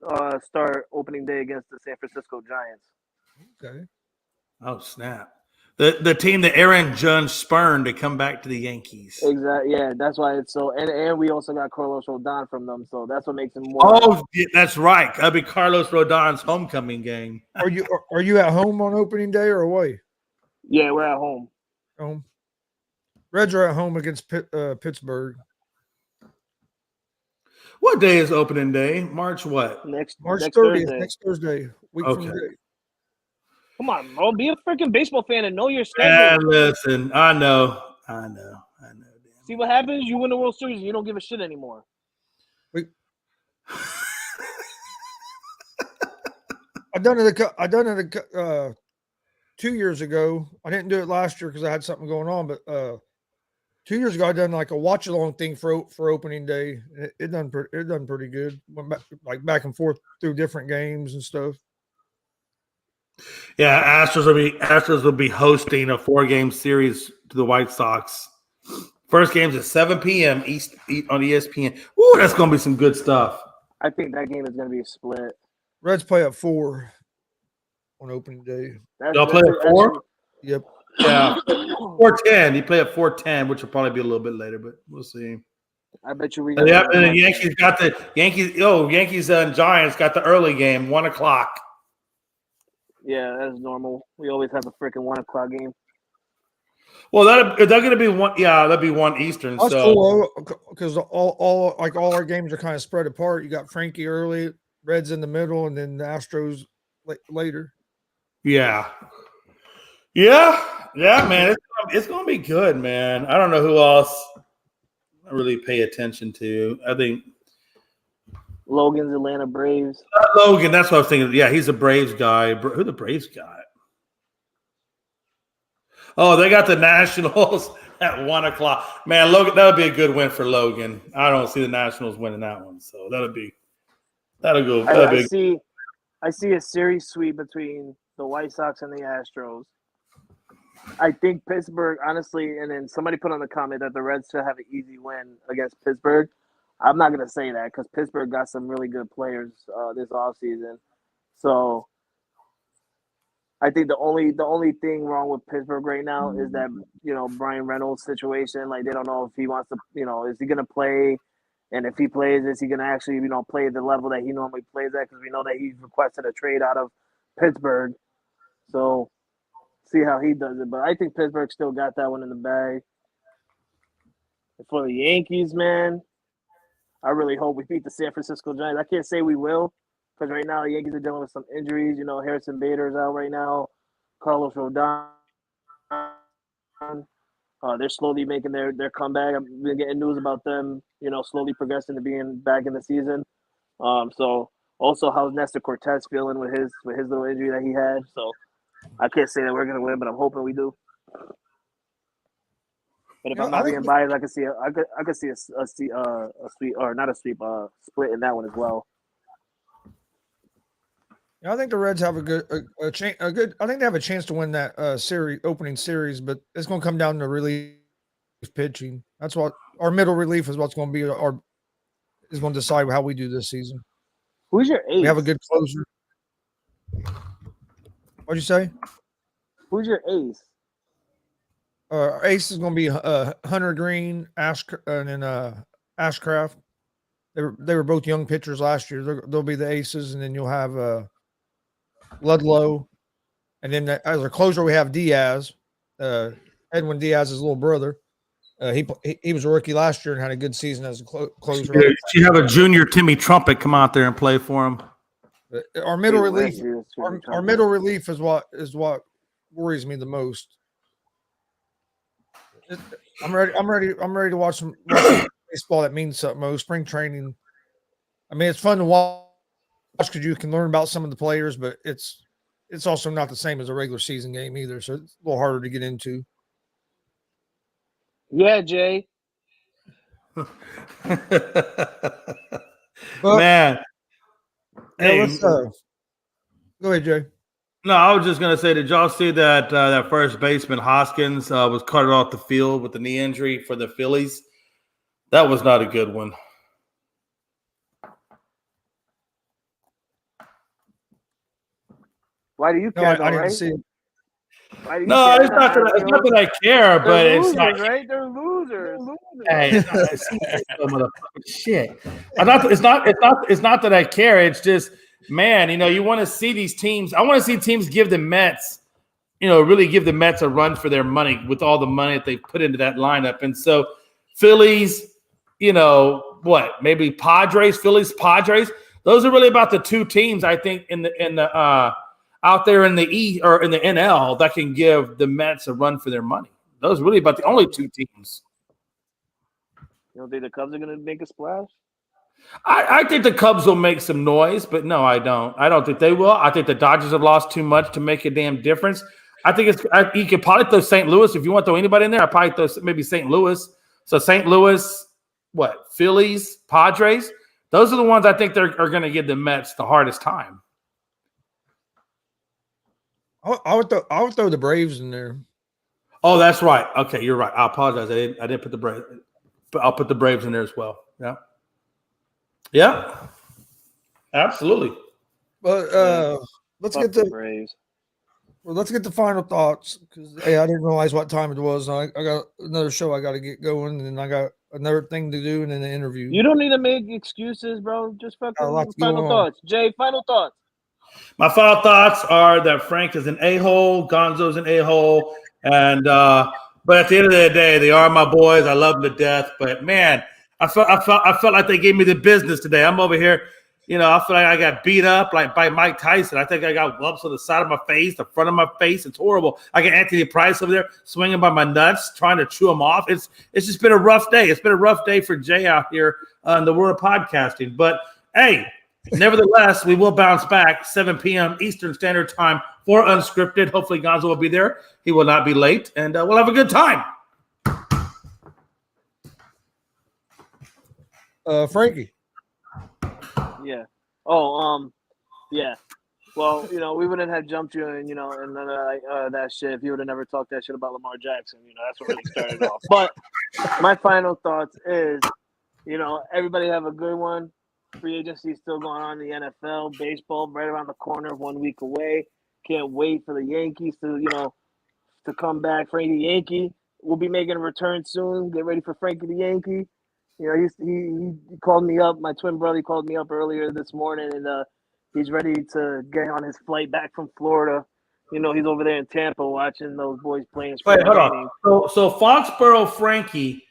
start opening day against the San Francisco Giants. Okay. Oh snap! The team that Aaron Judge spurned to come back to the Yankees. Exactly. Yeah, that's why it's so. And we also got Carlos Rodon from them, so that's what makes him more. Oh, that's right. That'll be Carlos Rodon's homecoming game. Are you at home on opening day or away? Yeah, we're at home. Home. Reds are at home against Pittsburgh. What day is opening day? March what? Next 30th. Thursday. Next Thursday. Week from today. Come on, bro. Be a freaking baseball fan and know your schedule. Yeah, listen. I know. Damn. See what happens? You win the World Series and you don't give a shit anymore. I done it 2 years ago. I didn't do it last year because I had something going on, but 2 years ago I done like a watch along thing for opening day. It done pretty good. Went back and forth through different games and stuff. Yeah, Astros will be hosting a 4-game series to the White Sox. First game's at 7 p.m. East on ESPN. Ooh, that's gonna be some good stuff. I think that game is gonna be a split. Reds play at 4 on opening day. Y'all play at 4? Yep. Yeah. 4:10. You play at 4:10, which will probably be a little bit later, but we'll see. I bet you we. And the Yankees got the Yankees. Oh, Yankees and Giants got the early game, 1:00. Yeah, that's normal. We always have a freaking 1:00 game. Well, they're going to be one. Yeah, that'll be 1 Eastern. That's so cool because all our games are kind of spread apart. You got Frankie early, Reds in the middle, and then the Astros later. Yeah, man. It's going to be good, man. I don't know who else I really pay attention to. I think Logan's Atlanta Braves. Logan. That's what I was thinking. Yeah, he's a Braves guy. Who the Braves got? Oh, they got the Nationals at 1:00. Man, Logan, that would be a good win for Logan. I don't see the Nationals winning that one, so that'll go. I see a series sweep between the White Sox and the Astros. I think Pittsburgh, honestly, and then somebody put on the comment that the Reds should have an easy win against Pittsburgh. I'm not going to say that because Pittsburgh got some really good players this offseason. So I think the only thing wrong with Pittsburgh right now is that, Brian Reynolds' situation. Like, they don't know if he wants to, is he going to play? And if he plays, is he going to actually, play at the level that he normally plays at? Because we know that he's requested a trade out of Pittsburgh. So see how he does it. But I think Pittsburgh still got that one in the bag. And for the Yankees, man, I really hope we beat the San Francisco Giants. I can't say we will because right now the Yankees are dealing with some injuries. Harrison Bader is out right now. Carlos Rodon. They're slowly making their comeback. I've been getting news about them, slowly progressing to being back in the season. So also how's Nestor Cortez feeling with his little injury that he had. So I can't say that we're going to win, but I'm hoping we do. But if I'm not being biased, I could see a sweep, or not a sweep, split in that one as well. Yeah, I think the Reds have a good. I think they have a chance to win that opening series, but it's going to come down to relief pitching. That's what our middle relief is. What's going to be is going to decide how we do this season. Who's your ace? We have a good closer. What'd you say? Who's your ace? Ace is going to be Hunter Green, and then Ashcraft. They were both young pitchers last year. They'll be the aces, and then you'll have Ludlow, and then as a closer we have Diaz, Edwin Diaz's little brother. He was a rookie last year and had a good season as a closer. Yeah, you have a junior Timmy Trumpet come out there and play for him. Our middle relief, our middle relief is what worries me the most. I'm ready to watch some baseball that means something. Spring training. I mean, it's fun to watch because you can learn about some of the players, but it's also not the same as a regular season game either. So it's a little harder to get into. Yeah, Jay. Man. Hey, let's go ahead, Jay. No, I was just gonna say, did y'all see that that first baseman Hoskins was carted off the field with the knee injury for the Phillies? That was not a good one. Why do you care? I didn't see it. No, it's not that I care, but They're it's losers, like, right? They're losers. hey, shit. It's not that I care. It's just, man, you want to see these teams. I want to see teams give the Mets, really give the Mets a run for their money with all the money that they put into that lineup. And so Phillies, maybe Phillies, Padres. Those are really about the two teams I think in the out there in the E or in the NL that can give the Mets a run for their money. Those are really about the only two teams. You don't think the Cubs are going to make a splash? I think the Cubs will make some noise, but no, I don't. I don't think they will. I think the Dodgers have lost too much to make a damn difference. I think you could probably throw St. Louis if you want to throw anybody in there. I'd probably throw maybe St. Louis. So St. Louis, Phillies, Padres. Those are the ones I think are going to give the Mets the hardest time. I would throw the Braves in there. Oh, that's right. Okay, you're right. I apologize. I didn't put the Braves, but I'll put the Braves in there as well. Yeah. Yeah. Absolutely. But let's get the Braves. Well, let's get the final thoughts because I didn't realize what time it was. I got another show I got to get going, and then I got another thing to do, and then an interview. You don't need to make excuses, bro. Just fucking final thoughts. Jay, final thoughts. My final thoughts are that Frank is an a-hole, Gonzo's an a-hole, and but at the end of the day, they are my boys. I love them to death. But man, I felt like they gave me the business today. I'm over here, I feel like I got beat up like by Mike Tyson. I think I got lumps on the side of my face, the front of my face. It's horrible. I got Anthony Price over there swinging by my nuts, trying to chew them off. It's just been a rough day. It's been a rough day for Jay out here in the world of podcasting. But hey. Nevertheless, we will bounce back 7 p.m. Eastern Standard Time for Unscripted. Hopefully, Gonzo will be there. He will not be late, and we'll have a good time. Frankie. Yeah. Yeah. Well, we wouldn't have jumped you and none of that shit if you would have never talked that shit about Lamar Jackson. That's what really started off. But my final thoughts is, everybody have a good one. Free agency is still going on in the NFL. Baseball right around the corner, 1 week away. Can't wait for the Yankees to come back. Frankie the Yankee will be making a return soon. Get ready for Frankie the Yankee. He called me up. My twin brother called me up earlier this morning, and he's ready to get on his flight back from Florida. He's over there in Tampa watching those boys playing. Wait, hold on. So Foxborough Frankie.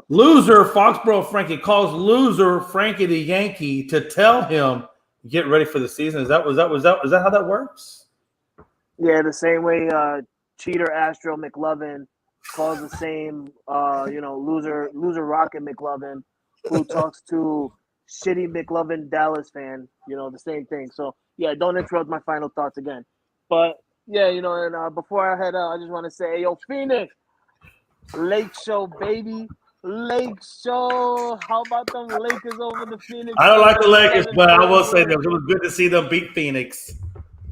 Loser Foxborough Frankie calls loser Frankie the Yankee to tell him get ready for the season. Is that how that works? Yeah, the same way cheater Astro McLovin calls the same loser Rocket McLovin who talks to shitty McLovin Dallas fan. The same thing. So yeah, don't interrupt my final thoughts again. But yeah, and before I head out, I just want to say, hey, yo, Phoenix, Lake Show, baby. Lake Show. How about them Lakers over the Phoenix? I don't like the Lakers, but I will say that it was good to see them beat Phoenix.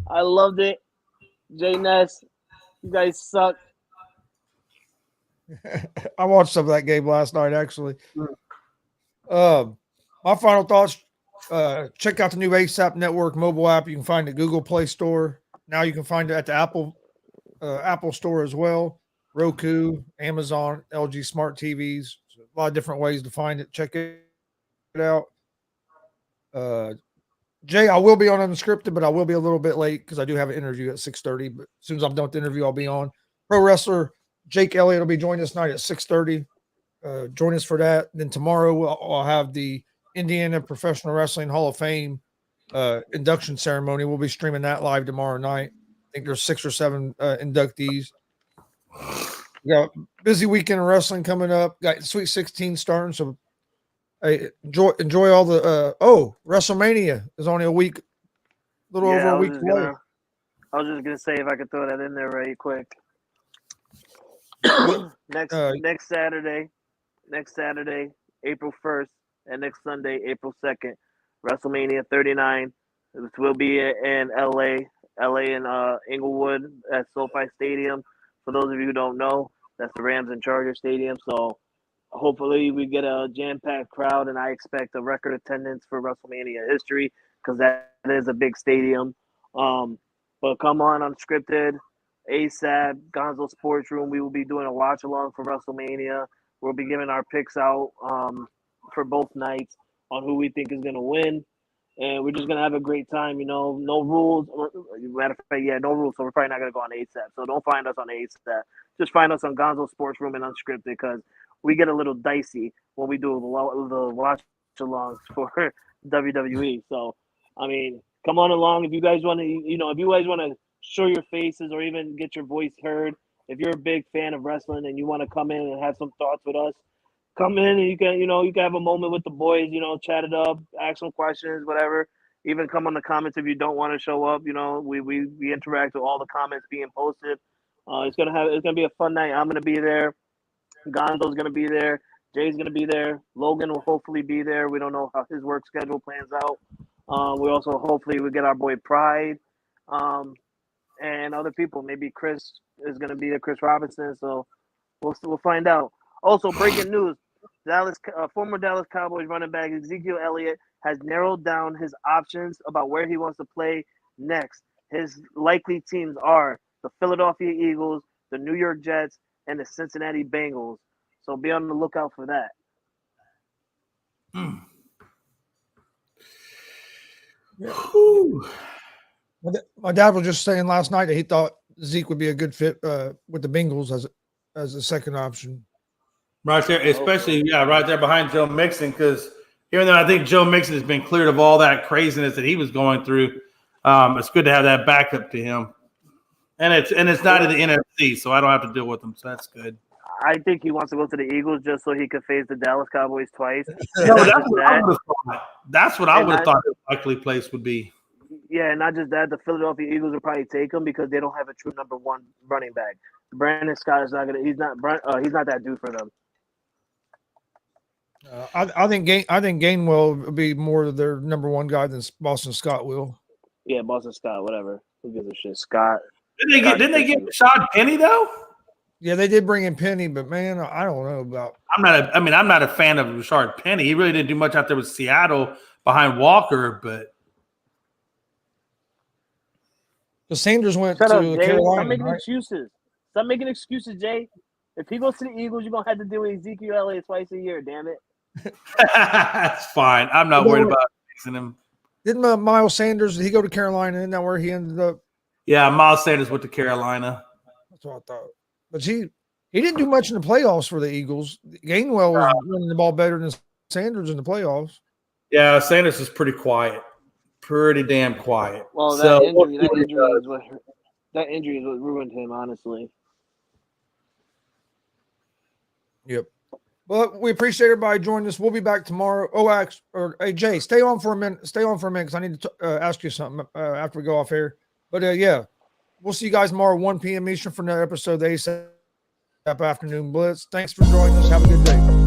I loved it. Jay Ness, you guys suck. I watched some of that game last night, actually. My final thoughts, check out the new ASAP Network mobile app. You can find it at Google Play Store. Now you can find it at the Apple Store as well. Roku, Amazon, LG smart TVs. A lot of different ways to find it. Check it out. Jay, I will be on unscripted, but I will be a little bit late because I do have an interview at 6:30. But as soon as I'm done with the interview, I'll be on. Pro wrestler Jake Elliott will be joining us tonight at 6:30. Join us for that. Then tomorrow I'll have the Indiana Professional Wrestling Hall of Fame induction ceremony. We'll be streaming that live tomorrow night. I think there's 6 or 7 inductees. We got a busy weekend of wrestling coming up. Got Sweet 16 starting, so hey, enjoy all the WrestleMania is only a little over a week away. I was just gonna say if I could throw that in there right quick. next Saturday, April 1st, and next Sunday, April 2nd, WrestleMania 39. This will be in LA in Inglewood at SoFi Stadium. For those of you who don't know, that's the Rams and Chargers Stadium. So hopefully we get a jam-packed crowd, and I expect a record attendance for WrestleMania history because that is a big stadium. But come on, Unscripted, ASAP, Gonzo Sports Room. We will be doing a watch-along for WrestleMania. We'll be giving our picks out for both nights on who we think is going to win. And we're just going to have a great time, no rules. Matter of fact, no rules, so we're probably not going to go on ASAP. So don't find us on ASAP. Just find us on Gonzo Sports Room and Unscripted because we get a little dicey when we do the watch-alongs for WWE. So, I mean, come on along. If you guys want to, show your faces or even get your voice heard, if you're a big fan of wrestling and you want to come in and have some thoughts with us, come in and you can have a moment with the boys, chat it up, ask some questions, whatever. Even come on the comments if you don't want to show up. We interact with all the comments being posted. It's gonna be a fun night. I'm gonna be there. Gonzo's gonna be there. Jay's gonna be there. Logan will hopefully be there. We don't know how his work schedule plans out. We also hopefully we get our boy Pride, and other people. Maybe Chris is gonna be there. Chris Robinson. So we'll find out. Also, breaking news: former Dallas Cowboys running back Ezekiel Elliott has narrowed down his options about where he wants to play next. His likely teams are the Philadelphia Eagles, the New York Jets, and the Cincinnati Bengals. So be on the lookout for that. Yeah. My dad was just saying last night that he thought Zeke would be a good fit with the Bengals as a second option. Right there, especially right there behind Joe Mixon, because even though I think Joe Mixon has been cleared of all that craziness that he was going through, it's good to have that backup to him. And it's not in the NFC, so I don't have to deal with them. So that's good. I think he wants to go to the Eagles just so he could face the Dallas Cowboys twice. No, that's what I would have thought the likely place would be. Yeah, not just that, the Philadelphia Eagles will probably take him because they don't have a true number one running back. Brandon Scott is not gonna. He's not that dude for them. I think Gainwell will be more their number one guy than Boston Scott will. Yeah, Boston Scott, whatever. Who gives a shit? Scott. Didn't they get Rashad Penny though? Yeah, they did bring in Penny, but man, I don't know about. I'm not a fan of Rashard Penny. He really didn't do much out there with Seattle behind Walker, but the Sanders went Shut to up, Jay. Carolina. Stop making excuses. Stop making excuses, Jay. If he goes to the Eagles, you're gonna have to deal with Ezekiel Elliott twice a year. Damn it. That's fine. I'm not worried about fixing him. Didn't Miles Sanders? Did he go to Carolina? Isn't that where he ended up? Yeah, Miles Sanders went to Carolina. That's what I thought. But he didn't do much in the playoffs for the Eagles. Gainwell was running the ball better than Sanders in the playoffs. Yeah, Sanders is pretty quiet. Pretty damn quiet. Well, that injury is what ruined him, honestly. Yep. But we appreciate everybody joining us. We'll be back tomorrow. Hey, Jay, stay on for a minute. Because I need to ask you something after we go off air. But we'll see you guys tomorrow, 1 p.m. Eastern for another episode of the ASAP Afternoon Blitz. Thanks for joining us. Have a good day.